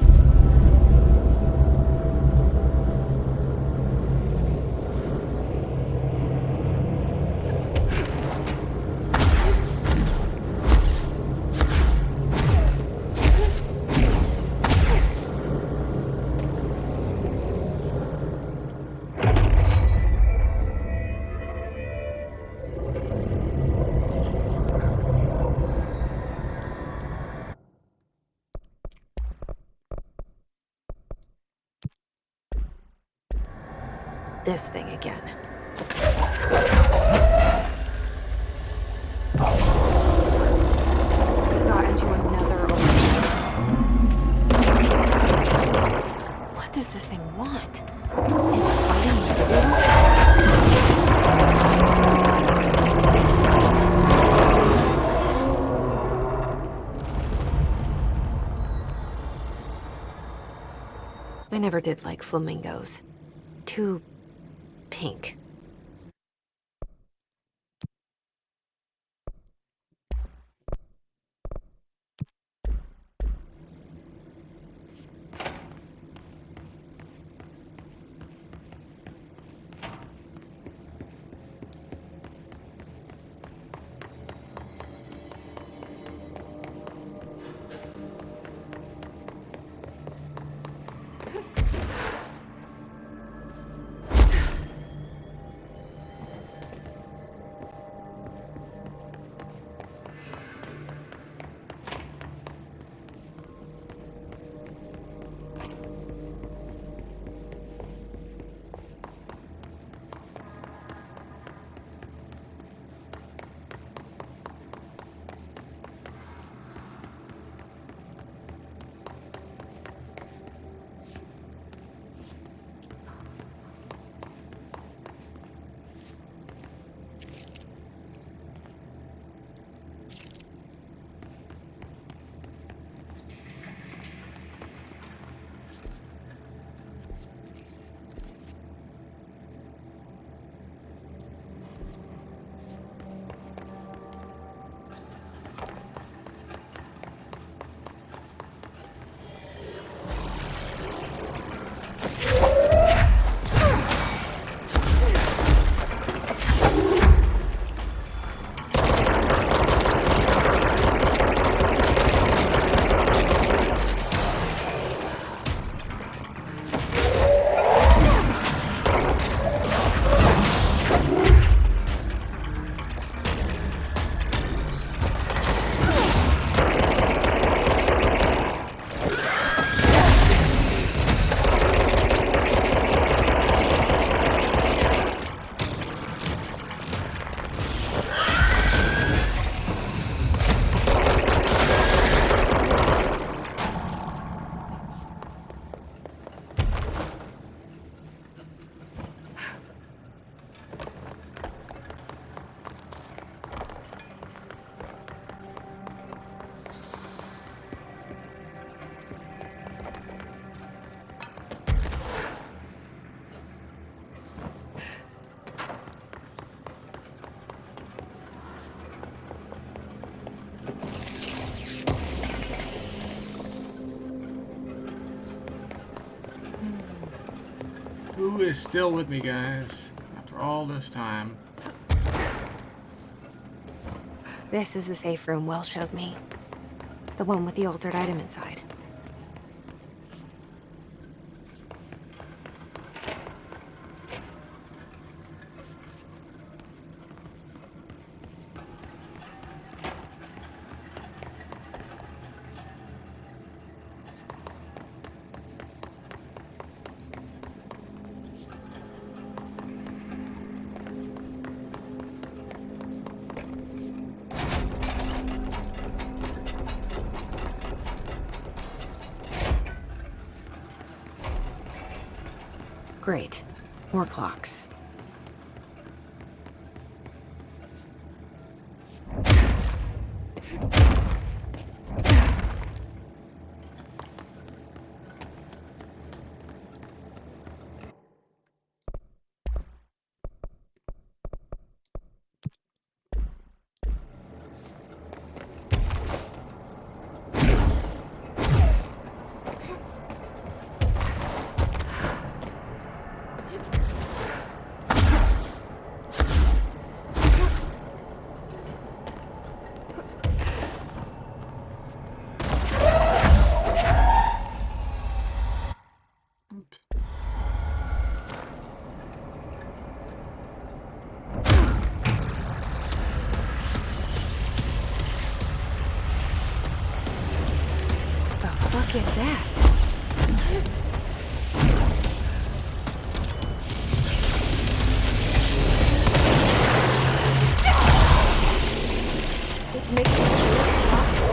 This thing again. We got into another opening. What does this thing want? Is it fighting I never did like flamingos. Too pink. Who is still with me, guys? After all this time. This is the safe room Will showed me. The one with the altered item inside. Great. More clocks. What the fuck is that? It's mixed with clocks.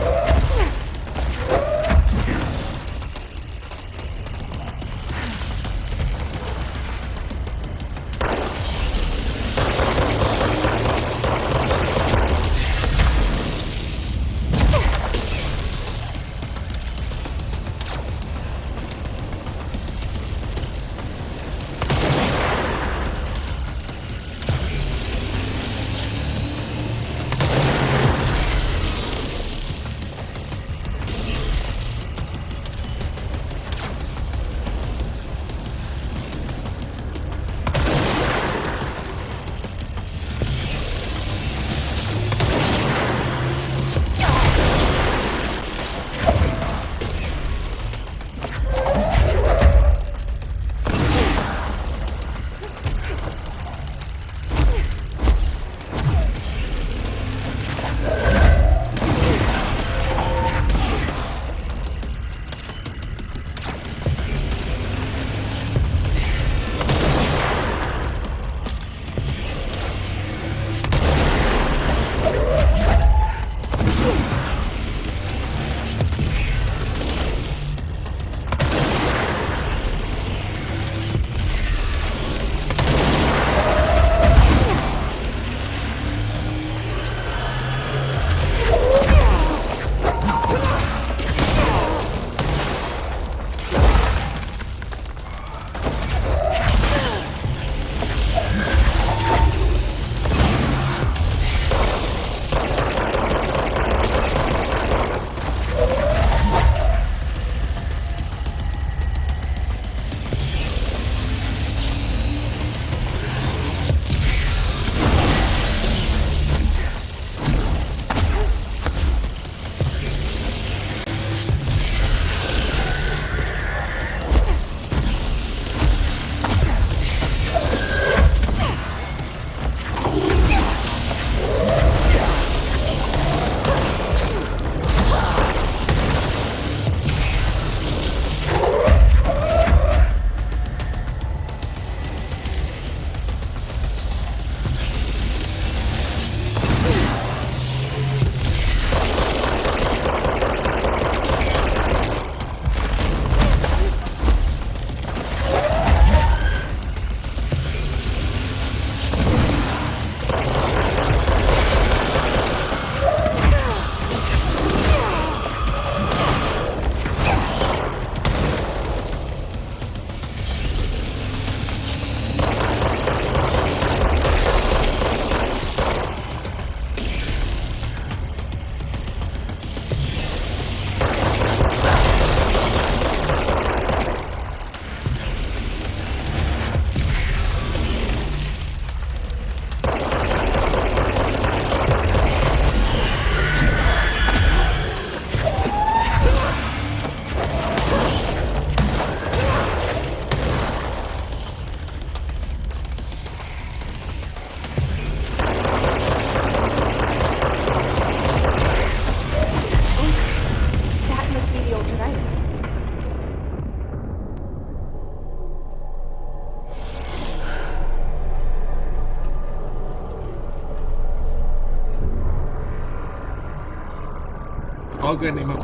all good, Nemo.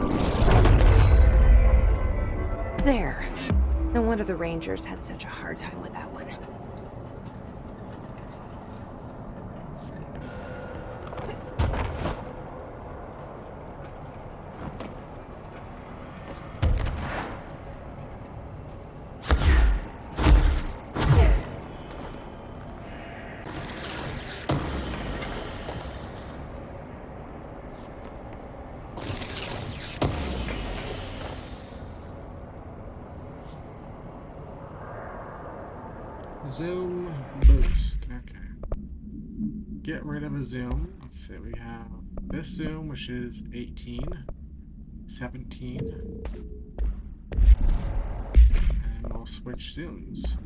There. No wonder the Rangers had such a hard time with that one. Zoom boost. Okay. Get rid of a zoom. Let's see, we have this zoom, which is 18, 17. And we'll switch zooms.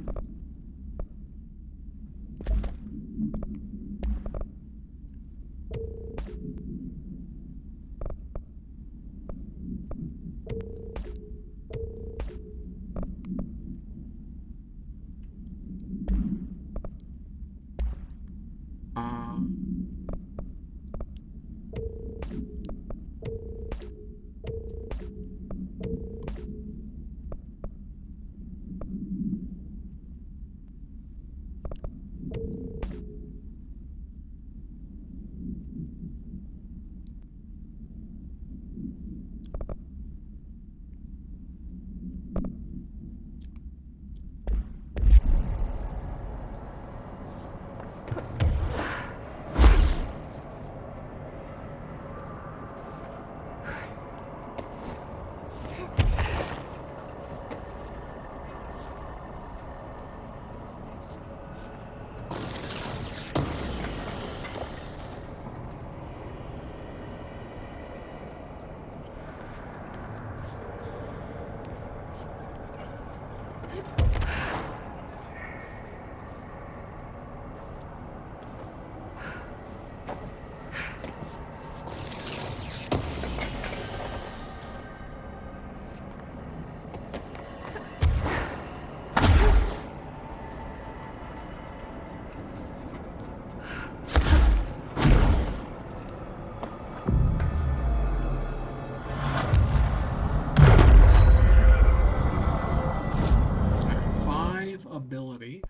Ability.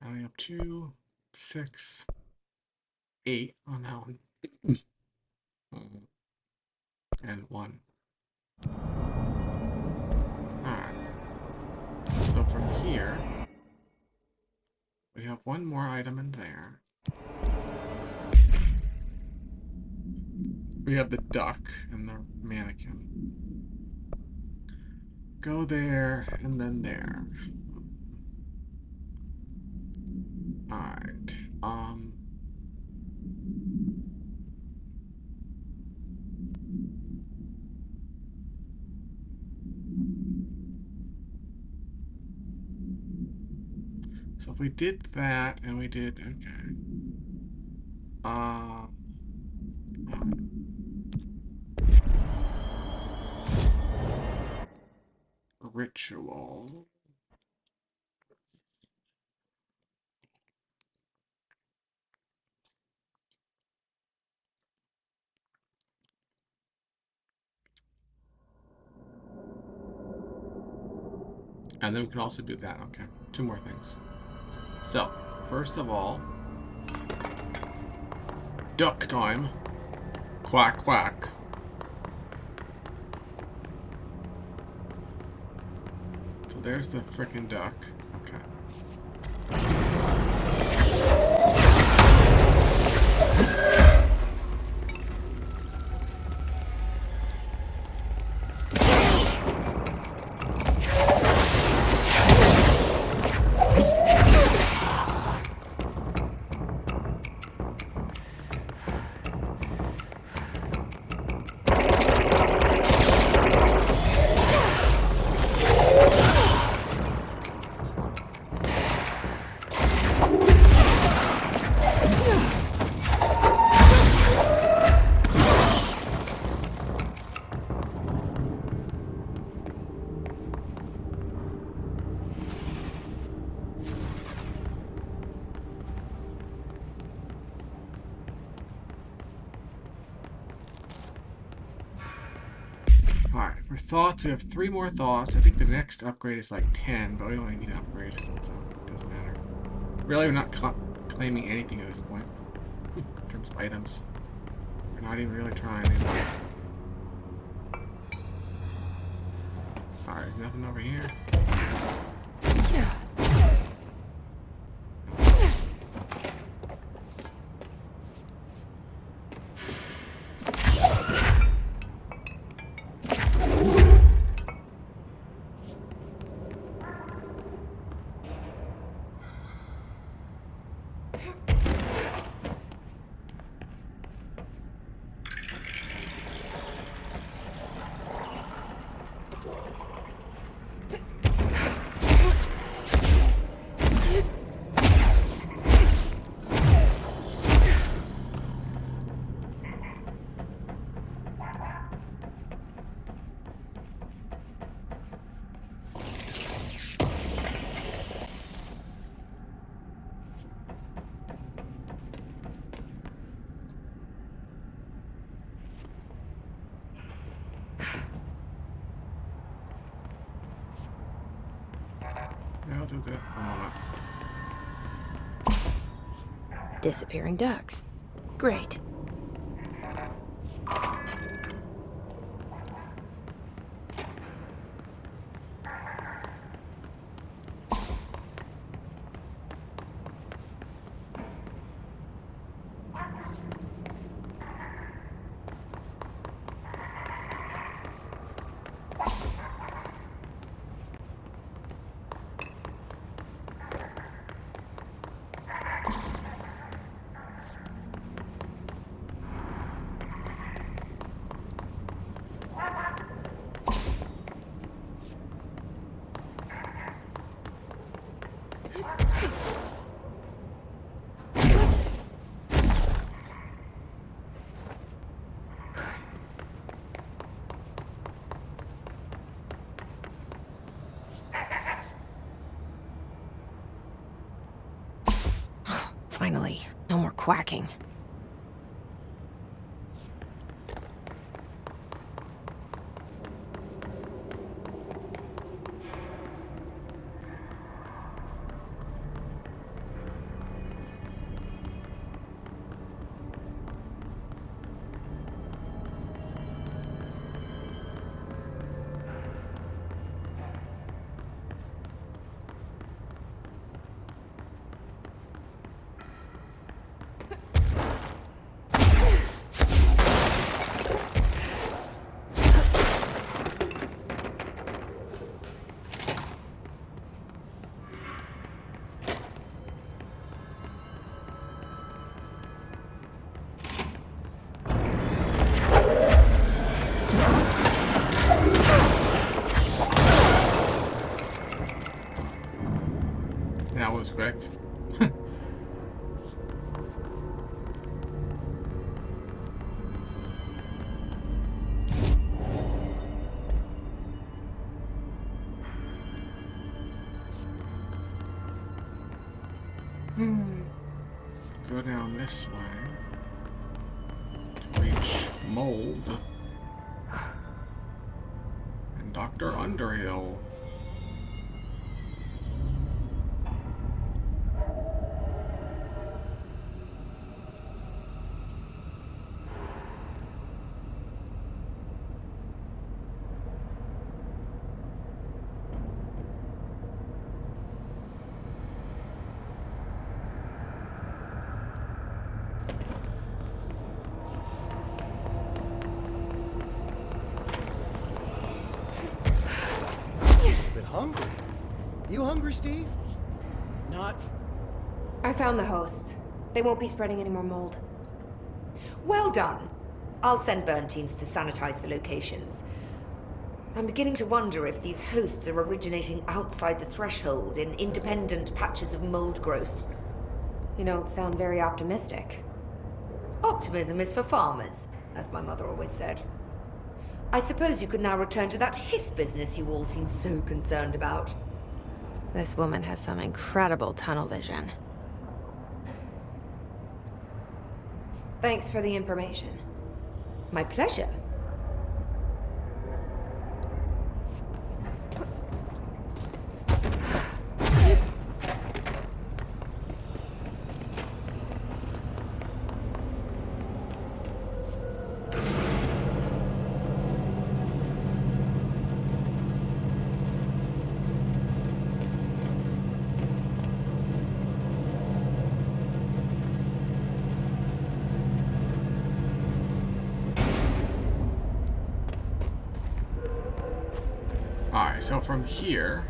Now we have 2, 6, 8 on that one. And 1. Alright. So from here, we have one more item in there. We have the duck and the mannequin. Go there and then there. Alright, so if we did that and we did, okay. Ritual. And then we can also do that. Okay, 2 more things. So, first of all, duck time. Quack, quack. So there's the frickin' duck. Okay. thoughts. We have 3 more thoughts. I think the next upgrade is like 10, but we only need an upgrade, so it doesn't matter. Really, we're not claiming anything at this point in terms of items. We're not even really trying anymore. Alright, nothing over here. I'll do that for a moment. Disappearing ducks. Great. Finally, no more quacking. That was quick. Go down this way. Reach Mold. And Dr. Underhill. Hungry? You hungry, Steve? Not. I found the hosts. They won't be spreading any more mold. Well done. I'll send burn teams to sanitize the locations. I'm beginning to wonder if these hosts are originating outside the threshold in independent patches of mold growth. You don't sound very optimistic. Optimism is for farmers, as my mother always said. I suppose you could now return to that hiss business you all seem so concerned about. This woman has some incredible tunnel vision. Thanks for the information. My pleasure. so from here...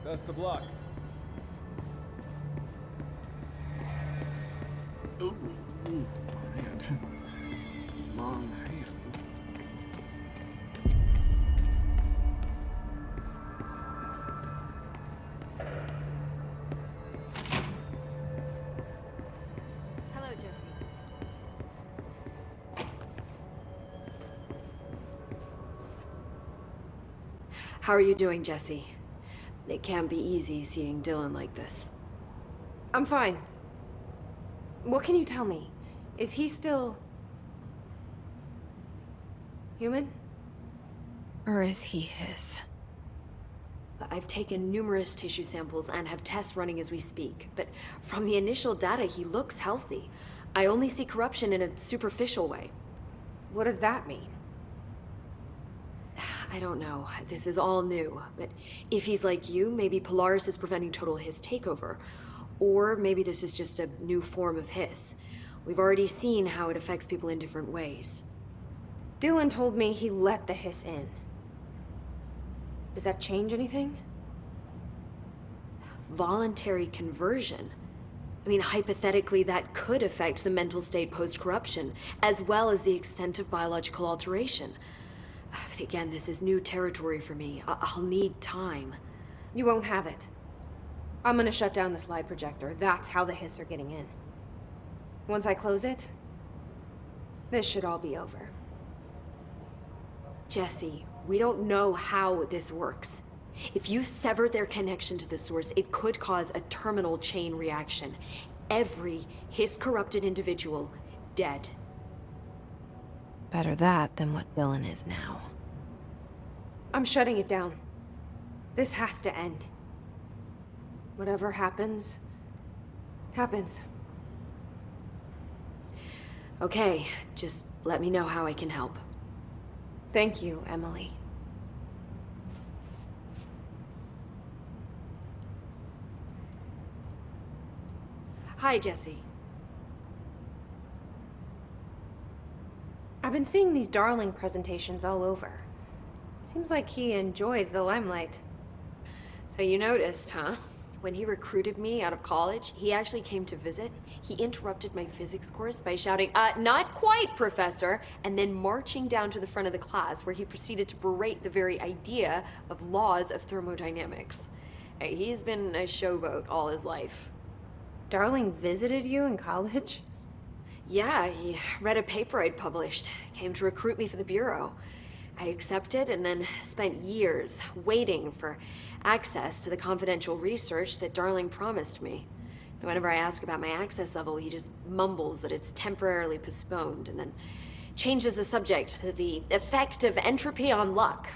Best of luck. Ooh, long hand. Long hand. Hello, Jesse. How are you doing, Jesse? It can't be easy seeing Dylan like this. I'm fine. What can you tell me? Is he still... human? Or is he his? I've taken numerous tissue samples and have tests running as we speak, but from the initial data, he looks healthy. I only see corruption in a superficial way. What does that mean? I don't know. This is all new, but if he's like you, maybe Polaris is preventing total Hiss takeover. Or maybe this is just a new form of Hiss. We've already seen how it affects people in different ways. Dylan told me he let the Hiss in. Does that change anything? Voluntary conversion. I mean, hypothetically, that could affect the mental state post-corruption, as well as the extent of biological alteration. But again, this is new territory for me. I'll need time. You won't have it. I'm gonna shut down the slide projector. That's how the Hiss are getting in. Once I close it, this should all be over. Jesse, we don't know how this works. If you sever their connection to the source, it could cause a terminal chain reaction. Every Hiss-corrupted individual dead. Better that than what Dylan is now. I'm shutting it down. This has to end. Whatever happens, happens. Okay, just let me know how I can help. Thank you, Emily. Hi, Jesse. I've been seeing these Darling presentations all over. Seems like he enjoys the limelight. So you noticed, huh? When he recruited me out of college, he actually came to visit. He interrupted my physics course by shouting, not quite, Professor, and then marching down to the front of the class where he proceeded to berate the very idea of laws of thermodynamics. Hey, he's been a showboat all his life. Darling visited you in college? Yeah, he read a paper I'd published, came to recruit me for the Bureau. I accepted and then spent years waiting for access to the confidential research that Darling promised me. And whenever I ask about my access level, he just mumbles that it's temporarily postponed and then changes the subject to the effect of entropy on luck.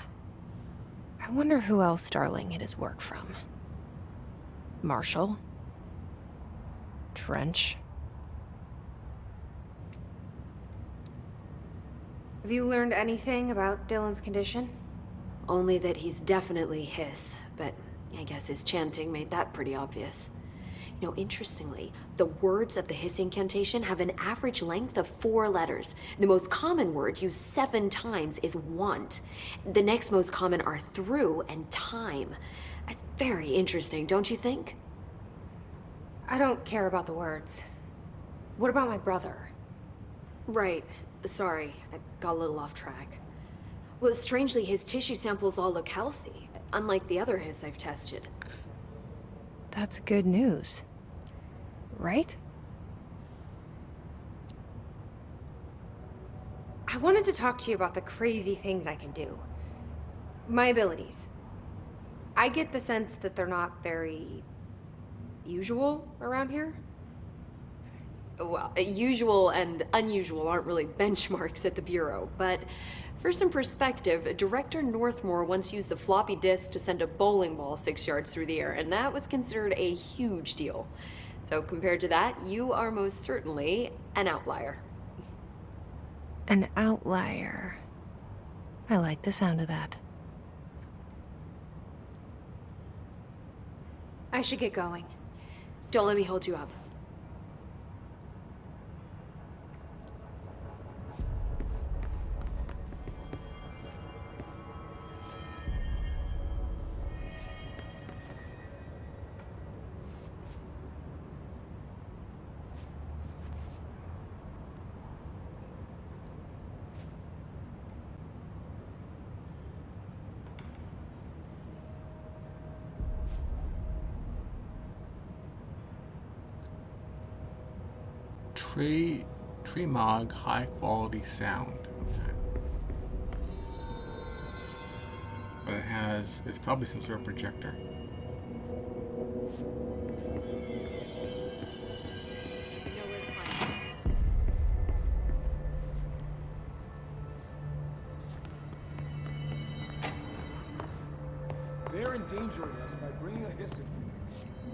I wonder who else Starling hid his work from. Marshall? Trench? Have you learned anything about Dylan's condition? Only that he's definitely Hiss, but I guess his chanting made that pretty obvious. You know, interestingly, the words of the Hiss incantation have an average length of 4 letters. The most common word used 7 times is want. The next most common are through and time. That's very interesting, don't you think? I don't care about the words. What about my brother? Right. Sorry, I got a little off track. Well, strangely, his tissue samples all look healthy, unlike the other Hiss I've tested. That's good news. Right? I wanted to talk to you about the crazy things I can do. My abilities. I get the sense that they're not very usual around here. Well, usual and unusual aren't really benchmarks at the Bureau, but for some perspective, Director Northmore once used the floppy disk to send a bowling ball 6 yards through the air, and that was considered a huge deal. So compared to that, you are most certainly an outlier. An outlier. I like the sound of that. I should get going. Don't let me hold you up. Tremog high quality sound. Okay. But it's probably some sort of projector. They're endangering us by bringing a Hiss in.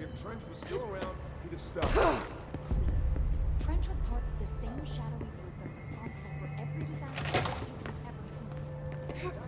If Trench was still around, he'd have stopped us. Trench was part of the same shadowy group that was responsible for every disaster this country's ever seen.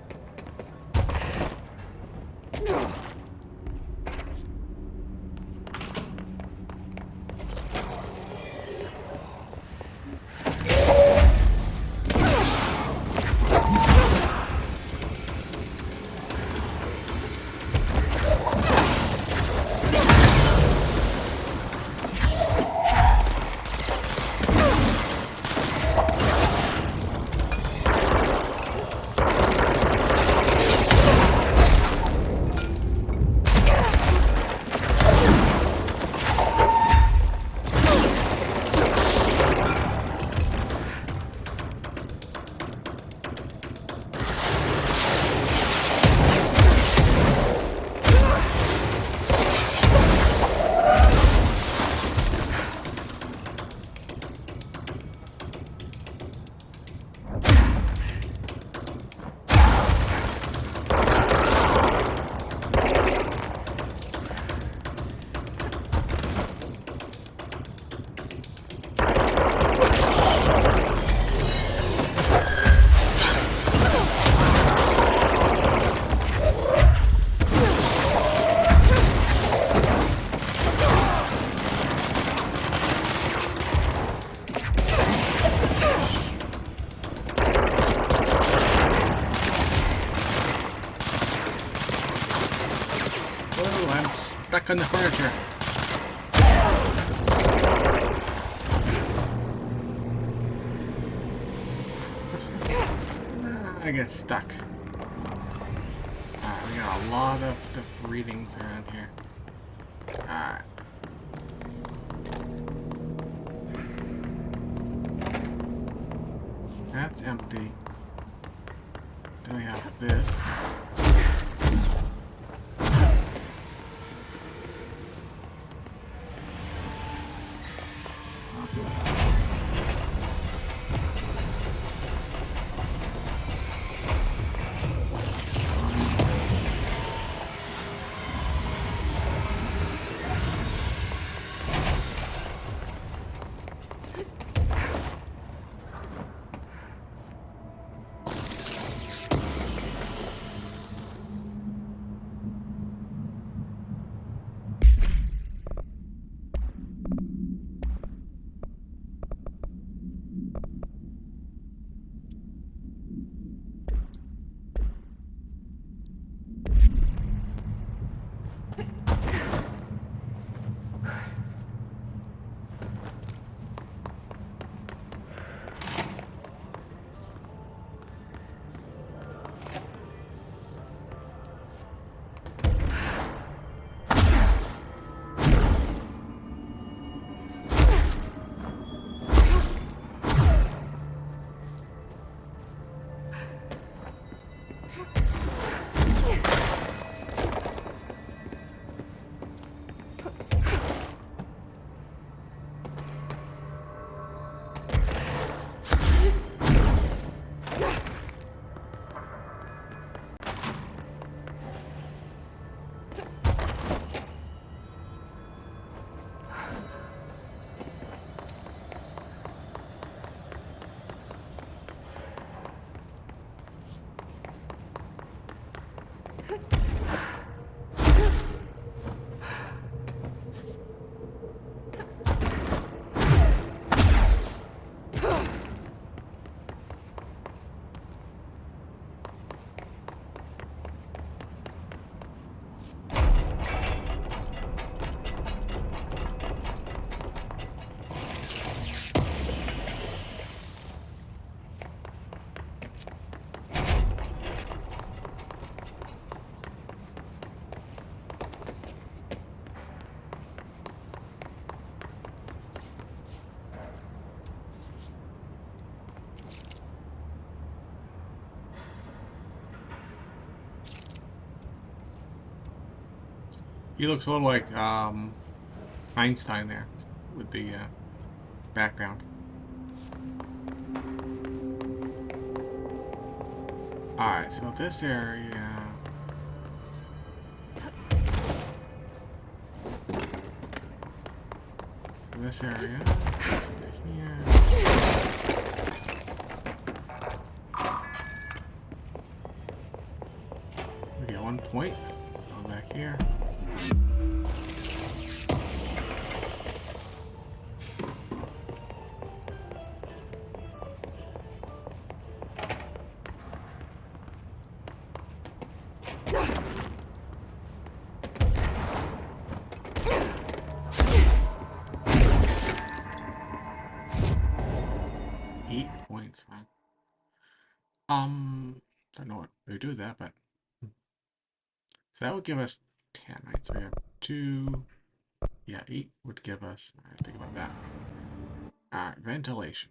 Stuck on the furniture. I get stuck. Alright, we got a lot of different readings around here. Alright. That's empty. Then we have this. He looks a little like Einstein there with the background. Alright, so this area... This area, goes into here. We get 1 point. Go back here. Don't know what we do with that, but so that would give us 10, right? So we have 2, yeah, 8 would give us, alright, think about that. Alright, ventilation.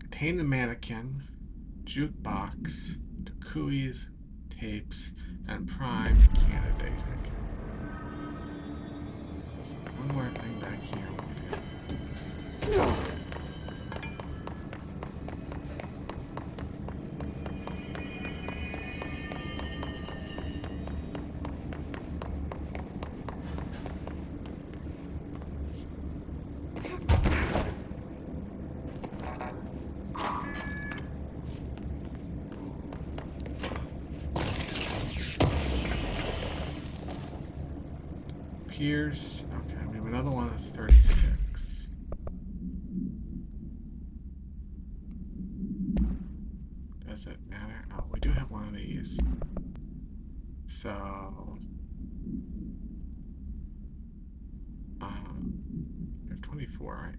Contain the mannequin, jukebox, Takui's, tapes, and prime candidate. One more thing back here. Pierce. Okay, we have another one that's 36. Does it matter? Oh, we do have one of these. So, we have 24, right?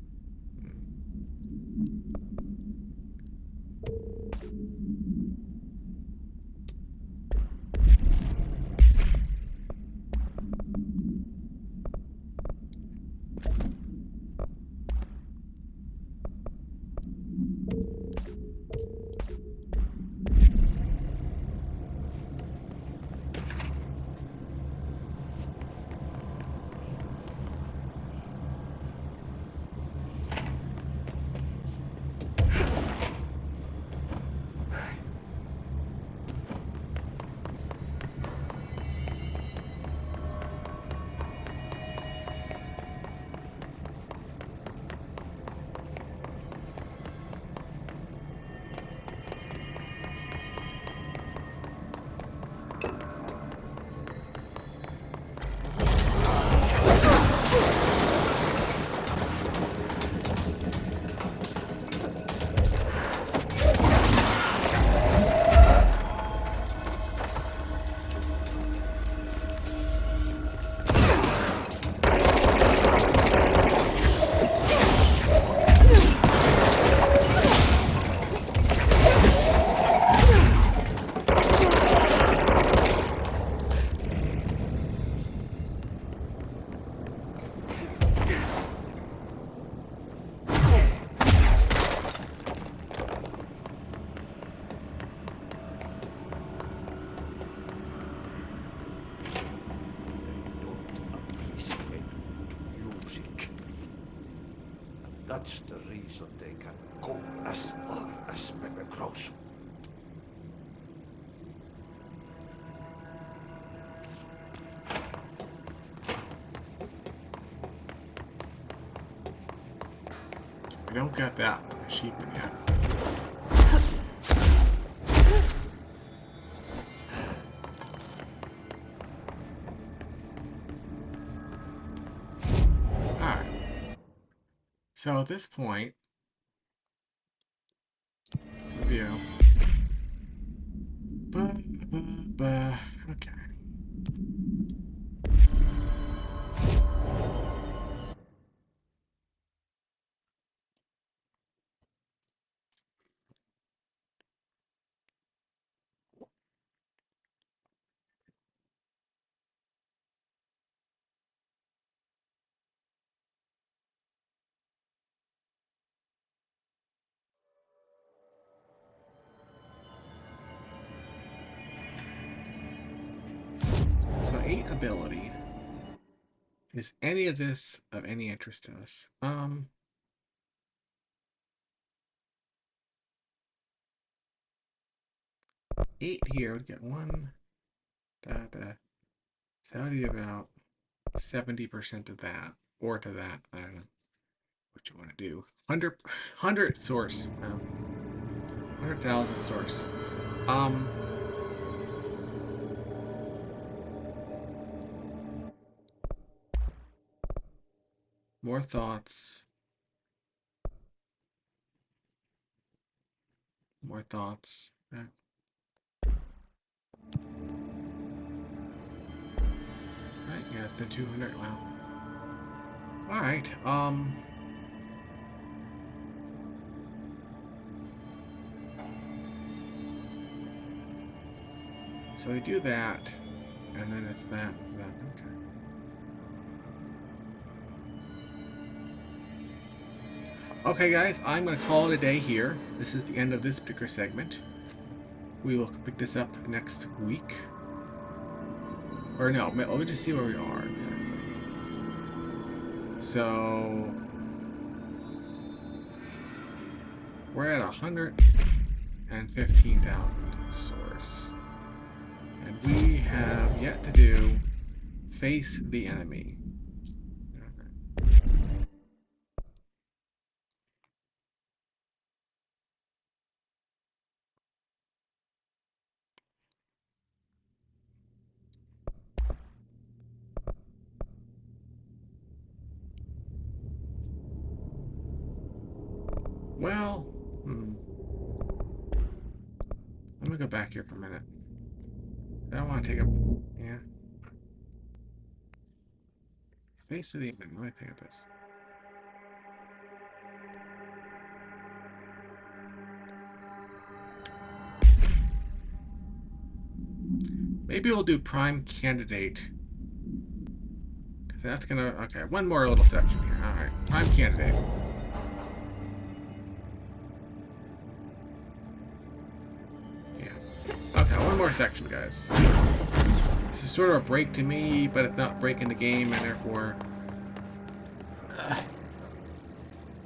That's the reason they can go as far as Pepe Grosso. We don't got that sheep in yet. So at this point, review. Okay. innate ability. Is any of this of any interest to us? 8 here would get 1. So how do you about 70% of that, or to that? I don't know what you want to do. 100 source. 100,000 source. More thoughts. More thoughts. Right, yeah, it's been 200. Wow. Alright, so we do that, and then it's that, okay. Okay guys, I'm going to call it a day here. This is the end of this particular segment. We will pick this up next week. Or no, let me just see where we are. So we're at 115,000 source. And we have yet to do face the enemy. Well, let me go back here for a minute. I don't want to take a... Yeah. Face of the enemy. Let me think of this. Maybe we'll do prime candidate. Because that's going to... Okay, one more little section here. Alright, prime candidate. One more section, guys. This is sort of a break to me, but it's not breaking the game, and therefore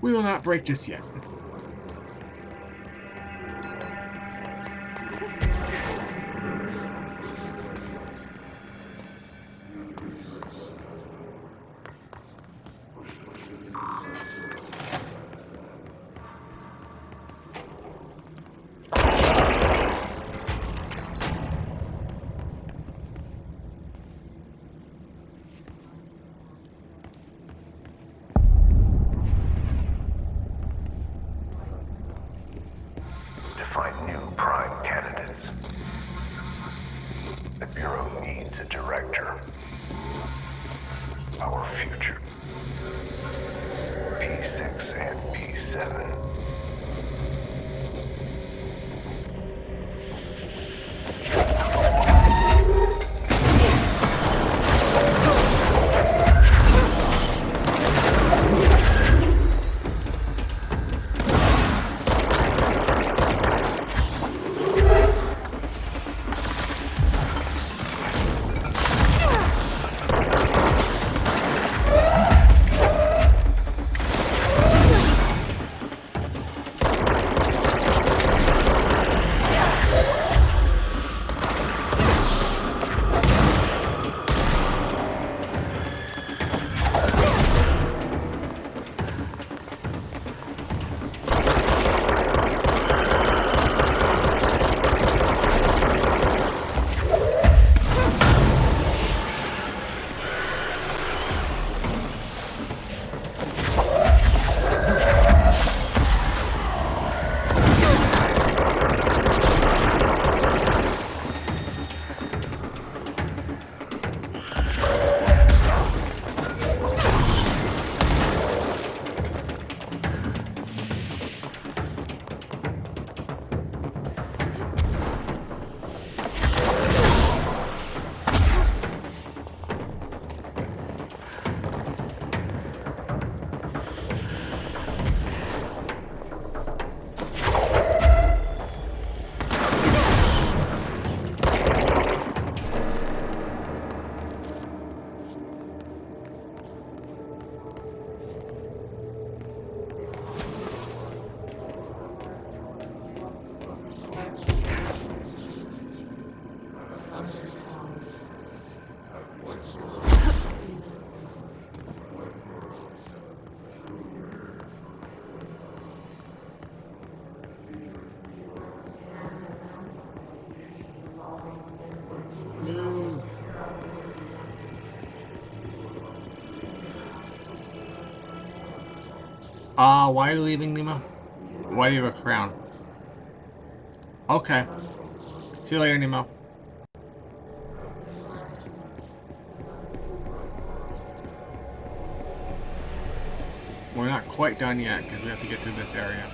we will not break just yet. Find new prime candidates. The Bureau needs a director. Our future. P6 and P7. Why are you leaving, Nemo? Why do you have a crown? Okay. See you later, Nemo. We're not quite done yet because we have to get through this area.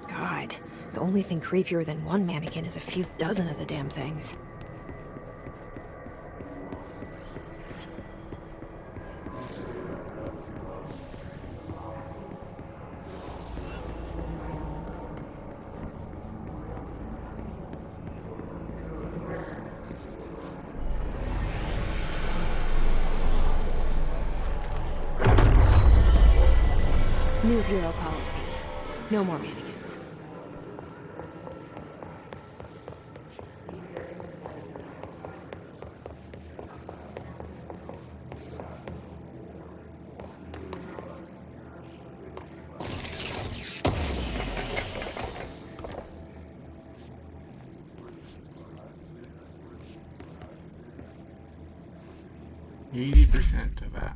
God, the only thing creepier than one mannequin is a few dozen of the damn things. New Bureau policy. No more mannequins. %80 of that.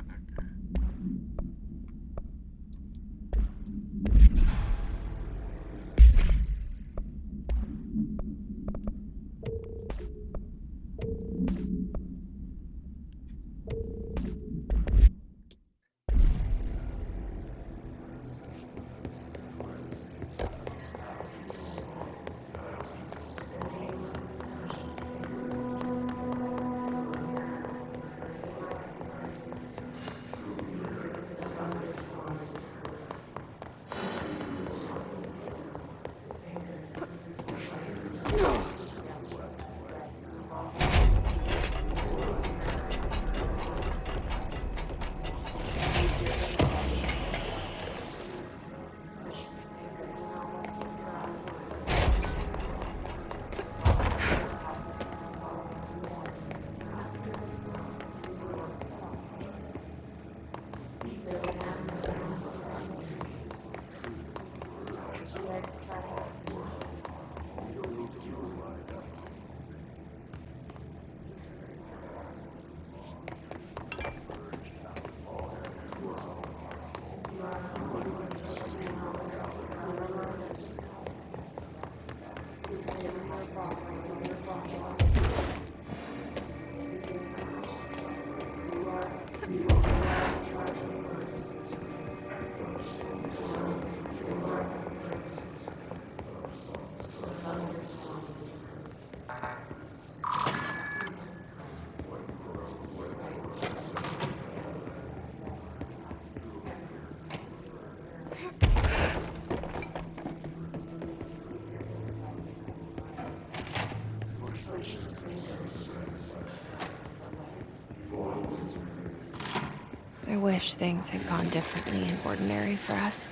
I wish things had gone differently in Ordinary for us.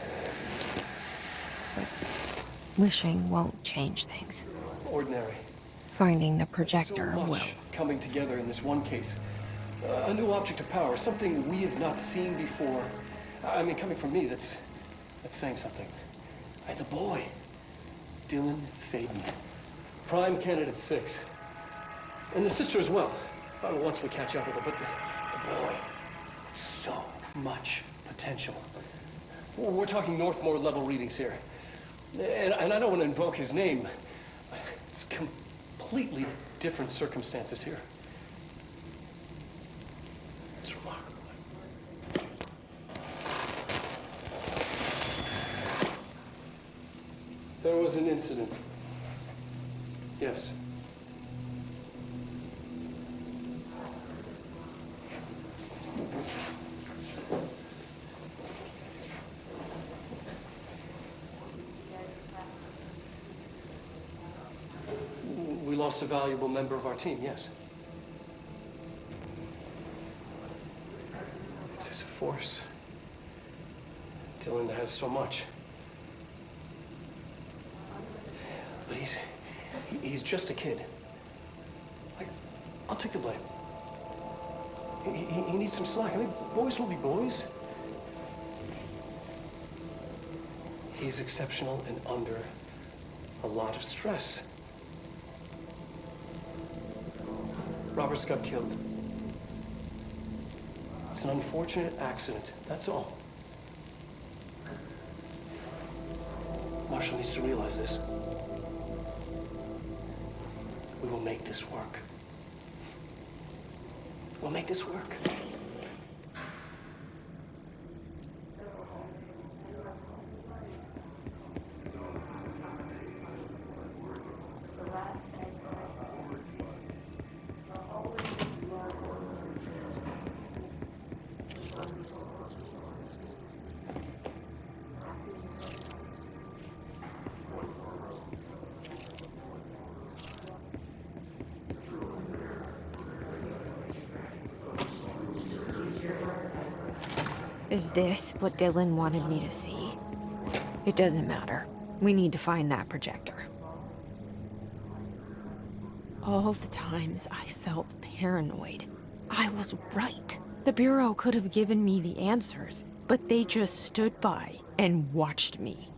But wishing won't change things. Ordinary. Finding the projector So much will. coming together in this one case. A new object of power, something we have not seen before. I mean, coming from me, that's saying something. And the boy, Dylan Faden, Prime Candidate 6. And the sister as well. Once we catch up with her, but the boy, so much potential. We're talking Northmore level readings here. And I don't want to invoke his name. It's completely different circumstances here. It's remarkable. There was an incident. Yes. We lost a valuable member of our team, yes. Is this a force? Dylan has so much. But he's just a kid. I'll take the blame. He needs some slack. I mean, boys will be boys. He's exceptional and under a lot of stress. Roberts got killed. It's an unfortunate accident, that's all. Marshall needs to realize this. We will make this work. We'll make this work. Is this what Dylan wanted me to see? It doesn't matter. We need to find that projector. All the times I felt paranoid, I was right. The Bureau could have given me the answers, but they just stood by and watched me.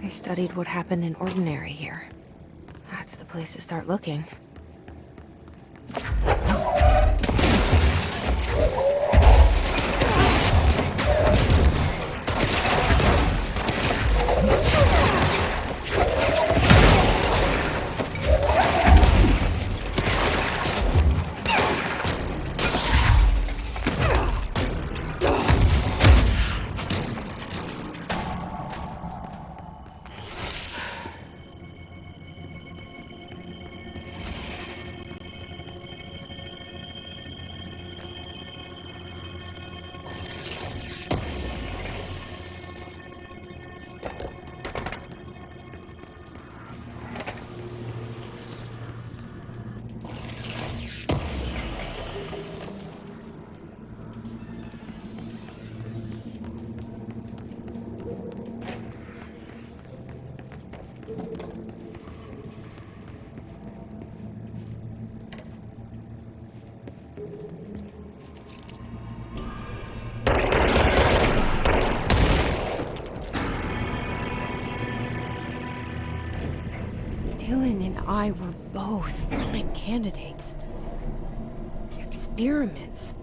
They studied what happened in Ordinary here. That's the place to start looking. Dylan and I were both prime candidates. Experiments.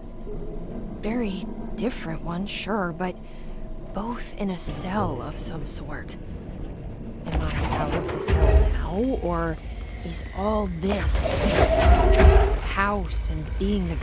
Very different ones, sure, but both in a cell of some sort. Am I out of the cell now, or is all this house and being the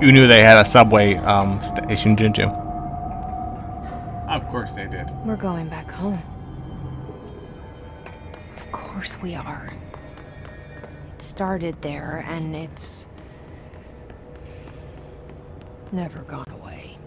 You knew they had a subway station, didn't you? Of course they did. We're going back home. Of course we are. It started there, and it's never gone away.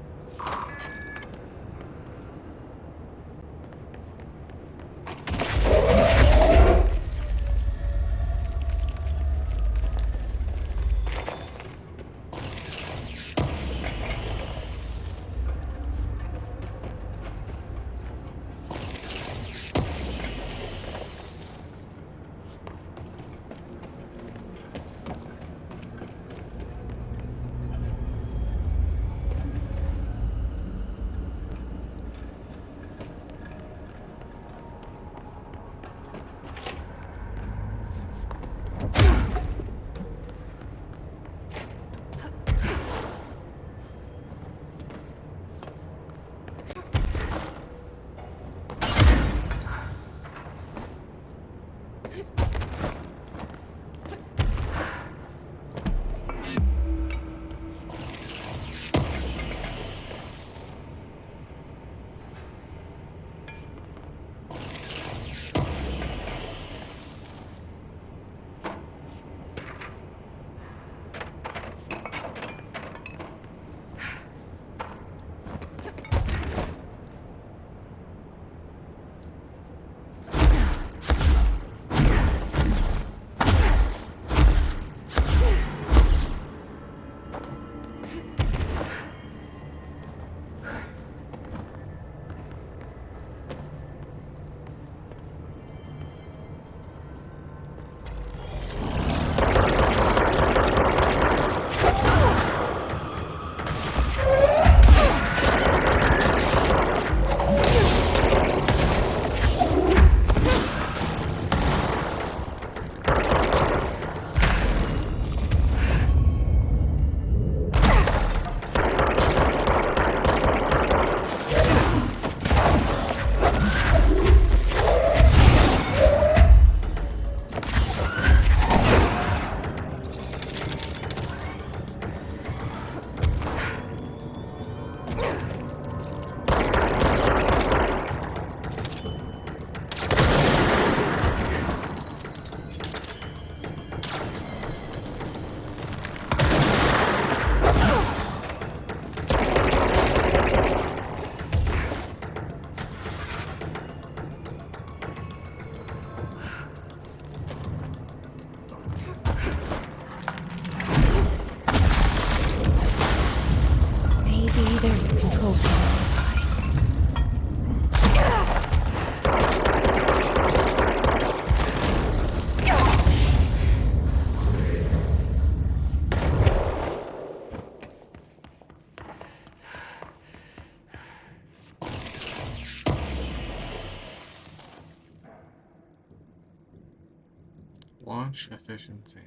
Launch efficiency.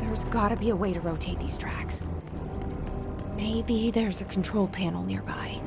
There's gotta be a way to rotate these tracks. Maybe there's a control panel nearby.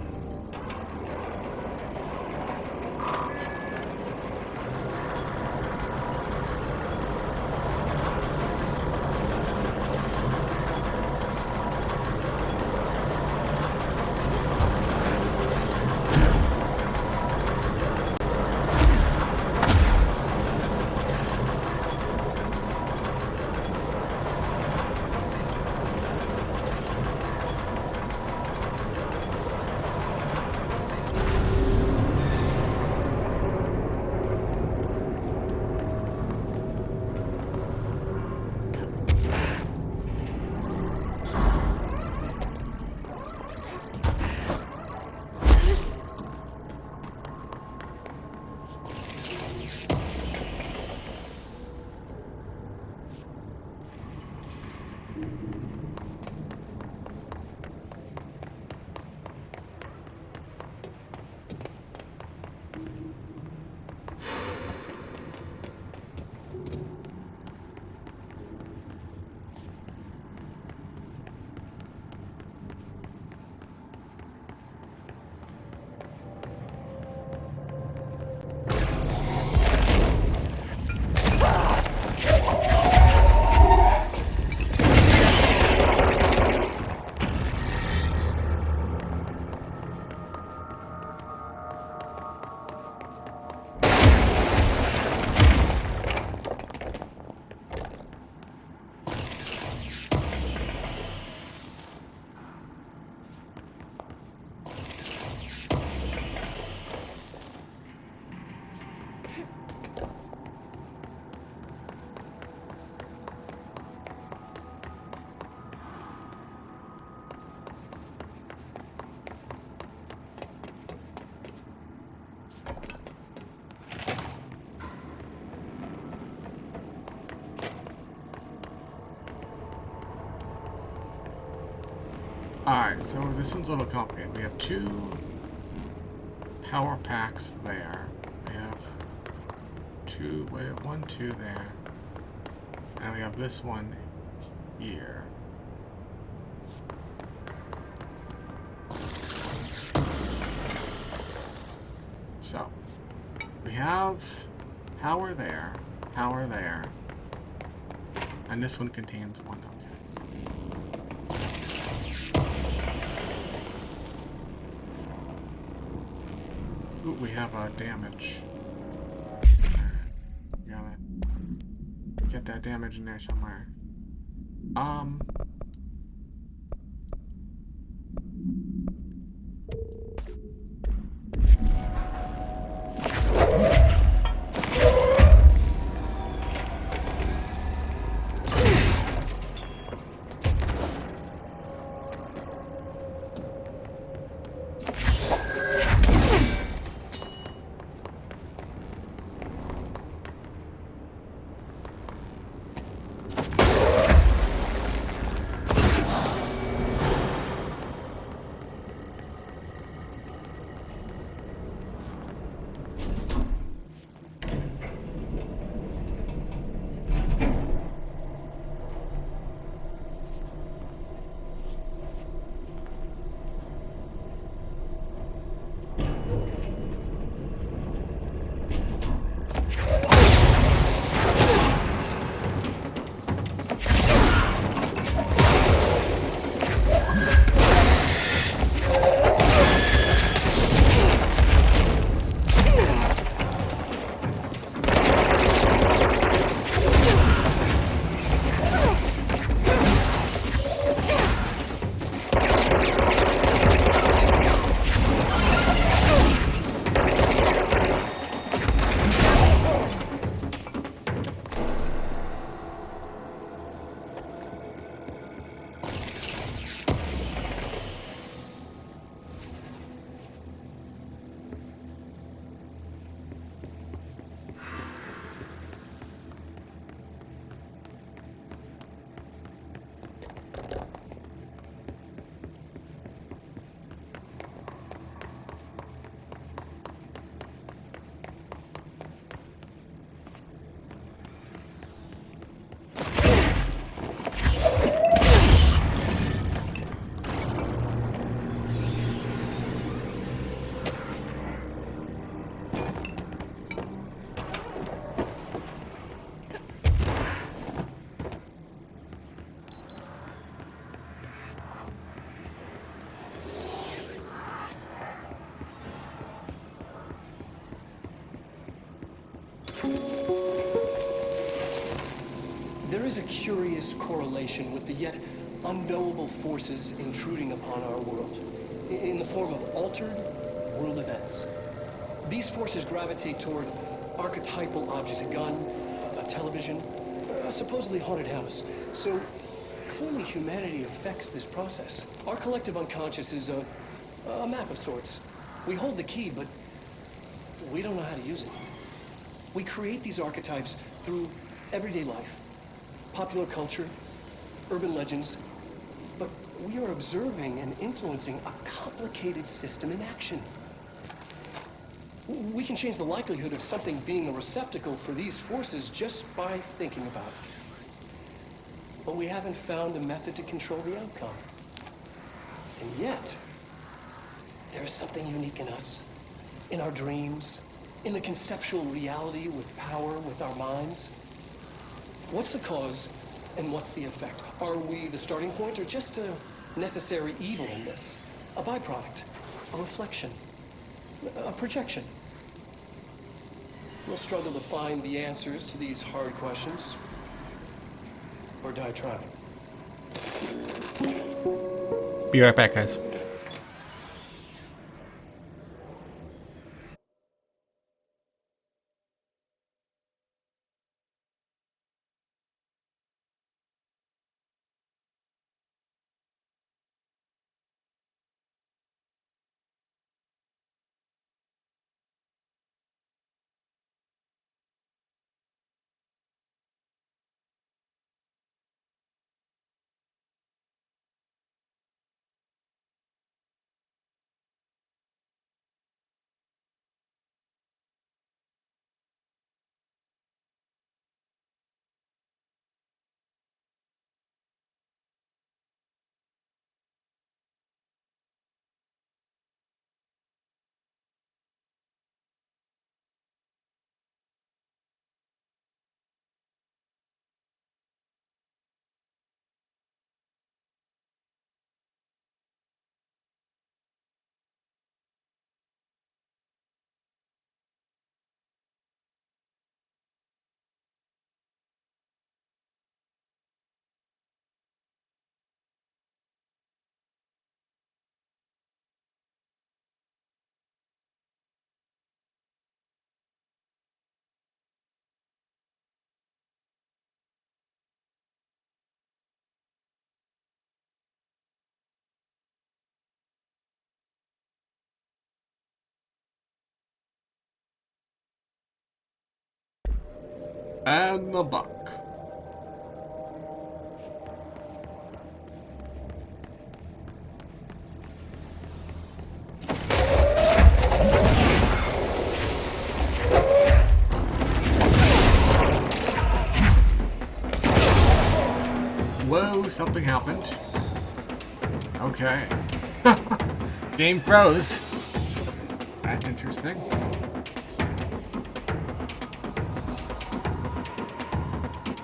Alright, so this one's a little complicated. We have two power packs there. We have one, two there. And we have this one here. So, we have power there, and this one contains one. Ooh, we have damage. Got it. get that damage in there somewhere. There is a curious correlation with the yet unknowable forces intruding upon our world, in the form of altered world events. These forces gravitate toward archetypal objects, a gun, a television, a supposedly haunted house. So clearly humanity affects this process. Our collective unconscious is a map of sorts. We hold the key, but we don't know how to use it. We create these archetypes through everyday life, popular culture, urban legends, but we are observing and influencing a complicated system in action. We can change the likelihood of something being a receptacle for these forces just by thinking about it. But we haven't found a method to control the outcome. And yet, there is something unique in us, in our dreams, in the conceptual reality with power, with our minds. What's the cause and what's the effect? Are we the starting point or just a necessary evil in this? A byproduct, a reflection, a projection? We'll struggle to find the answers to these hard questions, or die trying. Be right back, guys. And the buck. Whoa, something happened. Okay. Game froze. That's interesting.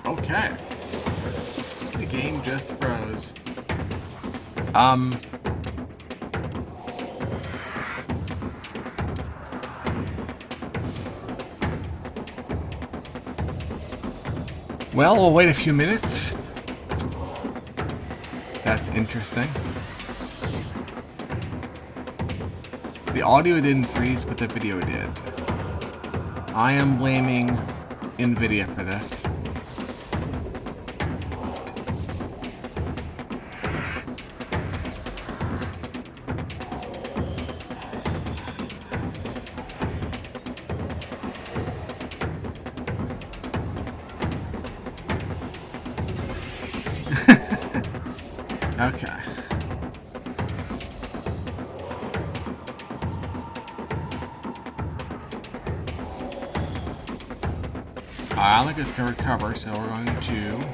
Okay. The game just froze. Well, we'll wait a few minutes. That's interesting. The audio didn't freeze, but the video did. I am blaming NVIDIA for this. Okay. I don't think it's going to recover, so we're going to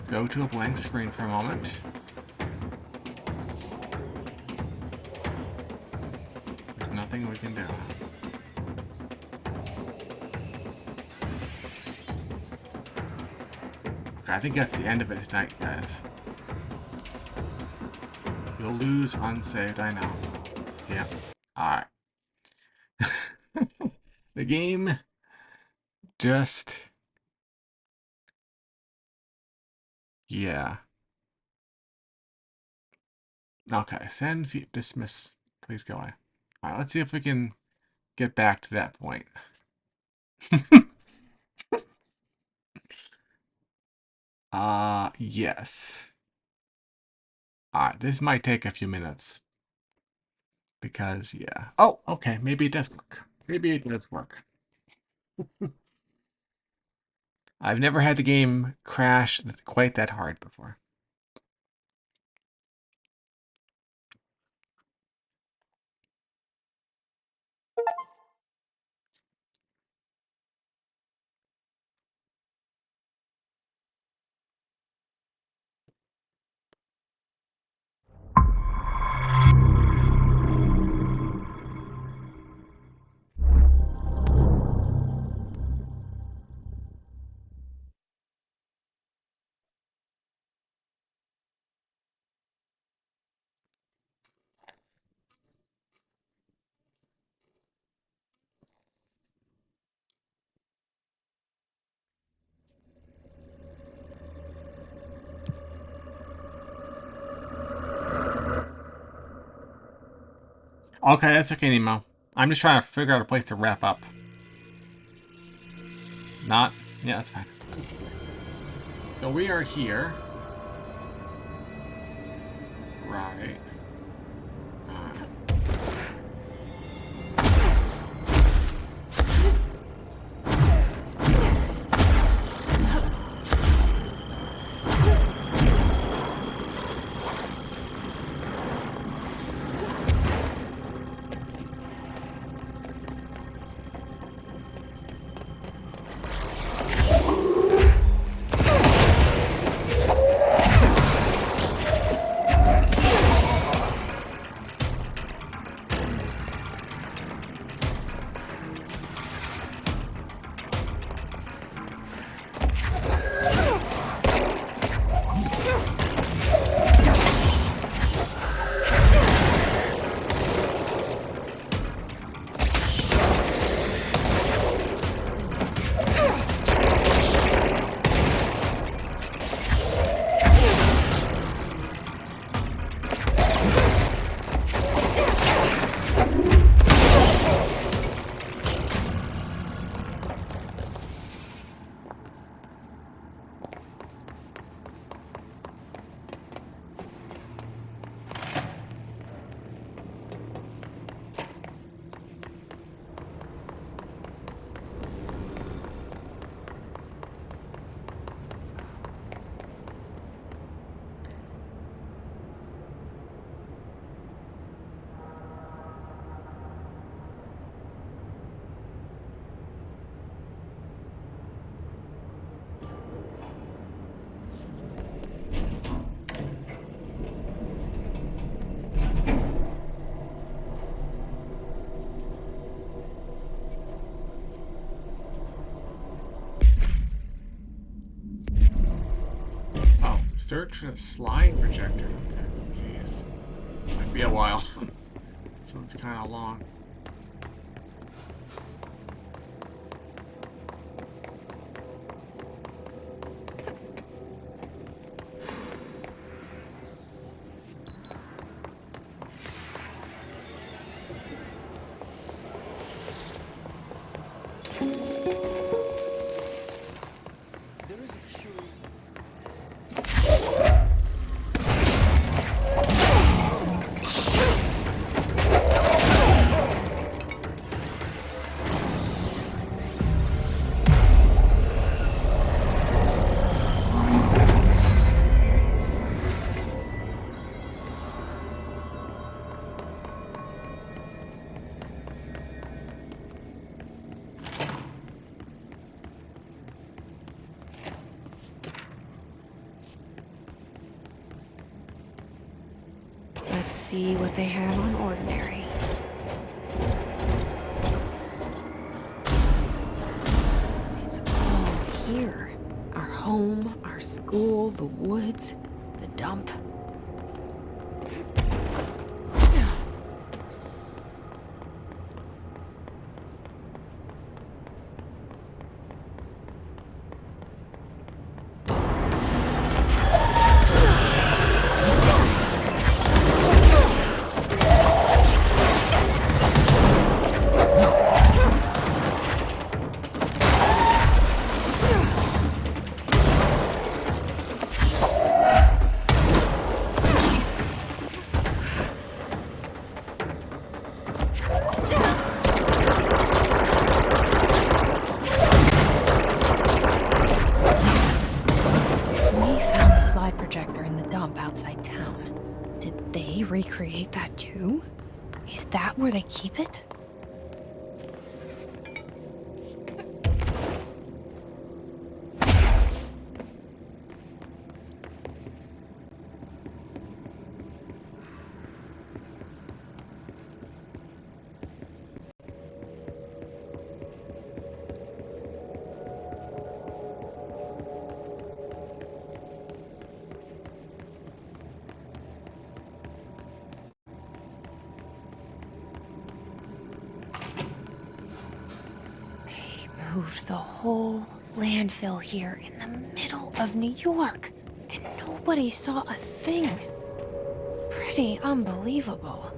go to a blank screen for a moment. There's nothing we can do. Okay, I think that's the end of it tonight, guys. You'll lose unsaved, I know. Yeah. Alright. The game just... Yeah. Okay, send, dismiss, please go away. Alright, let's see if we can get back to that point. Yes. Alright, this might take a few minutes. Because, yeah. Oh, okay, maybe it does work. Maybe it does work. I've never had the game crash quite that hard before. Okay, that's okay, Nemo. I'm just trying to figure out a place to wrap up. Not? Yeah, that's fine. Let's see. So we are here. Right. Search for the slide projector. Okay, jeez. Might be a while. So it's kind of long. Let's see what they have on ordinary. It's all here. Our home, our school, the woods, the dump. Recreate that too? Is that where they keep it? Moved the whole landfill here in the middle of New York, and nobody saw a thing. Pretty unbelievable.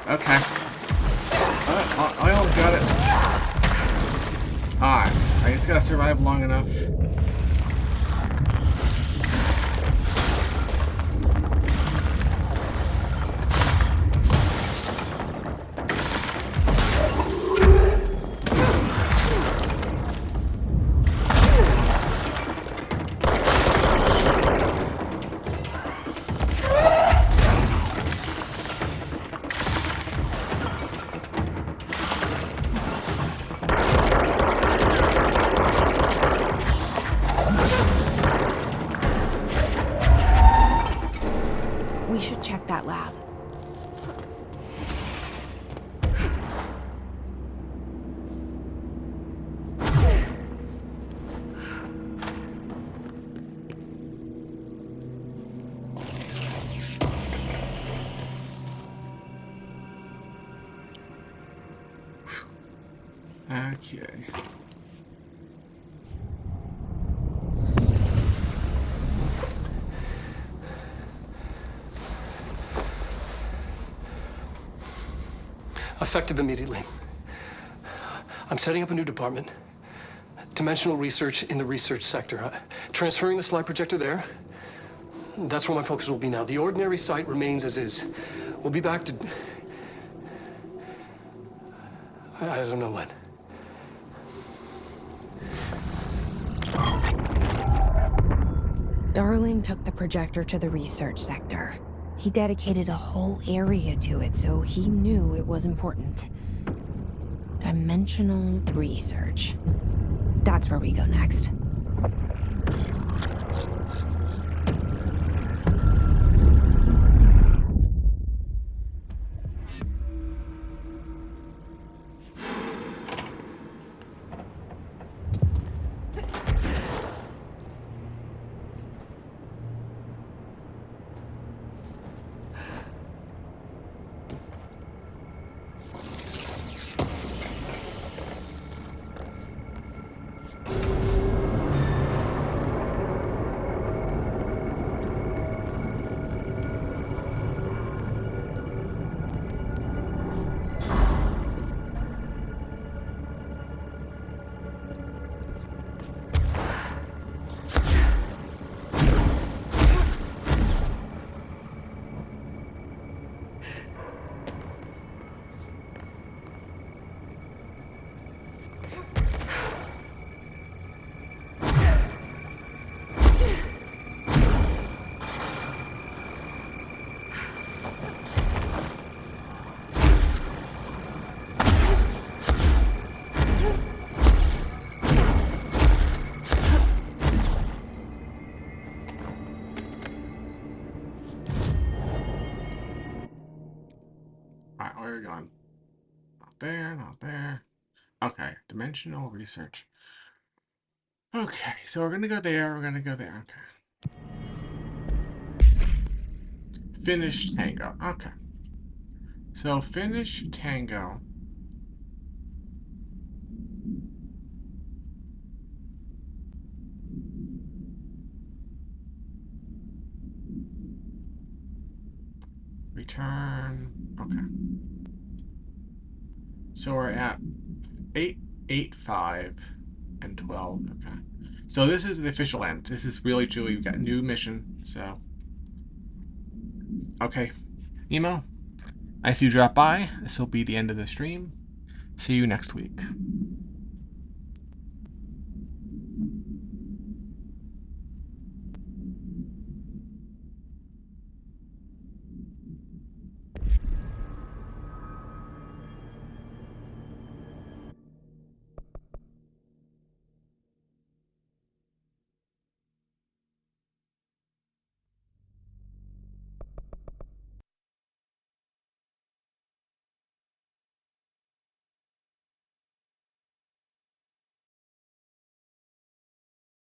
Okay. I almost got it. Alright. I just gotta survive long enough. Okay. Effective immediately. I'm setting up a new department. Dimensional research in the research sector. Transferring the slide projector there. That's where my focus will be now. The ordinary site remains as is. We'll be back to... I don't know when. Darling took the projector to the research sector. He dedicated a whole area to it, so he knew it was important. Dimensional research. That's where we go next. Where are you going? Not there, not there. Okay, dimensional research. Okay, so we're gonna go there, we're gonna go there, okay. Finish Tango, okay. So finish Tango. Return, okay. So we're at 8, 8, 5, and 12. Okay. So this is the official end. This is really truly, we've got a new mission. So, okay. Nemo, I see you drop by. This will be the end of the stream. See you next week.